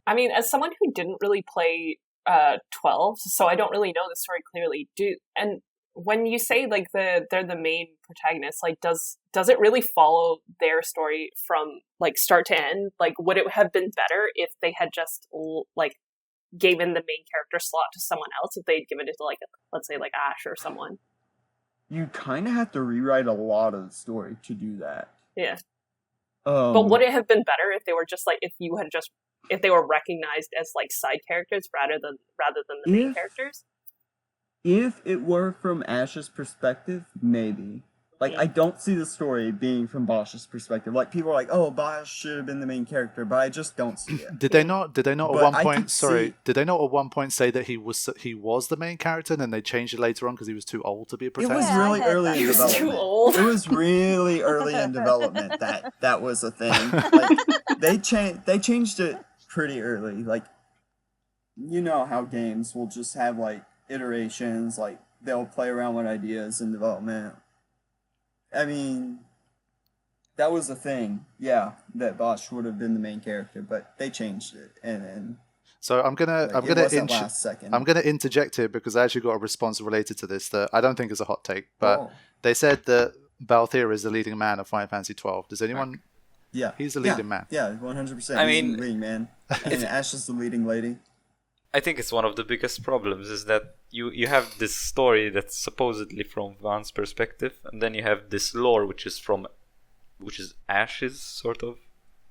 I mean, as someone who didn't really play 12, so I don't really know the story clearly. And when you say like they're the main protagonist, like does it really follow their story from like start to end? Like, would it have been better if they had just like given the main character slot to someone else? If they'd given it to like let's say like Ash or someone? You kind of have to rewrite a lot of the story to do that. Yeah. But would it have been better if they were just like if they were recognized as like side characters rather than the main characters? If it were from Ash's perspective, maybe. Like, I don't see the story being from Bosch's perspective. Like, people are like, "Oh, Bosch should have been the main character," but I just don't see it. Did they not at But one I point? could Sorry, see- did they not at one point say that he was the main character, and then they changed it later on because he was too old to be a It was protagonist? Yeah, I really heard early that. in He was development. too old. It was really early in development that was a thing. Like, they changed it pretty early. Like, you know how games will just have like iterations, like they'll play around with ideas in development. I mean, that was the thing, yeah, that Bosch would have been the main character, but they changed it, and So I'm gonna it wasn't last second. I'm gonna interject here because I actually got a response related to this that I don't think is a hot take, but Oh. they said that Balthier is the leading man of Final Fantasy XII. Does anyone? Yeah, He's the leading man. Yeah, 100%. I He's mean, the leading man, and Ash is the leading lady. I think it's one of the biggest problems is that you have this story that's supposedly from Vaughn's perspective, and then you have this lore which is Ash's sort of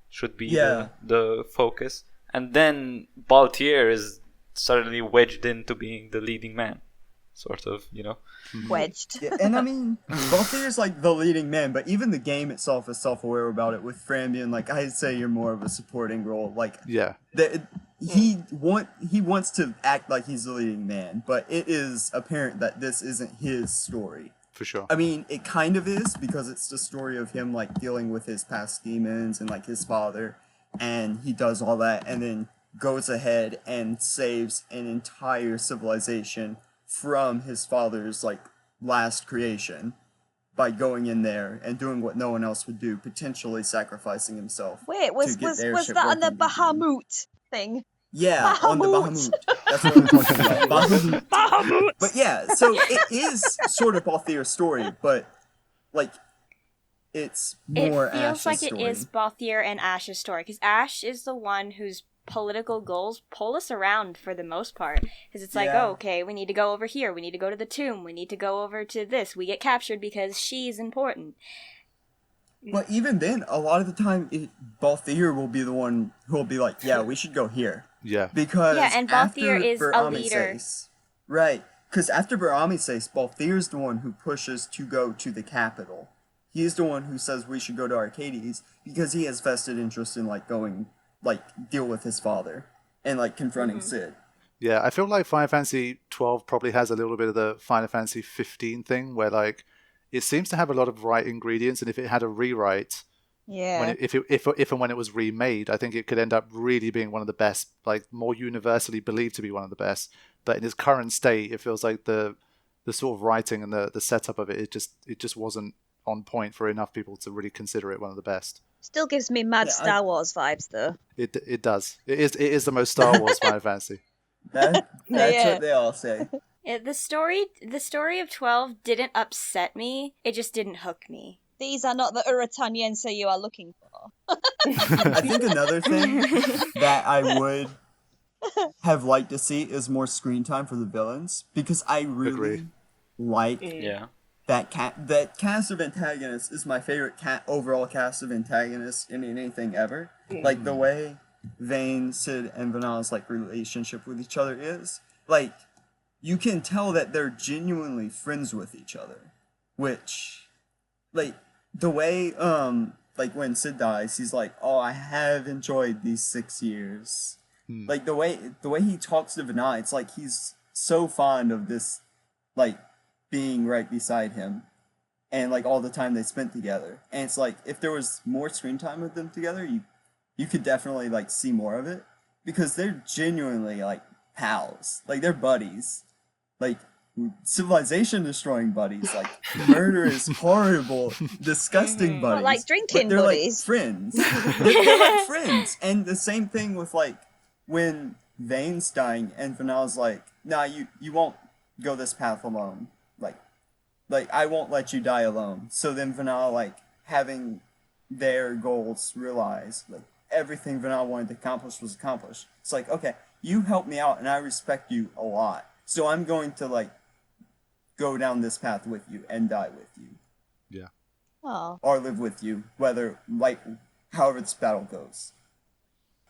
should be the focus, and then Balthier is suddenly wedged into being the leading man, sort of, you know. Wedged. Yeah, and I mean, Balthier is like the leading man, but even the game itself is self-aware about it. With Fran being like, I'd say you're more of a supporting role. Like, Yeah. he wants to act like he's the leading man, but it is apparent that this isn't his story. For sure. I mean, it kind of is because it's the story of him like dealing with his past demons and like his father, and he does all that and then goes ahead and saves an entire civilization from his father's like last creation by going in there and doing what no one else would do, potentially sacrificing himself. Wait, to was get their was shit that on the working again. Bahamut thing? Yeah, on the Bahamut. Bahamut. That's what I'm talking about. Bahamut. Bahamut. But yeah, so it is sort of Balthier's story, but like it's more It feels Ash's like story. it is Balthier and Ash's story, because Ash is the one whose political goals pull us around for the most part. Because it's like, Yeah. oh, okay, we need to go over here, we need to go to the tomb, we need to go over to this, we get captured because she's important. But even then, a lot of the time, Balthier will be the one who will be like, yeah, we should go here. Yeah. Because Yeah, and after Balthier is a Baramises- leader. Right, because after Baramises, Balthier's the one who pushes to go to the capital. He's the one who says we should go to Arcades because he has vested interest in like going, like deal with his father and like confronting Sid. Yeah, I feel like Final Fantasy XII probably has a little bit of the Final Fantasy XV thing where like it seems to have a lot of right ingredients, and if it had a rewrite, Yeah. if and when it was remade, I think it could end up really being one of the best, like more universally believed to be one of the best. But in its current state, it feels like the sort of writing and the setup of it just wasn't on point for enough people to really consider it one of the best. Still gives me mad Yeah, Star Wars vibes though. It does. It is the most Star Wars Final Fantasy. That's Yeah. what they all say. The story of 12 didn't upset me, it just didn't hook me. These are not the Urataniense you are looking for. I think another thing that I would have liked to see is more screen time for the villains, because I really Agreed. like Yeah. that cast of antagonists is my favorite overall cast of antagonists in anything ever. Like, the way Vayne, Sid, and Vanna's, like, relationship with each other is, like, you can tell that they're genuinely friends with each other. Which, like, the way, like, when Sid dies, he's like, oh, I have enjoyed these 6 years. Like, the way he talks to Vanna, it's like he's so fond of this, like, being right beside him. And, like, all the time they spent together. And it's like, if there was more screen time with them together, you could definitely, like, see more of it. Because they're genuinely, like, pals. Like, they're buddies. Like, civilization-destroying buddies. Like, murderous, horrible, disgusting buddies. Well, like drinking but they're buddies. Like, friends. they're like friends. And the same thing with, like, when Vayne's dying and Vanna's like, nah, you won't go this path alone. Like, I won't let you die alone. So then Vanna, like, having their goals realized, like, everything Vanna wanted to accomplish was accomplished. It's like, okay, you helped me out and I respect you a lot. So I'm going to, like, go down this path with you and die with you. Yeah. Oh. Or live with you, whether, like, however this battle goes.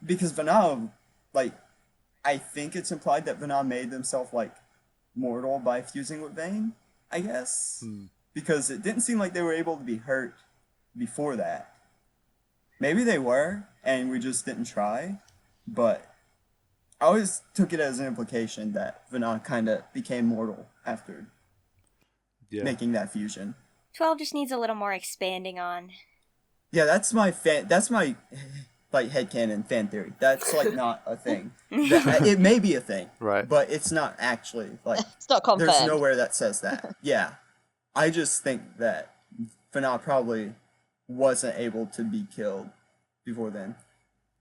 Because Vanna, like, I think it's implied that Vanna made themselves, like, mortal by fusing with Vayne, I guess. Because it didn't seem like they were able to be hurt before that. Maybe they were, and we just didn't try, but I always took it as an implication that Vanna kind of became mortal after making that fusion. 12 just needs a little more expanding on. Yeah, that's my like headcanon fan theory. That's like not a thing. It may be a thing, right? But it's not actually like. It's not confirmed. There's nowhere that says that. Yeah, I just think that Vanna probably wasn't able to be killed before then.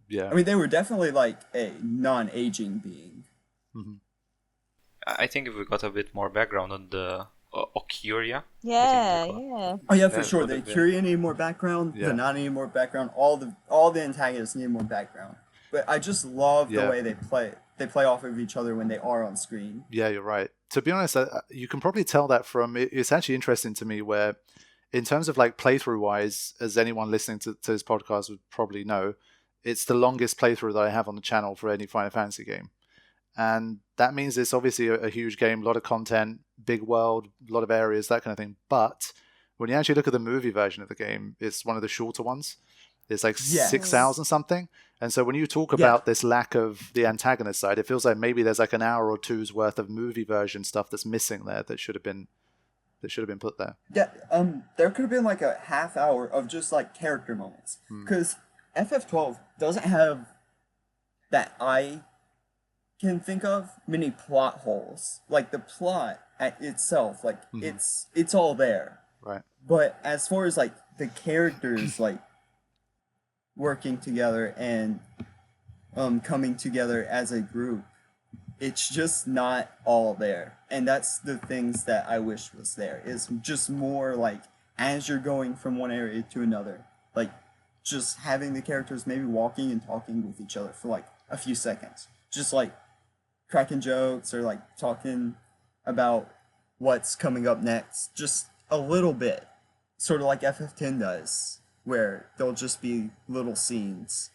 Yeah, I mean they were definitely like a non-aging being. I think if we got a bit more background on the Ocuria. Yeah. Oh yeah, for sure. The Ocuria need more background. Yeah. Vanna need more background. All the antagonists need more background. But I just love the way they play. They play off of each other when they are on screen. Yeah, you're right. To be honest, you can probably tell that from it's actually interesting to me where, in terms of like playthrough wise, as anyone listening to this podcast would probably know, it's the longest playthrough that I have on the channel for any Final Fantasy game. And that means it's obviously a huge game, a lot of content, big world, a lot of areas, that kind of thing. But when you actually look at the movie version of the game, it's one of the shorter ones. It's like 6 hours and something. And so when you talk about this lack of the antagonist side, it feels like maybe there's like an hour or two's worth of movie version stuff that's missing there that should have been put there. Yeah, there could have been like a half hour of just like character moments. Because FF12 doesn't have that I can think of many plot holes. Like the plot at itself, like it's all there. Right. But as far as like the characters like working together and coming together as a group, it's just not all there. And that's the things that I wish was there. Is just more like as you're going from one area to another, like just having the characters maybe walking and talking with each other for like a few seconds. Just like cracking jokes or like talking about what's coming up next. Just a little bit. Sort of like FF10 does, where there'll just be little scenes.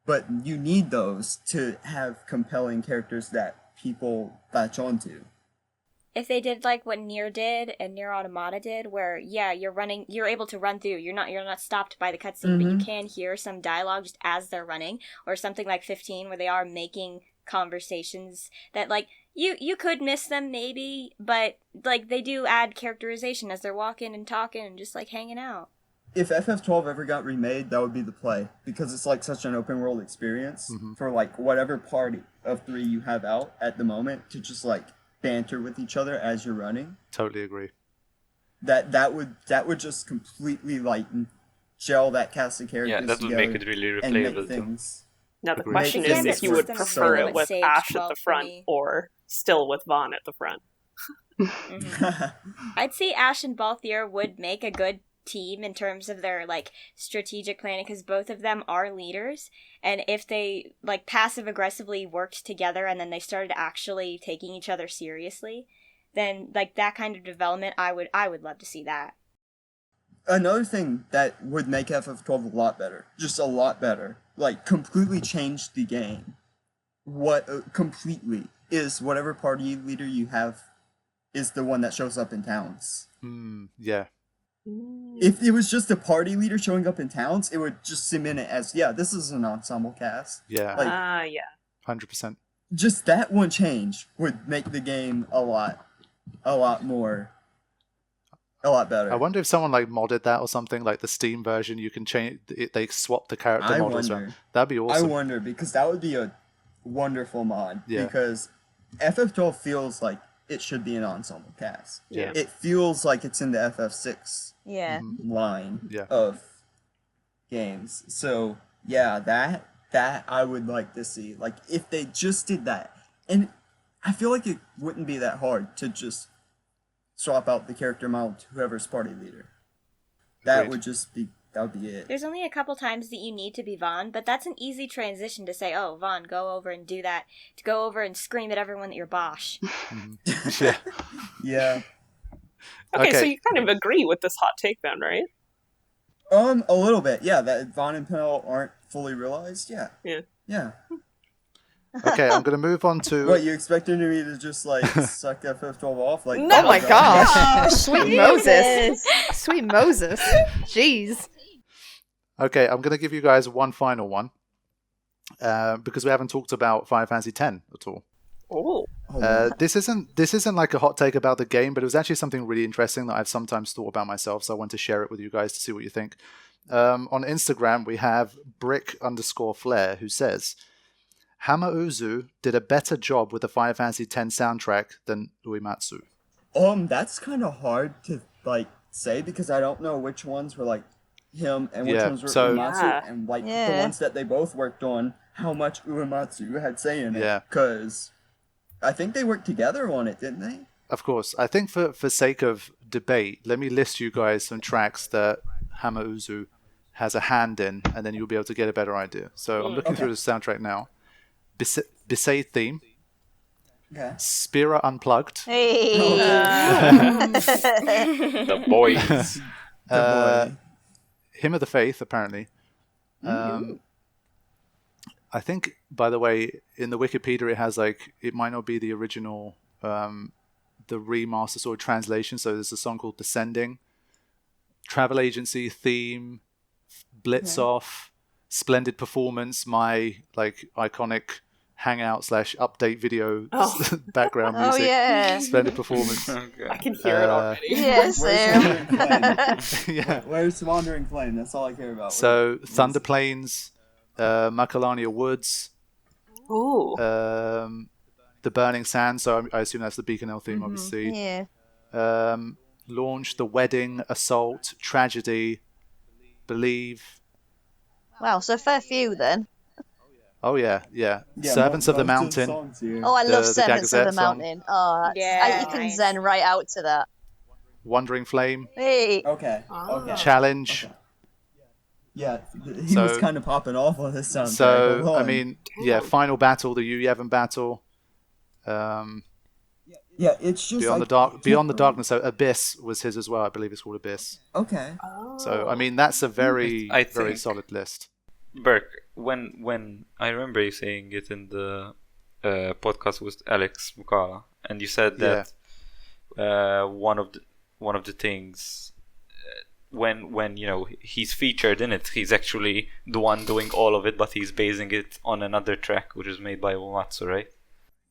But you need those to have compelling characters that people latch onto. If they did like what Nier did and Nier Automata did, where you're able to run through. You're not stopped by the cutscene, but you can hear some dialogue just as they're running, or something like 15 where they are making conversations that like you could miss them maybe, but like they do add characterization as they're walking and talking and just like hanging out. If FF12 ever got remade, that would be the play, because it's like such an open world experience for like whatever party of 3 you have out at the moment to just like banter with each other as you're running. Totally agree. That would just completely like gel that cast of characters. Yeah, that would make it really replayable too. Now the question is if you would prefer it with Ash at the front or still with Vaughn at the front. I'd say Ash and Balthier would make a good team in terms of their like strategic planning, because both of them are leaders, and if they like passive aggressively worked together and then they started actually taking each other seriously, then like that kind of development, I would love to see that. Another thing that would make FF12 a lot better, just a lot better, like completely change the game. Completely is whatever party leader you have is the one that shows up in towns. Yeah. If it was just a party leader showing up in towns, it would just cement it as, yeah, this is an ensemble cast. Yeah. Like, yeah. 100%. Just that one change would make the game a lot better. I wonder if someone like modded that or something, like the Steam version, you can change it, they swap the character models around. That'd be awesome. I wonder, because that would be a wonderful mod. Yeah. Because FF12 feels like it should be an ensemble cast. Yeah. It feels like it's in the FF6 Yeah. line Yeah. of games. So yeah, that I would like to see. Like if they just did that. And I feel like it wouldn't be that hard to just swap out the character model to whoever's party leader. That would be it. There's only a couple times that you need to be Vaughn, but that's an easy transition to say, oh, Vaughn, go over and do that. To go over and scream at everyone that you're Bosch. Yeah. Yeah. Okay, so you kind of agree with this hot take then, right? A little bit, yeah. That Vaughn and Pennell aren't fully realized, yeah. Yeah. Okay, I'm going to move on to... What, you expected me to just, like, suck FF12 off? Like, Oh my gosh. Oh, Sweet Moses. Sweet Moses. Jeez. Okay, I'm going to give you guys one final one. Because we haven't talked about Final Fantasy X at all. Oh. This isn't like a hot take about the game, but it was actually something really interesting that I've sometimes thought about myself, so I want to share it with you guys to see what you think. On Instagram, we have Brick_Flair, who says, Hamauzu did a better job with the Final Fantasy X soundtrack than Uematsu. That's kind of hard to, like, say, because I don't know which ones were, like, him and which ones were Uematsu, and, like, the ones that they both worked on, how much Uematsu had say in it, because I think they worked together on it, didn't they? Of course. I think for sake of debate, let me list you guys some tracks that Hamauzu has a hand in, and then you'll be able to get a better idea. So I'm looking through the soundtrack now. Bisay theme. Okay. Spira Unplugged. Hey. The boys. Hymn of the Faith, apparently. I think, by the way, in the Wikipedia it has like, it might not be the original, the remaster sort of translation. So there's a song called Descending. Travel Agency theme. Blitz Off. Splendid Performance. My like iconic hangout / update video background music. Oh yeah. Splendid Performance. I can hear it already. Yes, Yeah. Where's Wandering Flame? That's all I care about. So Thunder Plains, Macalania Woods, the Burning Sand. So I assume that's the Beacon L theme, obviously. Yeah. Launch, The Wedding, Assault, Tragedy, Believe. Wow, so fair few then. Oh yeah. Servants of the Mountain. Oh, I love the Servants of the Gagazette song. Mountain. Oh, you can zen right out to that. Wandering Flame. Hey. Okay. Challenge. Okay. Yeah, he was kind of popping off on this soundtrack. So I mean, Final Battle, the Yu Yevon battle. Yeah, it's just Beyond the Darkness. So Abyss was his as well. I believe it's called Abyss. Okay. So I mean, that's a very solid list. Burke, when I remember you saying it in the podcast with Alex Mukala, and you said that one of the things when he's featured in it, he's actually the one doing all of it, but he's basing it on another track which is made by Uematsu, right?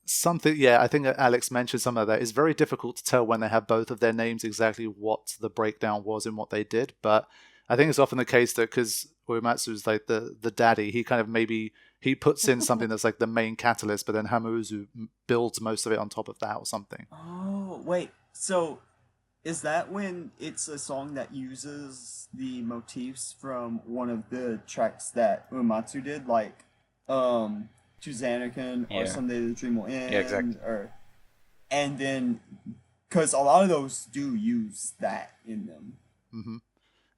I think Alex mentioned some of that. It's very difficult to tell when they have both of their names exactly what the breakdown was and what they did, but I think it's often the case that because Uematsu is like the daddy, he kind of he puts in something that's like the main catalyst, but then Hamauzu builds most of it on top of that or something. Oh, wait. So is that when it's a song that uses the motifs from one of the tracks that Uematsu did, like To Xanarkand or Someday the Dream Will End? Yeah, exactly. And then, because a lot of those do use that in them. Mm-hmm.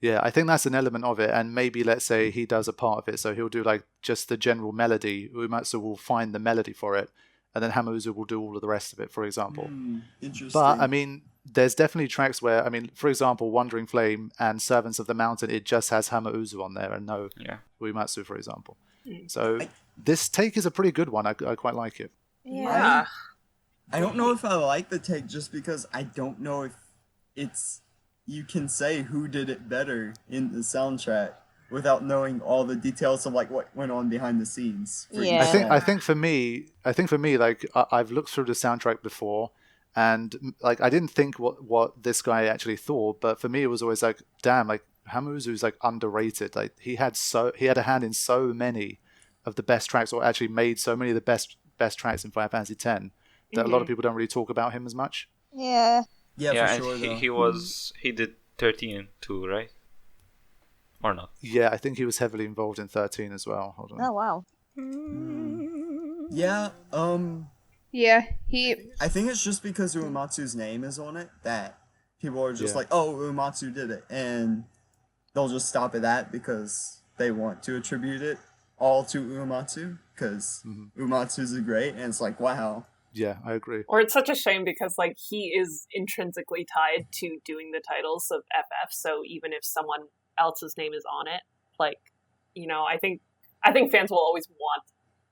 Yeah, I think that's an element of it, and maybe let's say he does a part of it, so he'll do like just the general melody. Uematsu will find the melody for it, and then Hamauzu will do all of the rest of it, for example. Interesting. But I mean, there's definitely tracks where, I mean, for example, Wandering Flame and Servants of the Mountain, it just has Hamauzu on there and no Uematsu, for example. So this take is a pretty good one. I quite like it. Yeah. I don't know if I like the take just because I don't know if you can say who did it better in the soundtrack without knowing all the details of like what went on behind the scenes. I think for me, like I've looked through the soundtrack before, and like I didn't think what this guy actually thought, but for me it was always like, damn, like Hamauzu's like underrated. Like he had a hand in so many of the best tracks, or actually made so many of the best tracks in Final Fantasy X that a lot of people don't really talk about him as much. Yeah. Yeah, for sure. He did 13 too, right? Or not? Yeah, I think he was heavily involved in 13 as well. Hold on. Oh wow. Yeah, Yeah, I think it's just because Uematsu's name is on it that people are just like, oh, Uematsu did it, and they'll just stop at that because they want to attribute it all to Uematsu, because Uematsu's great, and it's like, wow. Yeah, I agree. Or it's such a shame because like he is intrinsically tied to doing the titles of FF, so even if someone else's name is on it, like, you know, I think fans will always want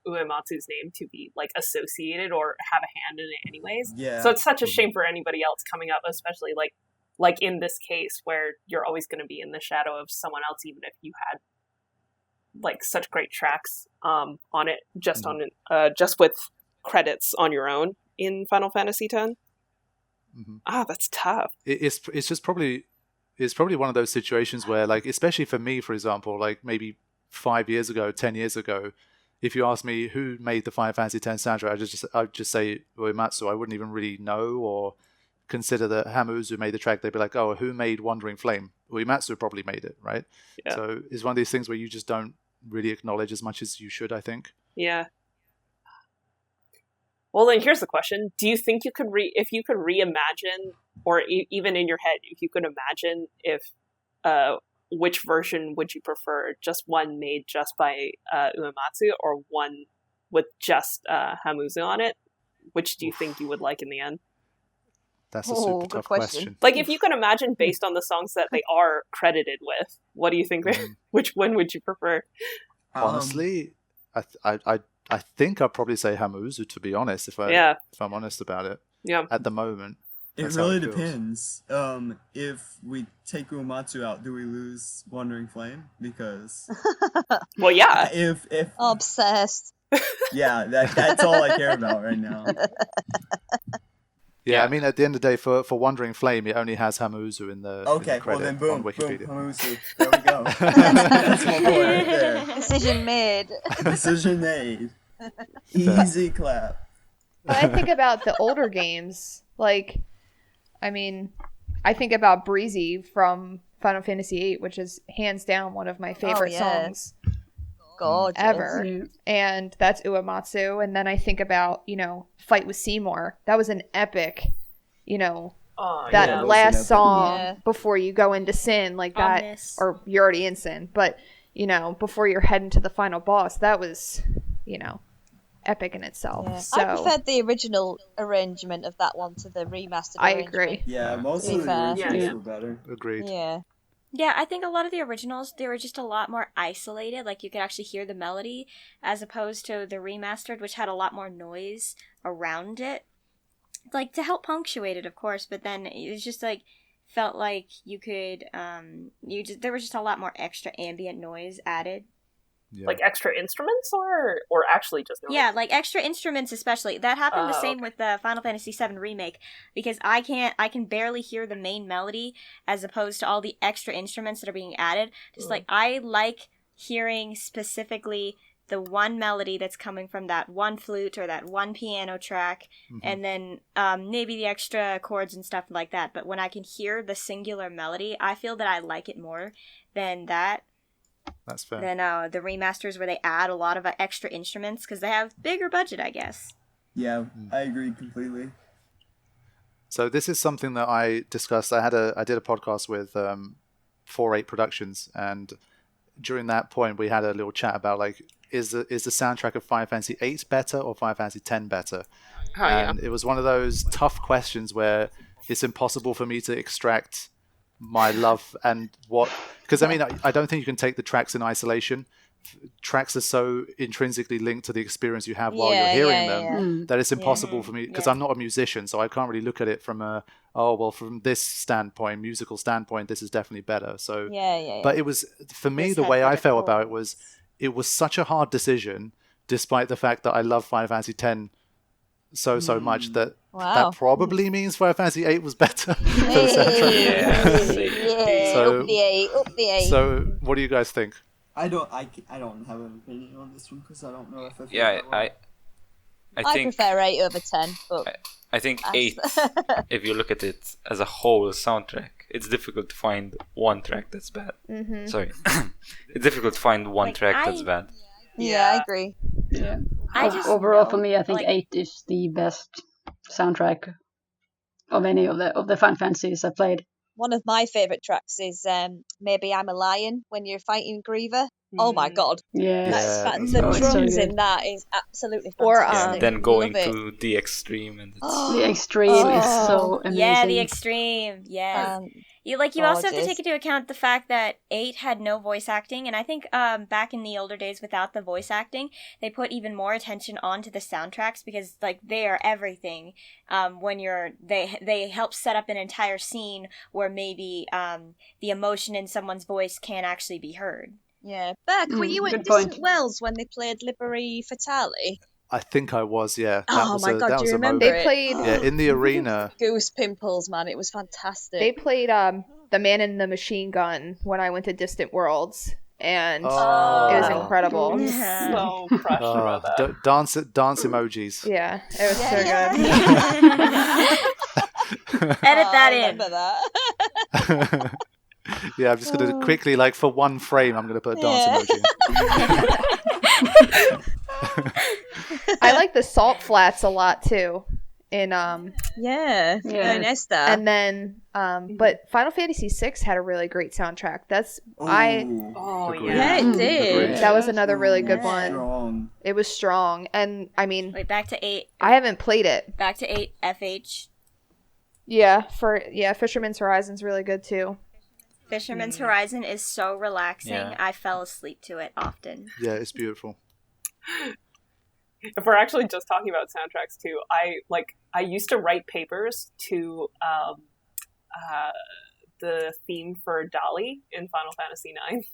Uematsu's name to be like associated or have a hand in it anyways. Yeah. So it's such a shame for anybody else coming up, especially like in this case where you're always going to be in the shadow of someone else, even if you had like such great tracks on it, just with credits on your own in Final Fantasy X. That's tough. It's just probably one of those situations where, like, especially for me, for example, like maybe 5 years ago, 10 years ago, if you asked me who made the Final Fantasy X soundtrack, I'd just say Uematsu. I wouldn't even really know or consider that Hamauzu made the track. They'd be like, oh, who made Wandering Flame? Uematsu probably made it, right? Yeah. So it's one of these things where you just don't really acknowledge as much as you should, I think. Yeah. Well, then here's the question. Do you think you could if you could reimagine, or even in your head, if you could imagine if, which version would you prefer? Just one made just by Uematsu, or one with just Hamauzu on it? Which do you think you would like in the end? That's a super tough question. Like, if you can imagine based on the songs that they are credited with, what do you think? Which one would you prefer? Honestly, I think I'd probably say Hamauzu, to be honest, if I'm honest about it. Yeah. At the moment. It really depends. If we take Uematsu out, do we lose Wandering Flame? Because well, yeah. If obsessed. Yeah, that's all I care about right now. Yeah, I mean, at the end of the day, for Wandering Flame, it only has Hamauzu in the okay, well then boom, Wikipedia. Hamauzu. There we go. That's my boy right there. Decision made. Decision made. Easy clap. When I think about the older games, like, I mean, I think about Breezy from Final Fantasy VIII, which is hands down one of my favorite songs. Gorgeous. Ever. And that's Uematsu. And then I think about, Fight with Seymour. That was an epic, last song before you go into Sin, like that, or you're already in Sin, but, before you're heading to the final boss, that was, epic in itself. Yeah. So, I preferred the original arrangement of that one to the remastered arrangement. Agree. Yeah, most of the originals were better. Agreed. Yeah. Yeah, I think a lot of the originals, they were just a lot more isolated. Like, you could actually hear the melody, as opposed to the remastered, which had a lot more noise around it. Like, to help punctuate it, of course, but then it was just, like, felt like you could, there was just a lot more extra ambient noise added. Yeah. Like extra instruments or actually just noise? Yeah, like extra instruments especially. That happened the same with the Final Fantasy VII Remake, because I can barely hear the main melody as opposed to all the extra instruments that are being added. Just like, I like hearing specifically the one melody that's coming from that one flute or that one piano track, and then maybe the extra chords and stuff like that. But when I can hear the singular melody, I feel that I like it more than that. That's fair. Than the remasters where they add a lot of extra instruments because they have bigger budget, I guess. Yeah, I agree completely. So this is something that I discussed. I did a podcast with 4-8 Productions, and during that point we had a little chat about, like, is the soundtrack of Final Fantasy VIII better or Final Fantasy X better? Oh, And it was one of those tough questions where it's impossible for me to extract my love and what, because I mean, I don't think you can take the tracks in isolation. Tracks are so intrinsically linked to the experience you have while you're hearing them that it's impossible for me, because I'm not a musician, so I can't really look at it from from this standpoint, musical standpoint, this is definitely better. So but it was, for me, the way I felt about it was such a hard decision, despite the fact that I love Final Fantasy X so much that that probably means Final Fantasy VIII was better for the soundtrack. Up the eight. So what do you guys think? I don't have an opinion on this one because I don't know if I feel I think prefer 8 over 10, but I think 8, if you look at it as a whole soundtrack, it's difficult to find one track that's bad. Sorry. It's difficult to find one track that's bad. Yeah, I agree. Yeah. Overall, for me, I think 8 is the best soundtrack of any of the Final Fantasies I played. One of my favourite tracks is Maybe I'm a Lion, when you're fighting Griever. Oh my god. The drums in that is absolutely fantastic. Or then going to the extreme, and the extreme is so amazing. Yeah, the extreme. Yes. You also have to take into account the fact that 8 had no voice acting, and I think back in the older days without the voice acting, they put even more attention onto the soundtracks because they are everything. When they help set up an entire scene where maybe the emotion in someone's voice can't actually be heard. Yeah, Beck, were you at Distant Wells when they played Liberi Fatale? I think I was, yeah. God, do you remember it? They played in the arena. Goose Pimples, man, it was fantastic. They played The Man in the Machine Gun when I went to Distant Worlds, and it was incredible. So crushed about that. Dance emojis. Yeah, it was so good. Edit that in. I remember that. Yeah, I'm just going to quickly, for one frame, I'm going to put a dance emoji. I like the salt flats a lot too. In in Esther. And then but Final Fantasy VI had a really great soundtrack. It did. That was another really good one. Strong. It was strong, and I mean, back to 8. I haven't played it. Back to 8 FH. Fisherman's Horizon's really good too. Fisherman's Horizon is so relaxing. Yeah. I fell asleep to it often. Yeah, it's beautiful. If we're actually just talking about soundtracks too, I used to write papers to the theme for Dali in Final Fantasy IX.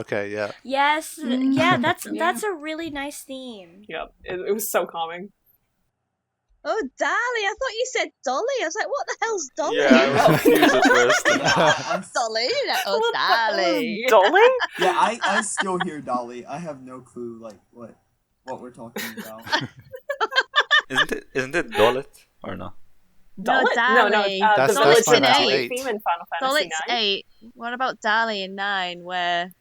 Okay, yeah. Yes, yeah, that's a really nice theme. Yeah, it was so calming. Oh, Dali! I thought you said Dolly. I was like, what the hell's Dolly? Yeah, I was confused at first. Dolly? Oh, Dali. Dolly? Yeah, I still hear Dolly. I have no clue what we're talking about. Isn't it Dolet or no? No, Dolly? Dali. That's Dolly's Final in Fantasy 8. Theme in Final Fantasy Dolly's 9. 8. What about Dali in 9, where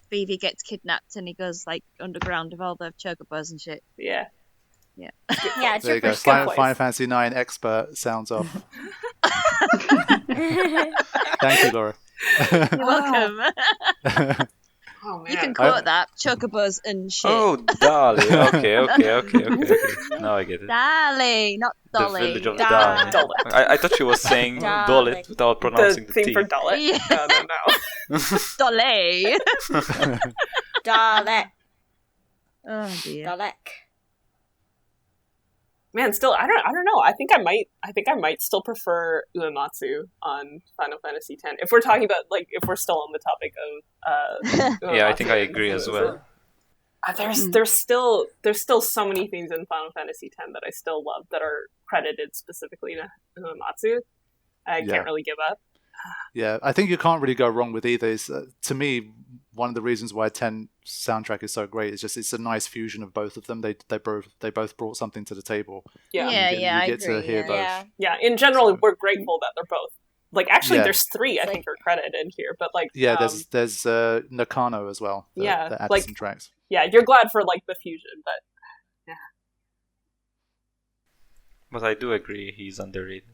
Vivi gets kidnapped and he goes underground with all the chocobos and shit? Yeah. Yeah. Yeah, it's There your you go. first Final Fantasy IX expert sounds off. Thank you, Laura. You're welcome. Oh man. You can quote that. Chocobos and shit. Oh, Dali. Okay. Now I get it. Dali, not Dolly. The village of Dali. Dali. I thought she was saying Dali. Dolet without pronouncing The the theme T. for Dolly? Yeah. No. Dolly. Dalek. Oh dear. Dalek. Man, still, I don't know. I think I might still prefer Uematsu on Final Fantasy X. If we're talking about if we're still on the topic of Uematsu. Yeah, I think I agree as well. There's still so many things in Final Fantasy X that I still love that are credited specifically to Uematsu. I can't really give up. Yeah, I think you can't really go wrong with either. To me, one of the reasons why 10 soundtrack is so great is just it's a nice fusion of both of them. They both brought something to the table. Yeah, you get to hear both. Yeah, in general, we're grateful that they're both. Actually, there's 3 I think are credited in here, but there's Nakano as well. That added some tracks. Yeah, you're glad for the fusion, but yeah. But I do agree he's underrated.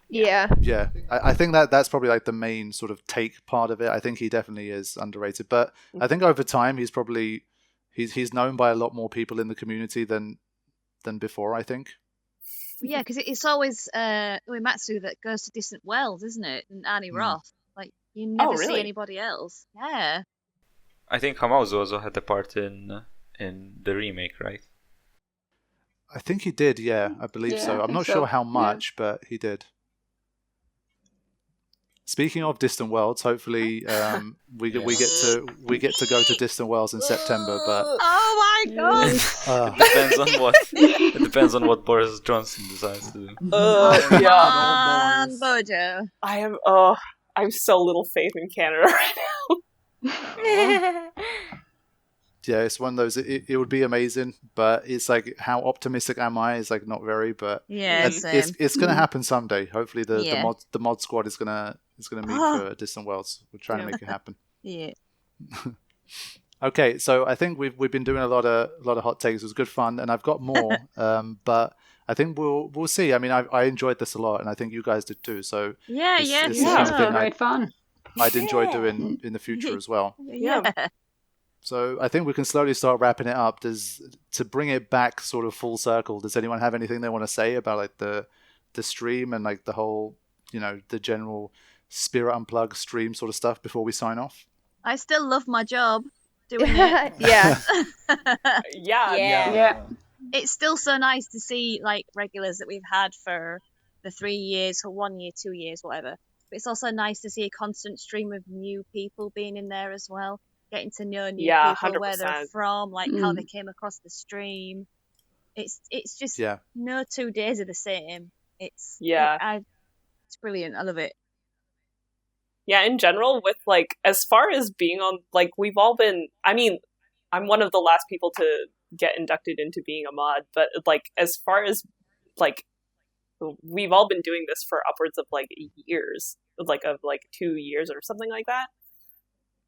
Yeah. Yeah, I think that's probably like the main sort of take part of it. I think he definitely is underrated, but I think over time he's probably he's known by a lot more people in the community than before, I think. Yeah, because it's always Uematsu that goes to Distant Worlds, isn't it? And Arnie Roth. Like, you never see anybody else. Yeah. I think Hamauzu also had a part in the remake, right? I think he did, yeah, I believe so. I'm not sure how much, but he did. Speaking of Distant Worlds, hopefully we get to go to Distant Worlds in September. But oh my god! It depends on what Boris Johnson decides to do. Yeah, Bojo. I have so little faith in Canada right now. Yeah, it's one of those. It would be amazing, but it's like, how optimistic am I? It's like not very, but yeah, it's gonna happen someday. Hopefully, the mod squad is gonna meet for Distant Worlds. We're trying to make it happen. Yeah. Okay, so I think we've been doing a lot of hot takes. It was good fun, and I've got more. But I think we'll see. I mean, I enjoyed this a lot, and I think you guys did too. So it's the kind of thing great fun. I'd enjoy doing in the future as well. Yeah. So I think we can slowly start wrapping it up. To bring it back sort of full circle, does anyone have anything they want to say about like the stream and like the whole, the general Spirit Unplugged stream sort of stuff before we sign off? I still love my job doing it. Yeah. Yeah. It's still so nice to see like regulars that we've had for the 3 years, or 1 year, 2 years, whatever. But it's also nice to see a constant stream of new people being in there as well. Getting to know new people, 100%. Where they're from, like how they came across the stream. It's just no 2 days are the same. It's brilliant. I love it. Yeah, in general, with like, as far as being on, like, we've all been, I mean, I'm one of the last people to get inducted into being a mod, but like, as far as like, we've all been doing this for upwards of like years, like 2 years or something like that.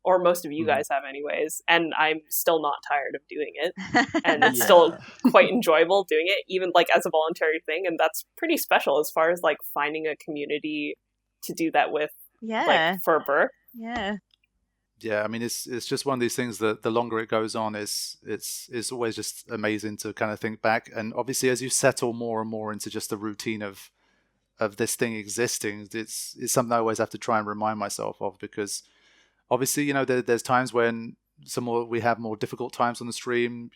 Or most of you guys have anyways, and I'm still not tired of doing it, and it's still quite enjoyable doing it, even like as a voluntary thing, and that's pretty special as far as like finding a community to do that with, like for Burr. Yeah, I mean, it's just one of these things that the longer it goes on, it's always just amazing to kind of think back, and obviously as you settle more and more into just the routine of this thing existing, it's something I always have to try and remind myself of, because obviously, there's times when we have more difficult times on the stream.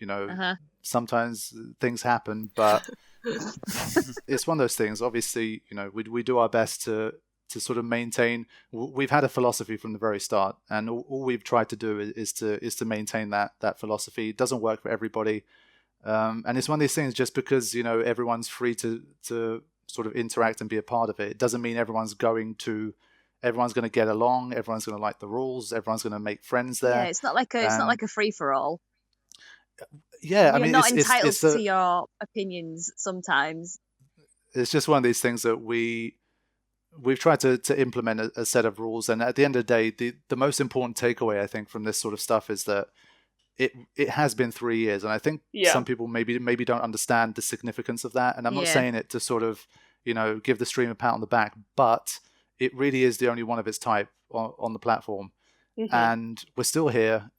Sometimes things happen, but it's one of those things. Obviously, we do our best to sort of maintain. We've had a philosophy from the very start, and all we've tried to do is to maintain that philosophy. It doesn't work for everybody, and it's one of these things. Just because everyone's free to sort of interact and be a part of it, it doesn't mean everyone's going to get along. Everyone's going to like the rules. Everyone's going to make friends there. Yeah, it's not like a free for all. Yeah, You're not entitled to your opinions sometimes. It's just one of these things that we've tried to implement a set of rules, and at the end of the day, the most important takeaway I think from this sort of stuff is that it has been 3 years, and I think some people maybe don't understand the significance of that. And I'm not saying it to sort of give the stream a pat on the back, but it really is the only one of its type on the platform. And we're still here.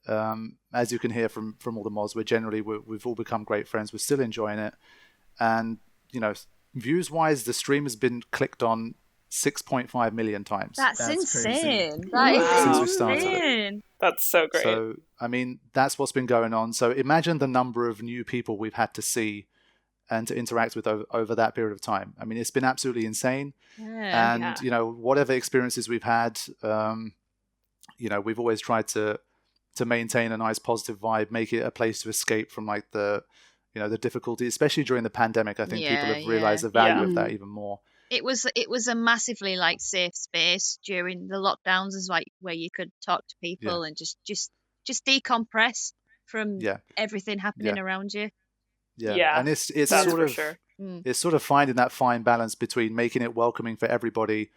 As you can hear from all the mods, we've all become great friends. We're still enjoying it. And, views wise, the stream has been clicked on 6.5 million times. That's insane. Crazy. That is Since we started it. That's so great. So, I mean, that's what's been going on. So imagine the number of new people we've had to see and to interact with over that period of time. I mean, it's been absolutely insane. And whatever experiences we've had, we've always tried to maintain a nice positive vibe, make it a place to escape from like the difficulty, especially during the pandemic. I think people have realized the value of that even more. It was a massively like safe space during the lockdowns, as like where you could talk to people and just decompress from everything happening around you. Yeah, and it's sort of it's sort of finding that fine balance between making it welcoming for everybody,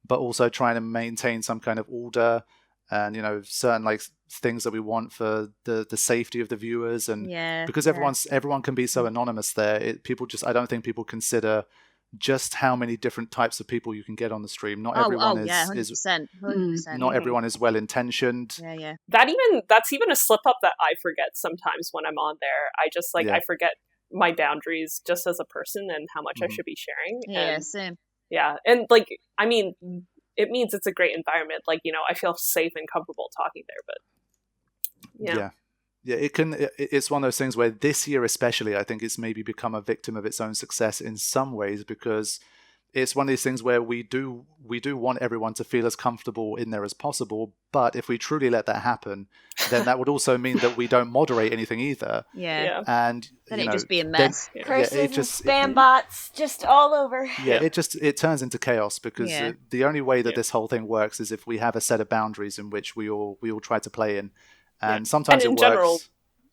but also trying to maintain some kind of order and certain like things that we want for the safety of the viewers, and because everyone can be so anonymous there, I don't think people consider just how many different types of people you can get on the stream. Not everyone is 100%. not everyone is well intentioned. Yeah. That's even a slip up that I forget sometimes when I'm on there. I just I forget my boundaries just as a person and how much I should be sharing. Yeah, and, same. Yeah, and like, I mean, it means it's a great environment. Like, you know, I feel safe and comfortable talking there, but Yeah, it's one of those things where this year especially, I think it's maybe become a victim of its own success in some ways, because it's one of these things where we do want everyone to feel as comfortable in there as possible, but if we truly let that happen, then that would also mean that we don't moderate anything either. Yeah. And then it'd just be a mess. Curses and spam bots just all over. Yeah, it turns into chaos, because the only way that this whole thing works is if we have a set of boundaries in which we all try to play in. And sometimes it works.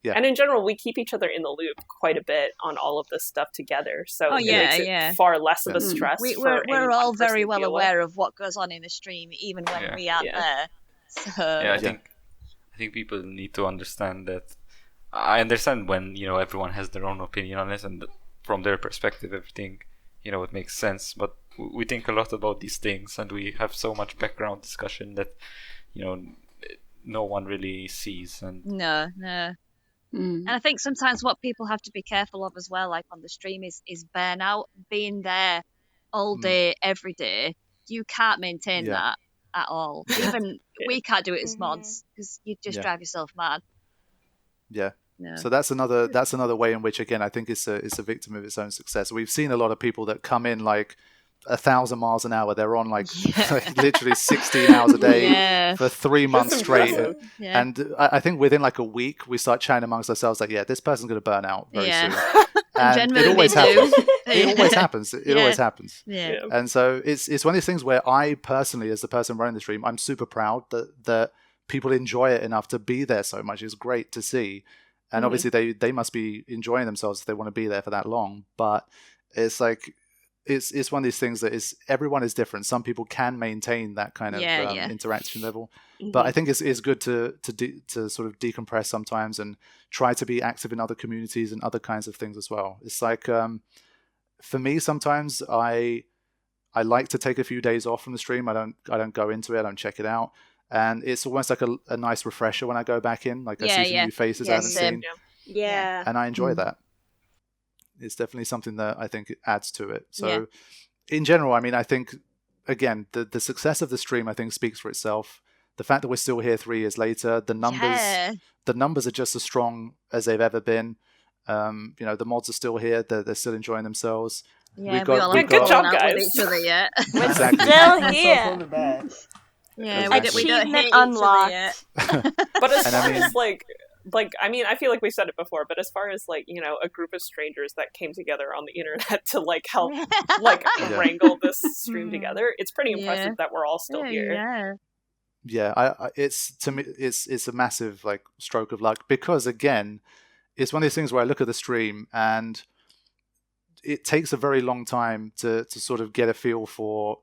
And in general, we keep each other in the loop quite a bit on all of this stuff together. So it makes it far less of a stress. We're all very well aware of what goes on in the stream, even when we aren't there. So. Yeah, I think people need to understand that. I understand when, you know, everyone has their own opinion on it, and from their perspective, everything, you know, it makes sense. But we think a lot about these things, and we have so much background discussion that, you know, no one really sees. And no. And I think sometimes what people have to be careful of as well, like on the stream, is burnout. Being there all day, every day, you can't maintain that at all. Even we can't do it as mods, because you just drive yourself mad. Yeah. So that's another way in which, again, I think it's a victim of its own success. We've seen a lot of people that come in like 1,000 miles an hour. They're on like literally 16 hours a day for 3 months straight. And I think within like a week, we start chatting amongst ourselves like, this person's going to burn out very soon. And it always happens. It always happens. It always happens. Yeah. And so it's one of these things where I personally, as the person running the stream, I'm super proud that people enjoy it enough to be there so much. It's great to see. And obviously they must be enjoying themselves if they want to be there for that long. But it's like, it's one of these things that everyone is different. Some people can maintain that kind of interaction level, but I think it's good to sort of decompress sometimes and try to be active in other communities and other kinds of things as well. It's like for me, sometimes I like to take a few days off from the stream. I don't go into it. I don't check it out, and it's almost like a nice refresher when I go back in. Like I see some new faces I haven't seen, and I enjoy that. It's definitely something that I think adds to it. So in general, I mean, I think, again, the success of the stream, I think, speaks for itself. The fact that we're still here 3 years later, the numbers are just as strong as they've ever been. You know, the mods are still here. They're still enjoying themselves. Yeah, we all have good job, with guys. each other yet. We're still here. Yeah, we don't hate unlocked. Each other yet. But as far as like, I mean, I feel like we said it before, but as far as like, you know, a group of strangers that came together on the internet to like help like wrangle this stream together, it's pretty impressive that we're all still here. It's, to me, it's a massive like stroke of luck, because again, it's one of these things where I look at the stream and it takes a very long time to sort of get a feel for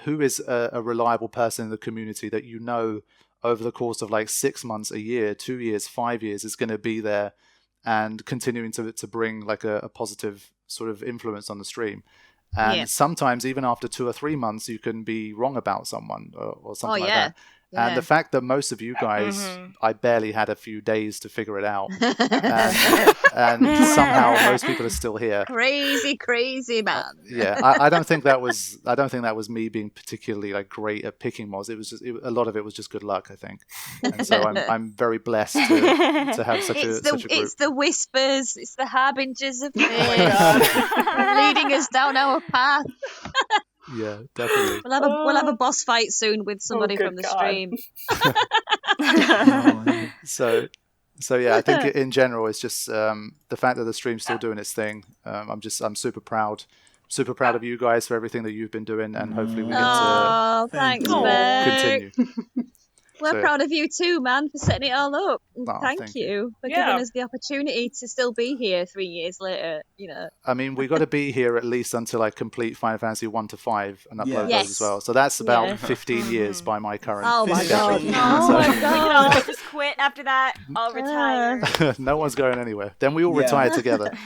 who is a reliable person in the community that, you know, over the course of like 6 months, a year, 2 years, 5 years is going to be there and continuing to bring like a positive sort of influence on the stream. And sometimes even after 2 or 3 months, you can be wrong about someone or something like that. And the fact that most of you guys, I barely had a few days to figure it out, and somehow most people are still here. Crazy man. I don't think that was me being particularly like great at picking mods. It was just a lot of it was just good luck, I think. And so I'm very blessed to have such a group. It's the whispers. It's the harbingers of fate, leading us down our path. Yeah, definitely. We'll have a boss fight soon with somebody from the stream. So yeah, I think in general it's just the fact that the stream's still doing its thing. I'm super proud of you guys for everything that you've been doing, and hopefully we get to continue. We're proud of you too, man, for setting it all up. Thank you for giving us the opportunity to still be here 3 years later. You know, I mean, we got to be here at least until I complete Final Fantasy 1 to 5 and upload those as well. So that's about 15 years by my current. Oh my god! We can all just quit after that. I'll retire. No one's going anywhere. Then we all retire together.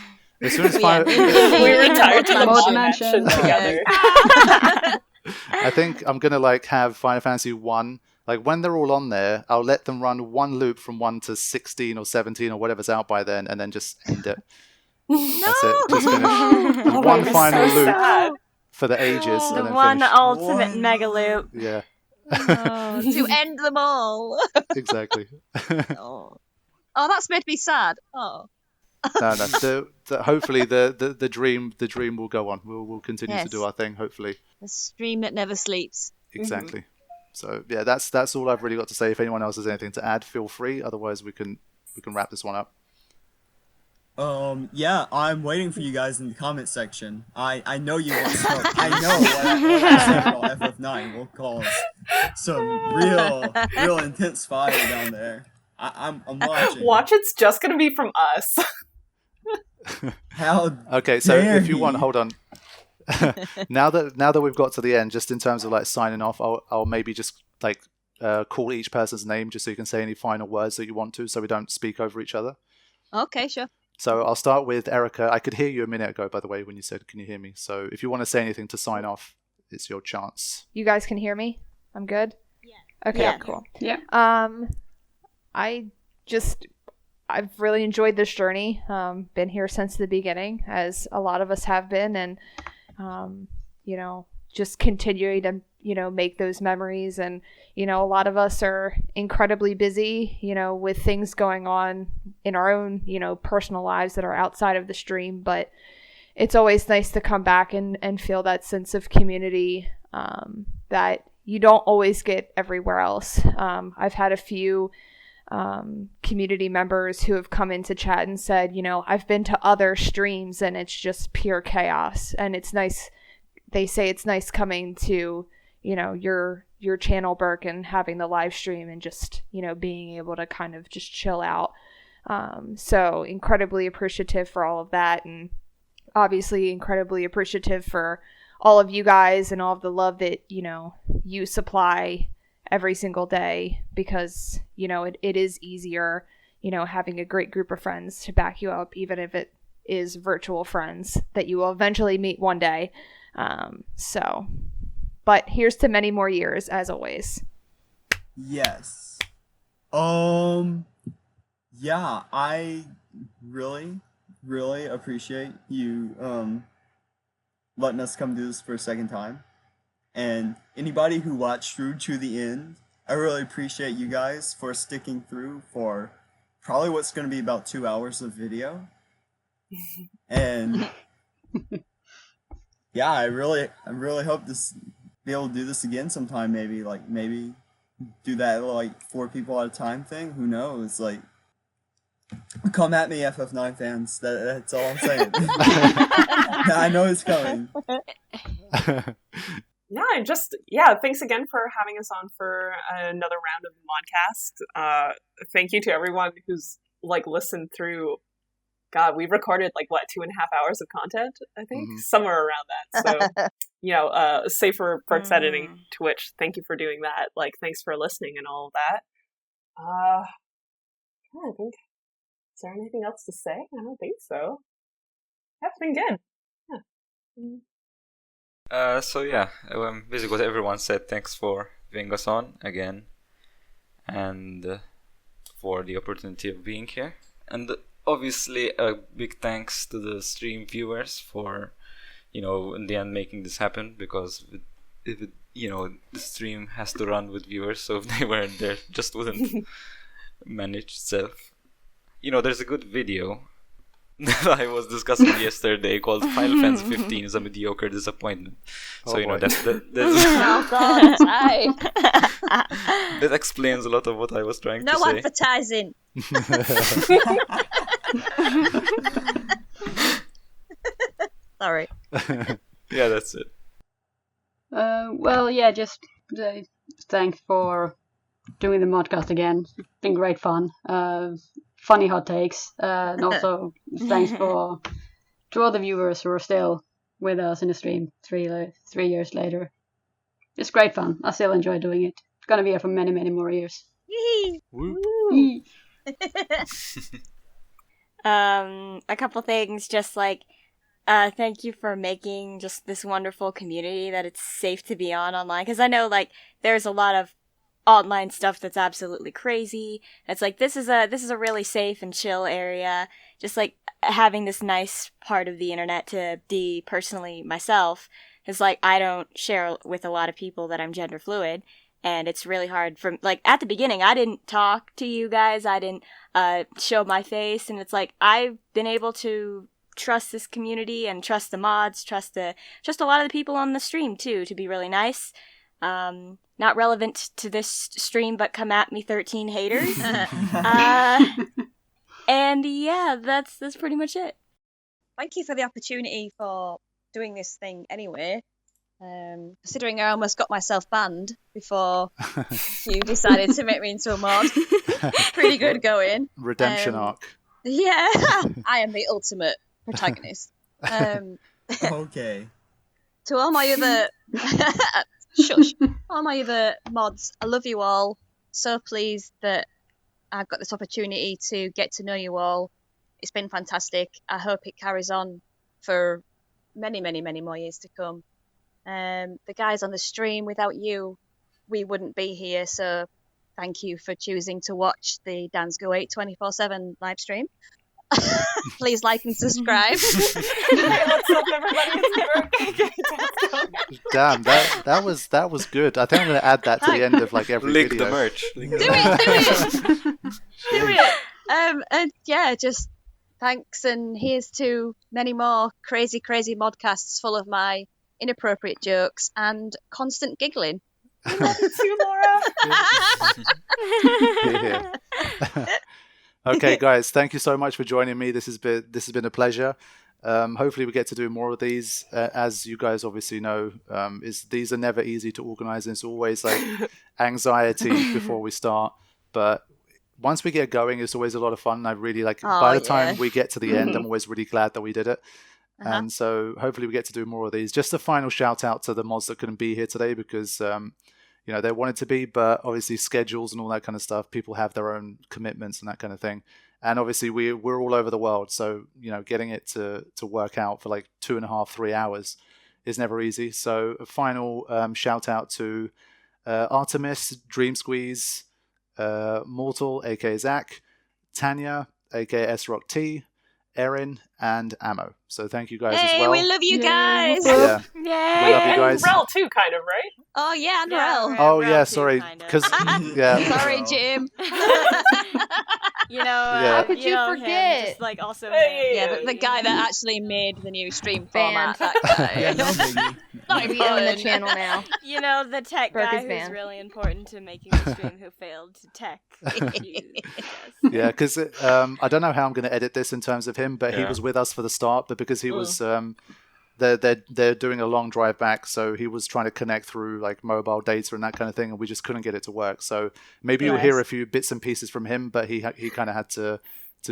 As soon as Yeah. We retired to the Mod mod mansion. mansion together. I think I'm gonna like have Final Fantasy 1. Like when they're all on there, I'll let them run one loop from 1 to 16 or 17 or whatever's out by then, and then just end it. That's it. Just finish. Just one final so loop sad. for the ages, The and then one finish. ultimate What? mega loop. Yeah, To end them all. exactly. Oh, that's made me sad. Oh. No. Hopefully the dream will go on. We'll continue to Yes. do our thing. Hopefully, The stream that never sleeps. exactly. So yeah, that's all I've really got to say. If anyone else has anything to add, feel free. Otherwise, we can wrap this one up. Yeah, I'm waiting for you guys in the comment section. I know you want smoke. I know what I said about FF9 will cause some real intense fire down there. I'm watching. Watch, it's just gonna be from us. How Okay, so dare if you want, he? hold on. now that we've got to the end, just in terms of like signing off, I'll maybe just like call each person's name just so you can say any final words that you want to, so we don't speak over each other. Okay, sure. So I'll start with Erica. I could hear you a minute ago, by the way, when you said, "Can you hear me?" So if you want to say anything to sign off, it's your chance. You guys can hear me? I'm good? Yeah. Okay, Yeah. cool. Yeah. I've really enjoyed this journey. Been here since the beginning, as a lot of us have been, and just continuing to make those memories. And a lot of us are incredibly busy, with things going on in our own personal lives that are outside of the stream. But it's always nice to come back and feel that sense of community that you don't always get everywhere else. I've had a few community members who have come into chat and said, I've been to other streams and it's just pure chaos. And it's nice. They say it's nice coming to, your channel, Burke, and having the live stream and just, being able to kind of just chill out. So incredibly appreciative for all of that. And obviously incredibly appreciative for all of you guys and all of the love that, you supply every single day, because it is easier having a great group of friends to back you up, even if it is virtual friends that you will eventually meet one day. But here's to many more years, as always. Yes. Yeah, I really appreciate you letting us come do this for a second time. And anybody who watched through to the end, I really appreciate you guys for sticking through for probably what's going to be about 2 hours of video. And yeah, I really hope be able to do this again sometime. Maybe do that like 4 people at a time thing. Who knows? Like, come at me, FF9 fans. That's all I'm saying. I know it's coming. Thanks again for having us on for another round of the Modcast. Thank you to everyone who's listened through. God, we've recorded 2.5 hours of content, I think, somewhere around that. So, save for Burke's editing, to which thank you for doing that. Thanks for listening and all of that. I think, is there anything else to say? I don't think so. That's been good. Yeah. Basically what everyone said. Thanks for having us on again, and for the opportunity of being here. And obviously a big thanks to the stream viewers for, in the end making this happen, because the stream has to run with viewers, so if they weren't there, it just wouldn't manage itself. There's a good video that I was discussing yesterday called Final Fantasy XV is a mediocre disappointment. So that's Oh God, that explains a lot of what I was trying to say. no advertising. Sorry. Yeah, that's it. Just thanks for doing the Modcast again. It's been great fun. Funny hot takes. And also thanks to all the viewers who are still with us in the stream 3 years later. It's great fun. I still enjoy doing it. It's gonna be here for many, many more years. Yee. Woo. Yee. A couple things, just like, thank you for making just this wonderful community that it's safe to be on online. Because I know, like, there's a lot of online stuff that's absolutely crazy. It's like, this is a really safe and chill area. Just like having this nice part of the internet to be personally myself. It's like, I don't share with a lot of people that I'm gender fluid. And it's really hard for, like, at the beginning, I didn't talk to you guys. I didn't show my face. And it's like, I've been able to trust this community and trust the mods, trust a lot of the people on the stream, too, to be really nice. Not relevant to this stream, but come at me 13 haters. And yeah, that's pretty much it. Thank you for the opportunity for doing this thing anyway. Considering I almost got myself banned before you decided to make me into a mod. Pretty good going. Redemption arc. Yeah, I am the ultimate protagonist. Okay. To all my other shush, all my other mods, I love you all. So pleased that I've got this opportunity to get to know you all. It's been fantastic. I hope it carries on for many, many, many more years to come. The guys on the stream, without you, we wouldn't be here. So thank you for choosing to watch the Dansg08 24/7 live stream. Please like and subscribe. Let's hope everybody Damn, that was good. I think I'm going to add that to the end of like every Link video. the merch. Do it. Do it. And yeah, just thanks, and here's to many more crazy modcasts full of my inappropriate jokes and constant giggling. to Laura. Yeah. Okay, guys, thank you so much for joining me. This has been a pleasure. Hopefully we get to do more of these. As you guys obviously know, these are never easy to organize, and it's always like anxiety before we start. But once we get going, it's always a lot of fun. I really like. By the time we get to the end, I'm always really glad that we did it. And so hopefully we get to do more of these. Just a final shout out to the mods that couldn't be here today because they wanted to be, but obviously schedules and all that kind of stuff. People have their own commitments and that kind of thing. And obviously we're all over the world, so getting it to work out for like 2.5, 3 hours is never easy. So a final shout out to Artemis, Dream Squeeze, Mortal, aka Zach, Tanya, aka S-Rock T, Erin, and Ammo. So thank you guys as well. We love you guys. Yeah. Yay! We love you guys. And Rel too, kind of, right? Oh yeah, and Rel. Oh yeah, sorry, because Sorry, Jim. How could you forget? Him, just like also the guy that actually made the new stream format. That guy. Yeah, no biggie. Not We own the channel now. The tech Broke guy his who's band. really important to making the stream who failed to tech. Yeah, because I don't know how I'm going to edit this in terms of him, but he was with us for the start, but because he was they're doing a long drive back, so he was trying to connect through like mobile data and that kind of thing, and we just couldn't get it to work. So maybe you'll hear a few bits and pieces from him, but he kind of had to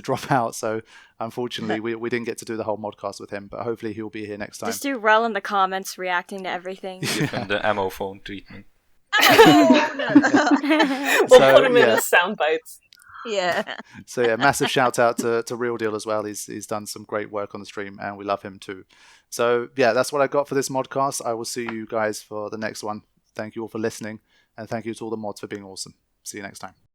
drop out. So unfortunately, we didn't get to do the whole modcast with him, but hopefully he'll be here next time. Just do Rel in the comments reacting to everything. And the ammo phone treatment. We'll put him in as sound bites. Yeah. So yeah, massive shout out to Real Deal as well. He's done some great work on the stream, and we love him too. So yeah, that's what I got for this modcast. I will see you guys for the next one. Thank you all for listening, and thank you to all the mods for being awesome. See you next time.